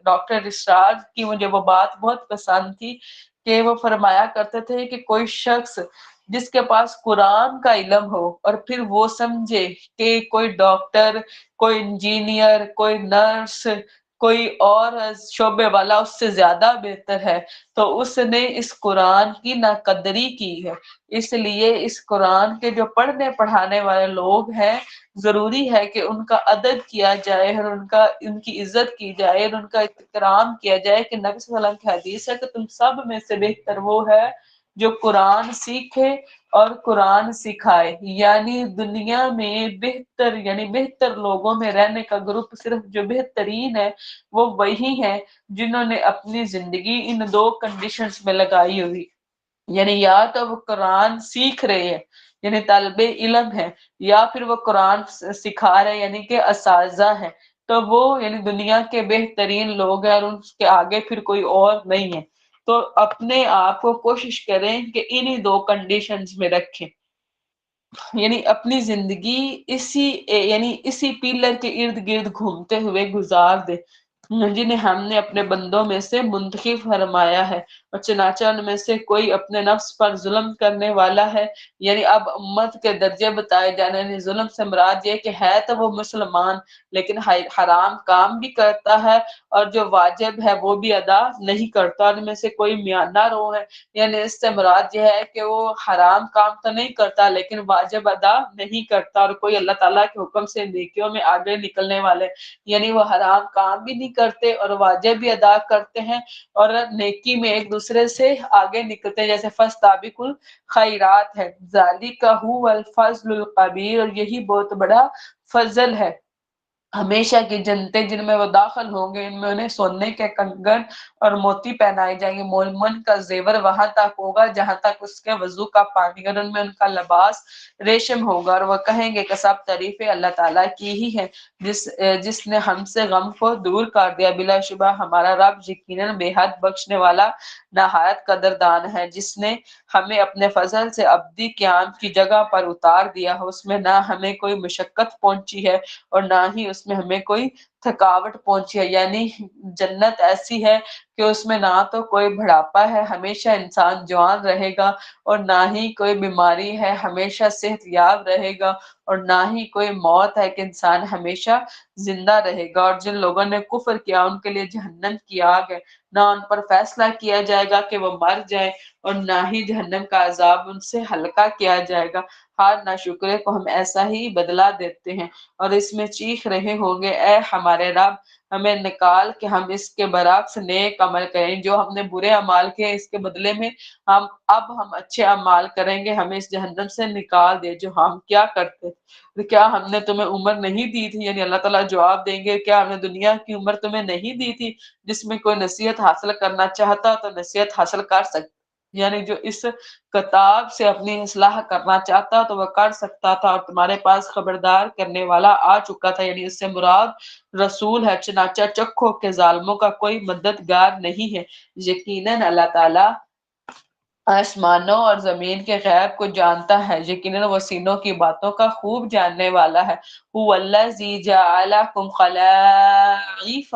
ڈاکٹر اسرار کی مجھے وہ بات بہت پسند تھی کہ وہ فرمایا کرتے تھے کہ کوئی شخص جس کے پاس قرآن کا علم ہو اور پھر وہ سمجھے کہ کوئی ڈاکٹر، کوئی انجینئر، کوئی نرس، کوئی اور شعبے والا اس سے زیادہ بہتر ہے، تو اس نے اس قرآن کی ناقدری کی ہے. اس لیے اس قرآن کے جو پڑھنے پڑھانے والے لوگ ہیں، ضروری ہے کہ ان کا ادب کیا جائے اور ان کی عزت کی جائے اور ان کا احترام کیا جائے کہ نبی صلی اللہ علیہ وسلم کی حدیث ہے کہ تم سب میں سے بہتر وہ ہے جو قرآن سیکھے اور قرآن سکھائے. یعنی دنیا میں بہتر لوگوں میں رہنے کا گروپ صرف جو بہترین ہے وہ وہی ہے جنہوں نے اپنی زندگی ان دو کنڈیشنز میں لگائی ہوئی. یعنی یا تو وہ قرآن سیکھ رہے ہیں یعنی طالب علم ہے، یا پھر وہ قرآن سکھا رہے یعنی کہ اساتذہ ہے. تو وہ یعنی دنیا کے بہترین لوگ ہیں اور ان کے آگے پھر کوئی اور نہیں ہے. تو اپنے آپ کو کوشش کریں کہ انہی دو کنڈیشنز میں رکھیں، یعنی اپنی زندگی اسی پیلر کے ارد گرد گھومتے ہوئے گزار دے جنہیں ہم نے اپنے بندوں میں سے منتخب فرمایا ہے. اور چنانچہ ان میں سے کوئی اپنے نفس پر ظلم کرنے والا ہے. یعنی اب امت کے درجے بتائے جانے، ظلم سے مراد یہ کہ ہے تو وہ مسلمان لیکن حرام کام بھی کرتا ہے اور جو واجب ہے وہ بھی ادا نہیں کرتا. ان میں سے کوئی میانہ رو ہے، یعنی اس سے مراد یہ ہے کہ وہ حرام کام تو نہیں کرتا لیکن واجب ادا نہیں کرتا. اور کوئی اللہ تعالیٰ کے حکم سے نیکیوں میں آگے نکلنے والے، یعنی وہ حرام کام بھی نہیں کرتے اور واجب بھی ادا کرتے ہیں اور نیکی میں ایک دوسرے سے آگے نکلتے ہیں، جیسے فاستبقوا الخیرات ہے. ذالک هو الفضل الکبیر، اور یہی بہت بڑا فضل ہے. ہمیشہ کی جنتیں جن میں وہ داخل ہوں گے، ان میں انہیں سونے کے کنگن اور موتی پہنائے جائیں گے. من کا زیور وہاں تک ہوگا جہاں تک اس کے وضو کا پانی، اور ان میں ان کا لباس ریشم ہوگا. اور وہ کہیں گے کہ سب تعریفیں اللہ تعالیٰ کی ہی ہے جس نے ہم سے غم کو دور کر دیا. بلا شبہ ہمارا رب یقیناً بے حد بخشنے والا نہایت قدردان ہے، جس نے ہمیں اپنے فضل سے ابدی قیام کی جگہ پر اتار دیا ہے. اس میں نہ ہمیں کوئی مشقت پہنچی ہے اور نہ ہی اس میں ہمیں کوئی تھکاوٹ پہنچی ہے. یعنی جنت ایسی ہے کہ اس میں نہ تو کوئی بڑھاپا ہے، ہمیشہ انسان جوان رہے گا، اور نہ ہی کوئی بیماری ہے، ہمیشہ صحت یاب رہے گا، اور نہ ہی کوئی موت ہے کہ انسان ہمیشہ زندہ رہے گا. اور جن لوگوں نے کفر کیا ان کے لیے جہنم کی آگ ہے، نہ ان پر فیصلہ کیا جائے گا کہ وہ مر جائیں اور نہ ہی جہنم کا عذاب ان سے ہلکا کیا جائے گا. ہر ناشکرے کو ہم ایسا ہی بدلہ دیتے ہیں اور اس میں چیخ رہے ہوں گے اے ہمارے رب ہمیں نکال کہ ہم اس کے برعکس نیک عمل کریں. جو ہم نے برے اعمال کیے اس کے بدلے میں ہم اچھے اعمال کریں گے. ہمیں اس جہنم سے نکال دے جو ہم کیا کرتے. کیا ہم نے تمہیں عمر نہیں دی تھی؟ یعنی اللہ تعالیٰ جواب دیں گے کیا ہم نے دنیا کی عمر تمہیں نہیں دی تھی جس میں کوئی نصیحت حاصل کرنا چاہتا تو نصیحت حاصل کر سکتا. یعنی جو اس کتاب سے اپنی اصلاح کرنا چاہتا تو وہ کر سکتا تھا، اور تمہارے پاس خبردار کرنے والا آ چکا تھا. یعنی اس سے مراد رسول ہے. چنانچہ چکھو کہ ظالموں کا کوئی مددگار نہیں ہے. یقیناً اللہ تعالیٰ آسمانوں اور زمین کے غیب کو جانتا ہے، یقیناً وہ سینوں کی باتوں کا خوب جاننے والا ہے. هو الذی جعلکم خلائف،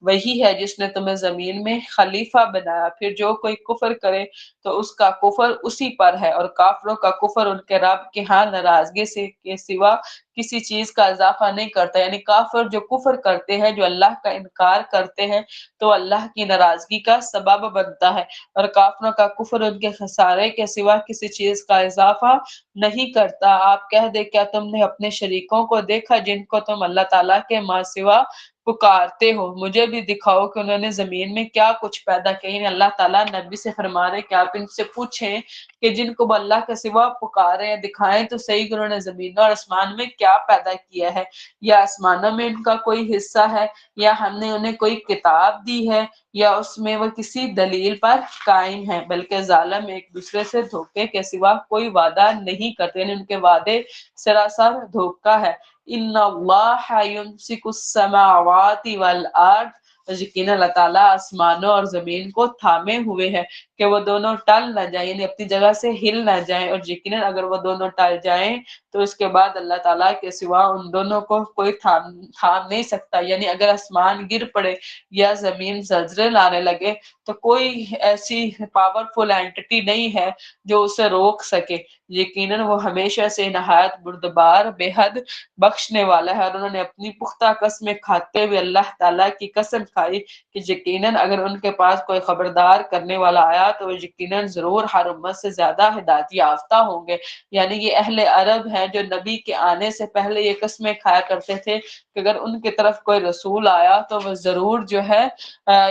وہی ہے جس نے تمہیں زمین میں خلیفہ بنایا. پھر جو کوئی کفر کرے تو اس کا کفر اسی پر ہے، اور کافروں کا کفر ان کے رب کے ہاں ناراضگی سے کے سوا کسی چیز کا اضافہ نہیں کرتا. یعنی کافر جو کفر کرتے ہیں، جو اللہ کا انکار کرتے ہیں، تو اللہ کی ناراضگی کا سبب بنتا ہے، اور کافروں کا کفر ان کے خسارے کے سوا کسی چیز کا اضافہ نہیں کرتا. آپ کہہ دے کیا تم نے اپنے شریکوں کو دیکھا جن کو تم اللہ تعالیٰ کے ماں سوا پکارتے ہو؟ مجھے بھی دکھاؤ کہ انہوں نے زمین میں کیا کچھ پیدا کیا. یعنی اللہ تعالیٰ نبی سے فرما رہے کہ آپ ان سے پوچھیں کہ جن کو وہ اللہ کے سوا پکارے ہیں دکھائیں تو صحیح کہ انہوں نے زمین اور آسمان میں کیا پیدا کیا ہے. یا آسمانوں میں ان کا کوئی حصہ ہے، یا ہم نے انہیں کوئی کتاب دی ہے، یا اس میں وہ کسی دلیل پر قائم ہے. بلکہ ظالم ایک دوسرے سے دھوکے کے سوا کوئی وعدہ نہیں کرتے، یعنی ان کے وعدے سراسر دھوکہ ہے. ان اللہ یمسک السماوات والارض یقینا اللہ تعالیٰ آسمانوں اور زمین کو تھامے ہوئے ہے کہ وہ دونوں ٹل نہ جائیں، یعنی اپنی جگہ سے ہل نہ جائیں، اور یقیناً اگر وہ دونوں ٹل جائیں تو اس کے بعد اللہ تعالیٰ کے سوا ان دونوں کو کوئی تھام نہیں سکتا۔ یعنی اگر آسمان گر پڑے یا زمین زلزلے لانے لگے تو کوئی ایسی پاورفل اینٹی نہیں ہے جو اسے روک سکے۔ یقیناً وہ ہمیشہ سے نہایت بردبار، بے حد بخشنے والا ہے۔ اور انہوں نے اپنی پختہ قسمیں کھاتے ہوئے اللہ تعالیٰ کی قسم کھائی کہ یقیناً اگر ان کے پاس کوئی خبردار کرنے والا آیا تو وہ یقیناً ضرور ہر امت سے زیادہ ہدایت یافتہ ہوں گے۔ یعنی یہ اہل عرب ہیں جو نبی کے آنے سے پہلے یہ قسمیں کھایا کرتے تھے کہ اگر ان کی طرف کوئی رسول آیا تو وہ ضرور جو ہے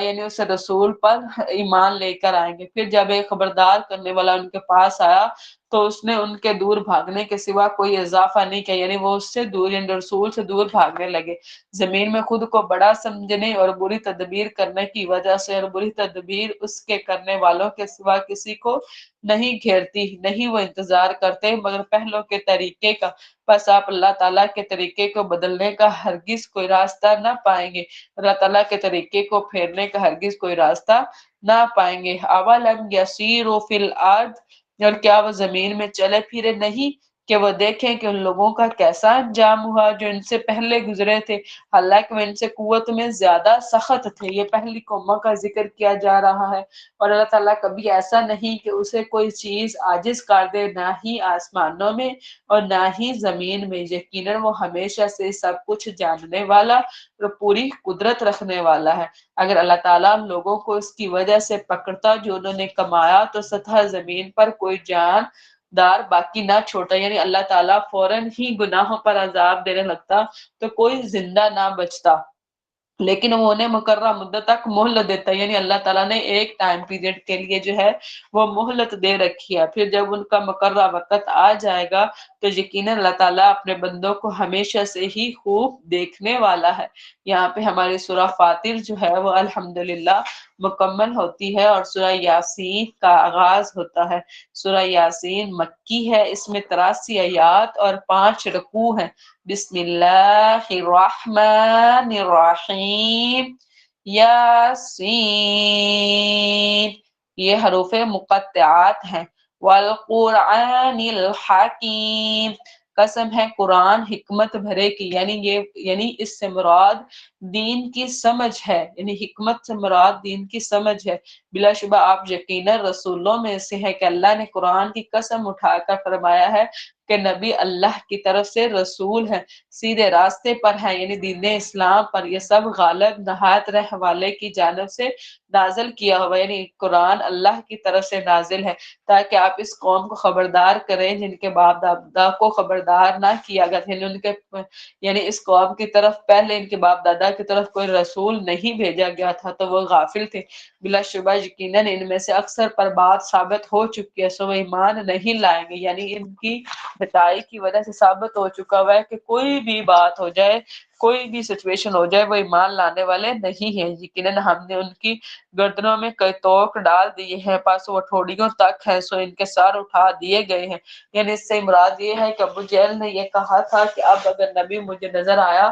یعنی اس رسول پر ایمان لے کر آئیں گے۔ پھر جب ایک خبردار کرنے والا ان کے پاس آیا تو اس نے ان کے دور بھاگنے کے سوا کوئی اضافہ نہیں کیا، یعنی وہ اس سے دور، یعنی رسول سے دور بھاگنے لگے۔ زمین میں خود کو بڑا سمجھنے اور بری تدبیر کرنے کی وجہ سے، اور بری تدبیر اس کے کرنے والوں کے سوا کسی کو نہیں گھیرتی، نہیں وہ انتظار کرتے مگر پہلوں کے طریقے کا، بس آپ اللہ تعالیٰ کے طریقے کو بدلنے کا ہرگز کوئی راستہ نہ پائیں گے، اللہ تعالیٰ کے طریقے کو پھیرنے کا ہرگز کوئی راستہ نہ پائیں گے۔ اولم یسیروا فی الارض، اور کیا وہ زمین میں چلے پھرے نہیں کہ وہ دیکھیں کہ ان لوگوں کا کیسا انجام ہوا جو ان سے پہلے گزرے تھے، حالانکہ وہ ان سے قوت میں زیادہ سخت تھے۔ یہ پہلی قوموں کا ذکر کیا جا رہا ہے، اور اللہ تعالیٰ کبھی ایسا نہیں کہ اسے کوئی چیز عاجز کر دے، نہ ہی آسمانوں میں اور نہ ہی زمین میں۔ یقیناً وہ ہمیشہ سے سب کچھ جاننے والا اور پوری قدرت رکھنے والا ہے۔ اگر اللہ تعالیٰ لوگوں کو اس کی وجہ سے پکڑتا جو انہوں نے کمایا تو سطح زمین پر کوئی جان دار باقی نہ چھوڑتا، یعنی اللہ تعالیٰ فوراً ہی گناہوں پر عذاب دینے لگتا تو کوئی زندہ نہ بچتا، لیکن وہ انہیں مقررہ مدت تک مہلت دیتا ہے، یعنی اللہ تعالیٰ نے ایک ٹائم پیریڈ کے لیے جو ہے وہ مہلت دے رکھی ہے۔ پھر جب ان کا مقررہ وقت آ جائے گا تو یقیناً اللہ تعالیٰ اپنے بندوں کو ہمیشہ سے ہی خوب دیکھنے والا ہے۔ یہاں پہ ہماری سورہ فاطر جو ہے وہ الحمدللہ مکمل ہوتی ہے اور سورہ یاسین کا آغاز ہوتا ہے۔ سورہ یاسین مکی ہے، اس میں 83 آیات اور 5 رکوع ہیں۔ بسم اللہ الرحمن الرحیم، یاسین، یہ حروف مقطعات ہیں۔ والقرآن الحکیم، قسم ہے قرآن حکمت بھرے کی، یعنی اس سے مراد دین کی سمجھ ہے، یعنی حکمت سے مراد دین کی سمجھ ہے۔ بلا شبہ آپ یقیناً رسولوں میں سے ہے کہ اللہ نے قرآن کی قسم اٹھا کر فرمایا ہے کہ نبی اللہ کی طرف سے رسول ہے، سیدھے راستے پر ہے، یعنی دین اسلام پر۔ یہ سب غالب نہایت رحم والے کی جانب سے نازل کیا ہوا، یعنی قرآن اللہ کی طرف سے نازل ہے تاکہ آپ اس قوم کو خبردار کریں جن کے باپ دادا کو خبردار نہ کیا گیا، یعنی اس قوم کی طرف پہلے ان کے باپ دادا کی طرف کوئی رسول نہیں بھیجا گیا تھا تو وہ غافل تھے۔ بلا شبہ یقیناً ان میں سے اکثر پر بات ثابت ہو چکی ہے سو وہ ایمان نہیں لائیں گے، یعنی ان کی بتائی کی وجہ سے ثابت ہو چکا ہوا ہے کہ کوئی بھی بات ہو جائے، کوئی بھی سچویشن ہو جائے، وہ ایمان لانے والے نہیں ہیں۔ یقیناً ہم نے ان کی گردنوں میں کئی توق ڈال دیے ہیں، پاس وہ ٹھوڑیوں تک ہے سو ان کے سر اٹھا دیے گئے ہیں۔ یعنی اس سے مراد یہ ہے کہ ابو جہل نے یہ کہا تھا کہ اب اگر نبی مجھے نظر آیا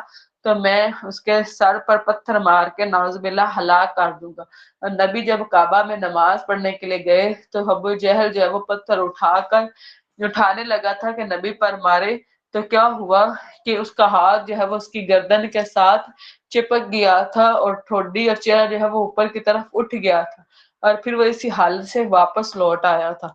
تو میں اس کے سر پر پتھر مار کے نعوذ باللہ ہلاک کر دوں گا۔ اور نبی جب کعبہ میں نماز پڑھنے کے لیے گئے تو ابو جہل جو ہے وہ پتھر اٹھانے لگا تھا کہ نبی پر مارے، تو کیا ہوا کہ اس کا ہاتھ جو ہے وہ اس کی گردن کے ساتھ چپک گیا تھا اور ٹھوڈی اور چہرہ جو ہے وہ اوپر کی طرف اٹھ گیا تھا، اور پھر وہ اسی حالت سے واپس لوٹ آیا تھا۔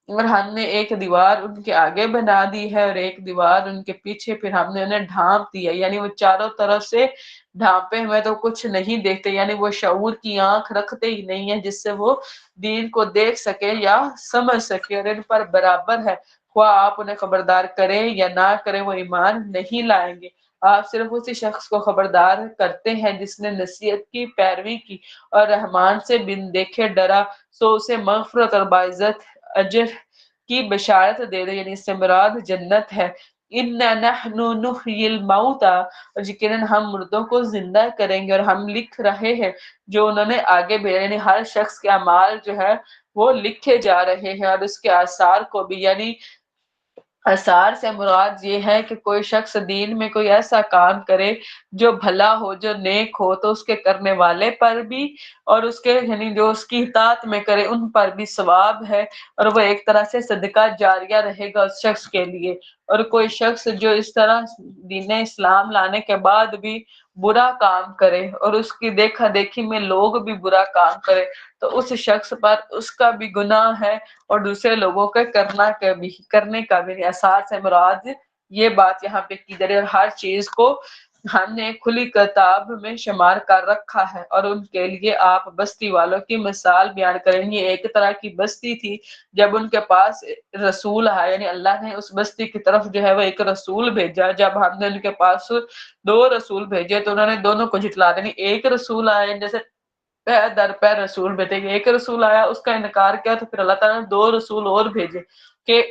اور ہم نے ایک دیوار ان کے آگے بنا دی ہے اور ایک دیوار ان کے پیچھے، پھر ہم نے انہیں ڈھانپ دیا، یعنی وہ چاروں طرف سے ڈھانپے ہوئے تو کچھ نہیں دیکھتے، یعنی وہ شعور کی آنکھ رکھتے ہی نہیں ہے جس سے وہ دین کو دیکھ سکے یا سمجھ سکے، اور ان پر برابر ہے خواہ آپ انہیں خبردار کریں یا نہ کریں وہ ایمان نہیں لائیں گے۔ آپ صرف اسی شخص کو خبردار کرتے ہیں جس نے نصیحت کی پیروی کی اور رحمان سے بن دیکھے ڈرا، سو اسے مغفرت اور باعزت اجر کی بشارت دے دے، یعنی اس سے مراد جنت ہے۔ اِنَّا نَحْنُ نُحْيِي الْمَوْتَى، اور یقیناً ہم مردوں کو زندہ کریں گے، اور ہم لکھ رہے ہیں جو انہوں نے آگے بھیجا، یعنی ہر شخص کے اعمال جو ہے وہ لکھے جا رہے ہیں اور اس کے آثار کو بھی، یعنی آثار سے مراد یہ ہے کہ کوئی شخص دین میں کوئی ایسا کام کرے جو بھلا ہو، جو نیک ہو، تو اس کے کرنے والے پر بھی اور اس کے یعنی جو اس کی اطاعت میں کرے ان پر بھی ثواب ہے، اور وہ ایک طرح سے صدقہ جاریہ رہے گا اس شخص کے لیے۔ اور کوئی شخص جو اس طرح دین اسلام لانے کے بعد بھی برا کام کرے اور اس کی دیکھا دیکھی میں لوگ بھی برا کام کرے تو اس شخص پر اس کا بھی گناہ ہے اور دوسرے لوگوں کے کرنے کا بھی۔ آثار سے مراد یہ بات یہاں پہ کی جا رہی ہے، اور ہر چیز کو ہم نے کھلی کتاب میں شمار کر رکھا ہے۔ اور ان کے لیے آپ بستی والوں کی مثال بیان کریں گے۔ ایک طرح کی بستی تھی، جب ان کے پاس رسول آیا، یعنی اللہ نے اس بستی کی طرف جو ہے وہ ایک رسول بھیجا۔ جب ہم نے ان کے پاس 2 رسول بھیجے تو انہوں نے دونوں کو جھٹلا دیا۔ ایک رسول آیا جیسے در پہ رسول بھیجے گئے، ایک رسول آیا اس کا انکار کیا تو پھر اللہ تعالیٰ نے 2 رسول اور بھیجے کہ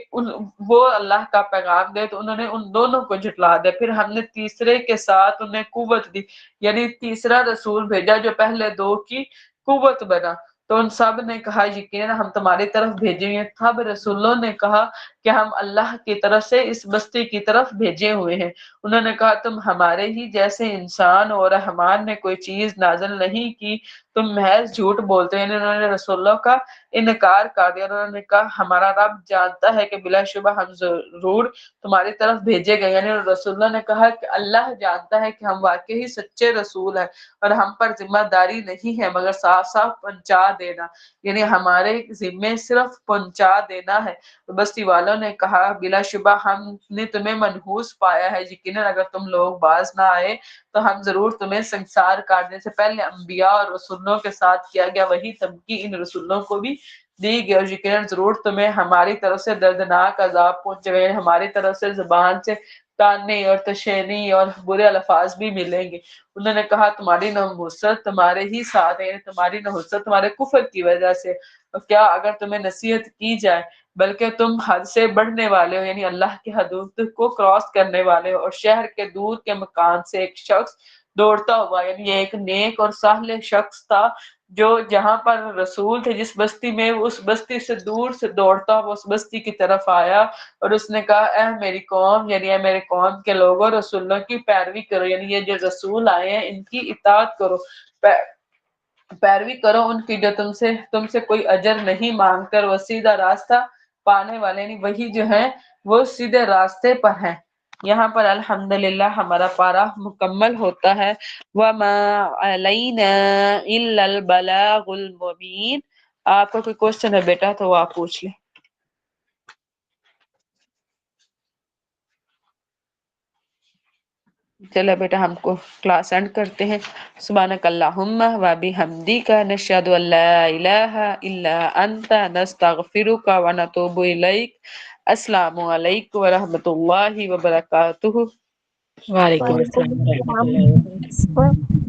وہ اللہ کا پیغام دے، تو انہوں نے ان دونوں کو جھٹلا دیا۔ پھر ہم نے تیسرے کے ساتھ انہیں قوت دی، یعنی تیسرا رسول بھیجا جو پہلے 2 کی قوت بنا۔ تو ان سب نے کہا یقیناً ہم تمہاری طرف بھیجے ہیں۔ تب رسولوں نے کہا کہ ہم اللہ کی طرف سے اس بستی کی طرف بھیجے ہوئے ہیں۔ انہوں نے کہا تم ہمارے ہی جیسے انسان اور رحمان نے کوئی چیز نازل نہیں کی، تم محض جھوٹ بولتے ہیں۔ انہوں نے رسولوں کا انکار کر دیا، انہوں نے کہا ہمارا رب جانتا ہے کہ بلا شبہ ہم ضرور تمہاری طرف بھیجے گئے، یعنی رسولوں نے کہا کہ اللہ جانتا ہے کہ ہم واقعی سچے رسول ہیں اور ہم پر ذمہ داری نہیں ہے مگر صاف صاف پہنچا دینا، یعنی ہمارے ذمے صرف پہنچا دینا ہے۔ تو بستی والوں نے کہا بلا شبہ ہم نے تمہیں منحوس پایا ہے، یقیناً اگر تم لوگ باز نہ آئے تو ہم ضرور تمہیں سنسار کاٹنے سے پہلے انبیاء اور رسولوں کے ساتھ کیا گیا وہی تمکی ان رسولوں کو بھی دی گئی، اور یقیناً ضرور تمہیں ہماری طرف سے دردناک عذاب پہنچے گئے، ہماری طرف سے زبان سے تانے اور تشنی اور برے الفاظ بھی ملیں گے۔ انہوں نے کہا تمہاری نحوست تمہارے ہی ساتھ ہے، تمہاری نحوست تمہارے کفر کی وجہ سے، اور کیا اگر تمہیں نصیحت کی جائے بلکہ تم حد سے بڑھنے والے ہو، یعنی اللہ کی حدود کو کراس کرنے والے ہو۔ اور شہر کے دور کے مکان سے ایک شخص دوڑتا ہوا، یعنی یہ ایک نیک اور صالح شخص تھا جو جہاں پر رسول تھے جس بستی میں، اس بستی سے دور سے دوڑتا ہوا اس بستی کی طرف آیا اور اس نے کہا اے میری قوم، یعنی اے میرے قوم کے لوگوں، رسولوں کی پیروی کرو، یعنی یہ جو رسول آئے ہیں ان کی اطاعت کرو، پیروی کرو ان کی جو تم سے کوئی اجر نہیں مانگ کر وہ سیدھا راستہ پانے والے، یعنی وہی جو ہیں وہ سیدھے راستے پر ہیں۔ یہاں پر الحمدللہ ہمارا پارہ مکمل ہوتا ہے۔ وَمَا عَلَيْنَا إِلَّا الْبَلَاغُ الْمُبِينُ۔ آپ کا کوئی کوشچن ہے بیٹا تو وہ آپ پوچھ لیں۔ چلو بیٹا ہم کو کلاس اینڈ کرتے ہیں۔ سبحانک اللہم و بحمدک نشہد ان لا الہ الا انت نستغفرک و نتوب الیک۔ السلام علیکم ورحمۃ اللہ وبرکاتہ۔ وعلیکم وعلیکم السلام ورحمۃ السلام اللہ وبرکاتہ۔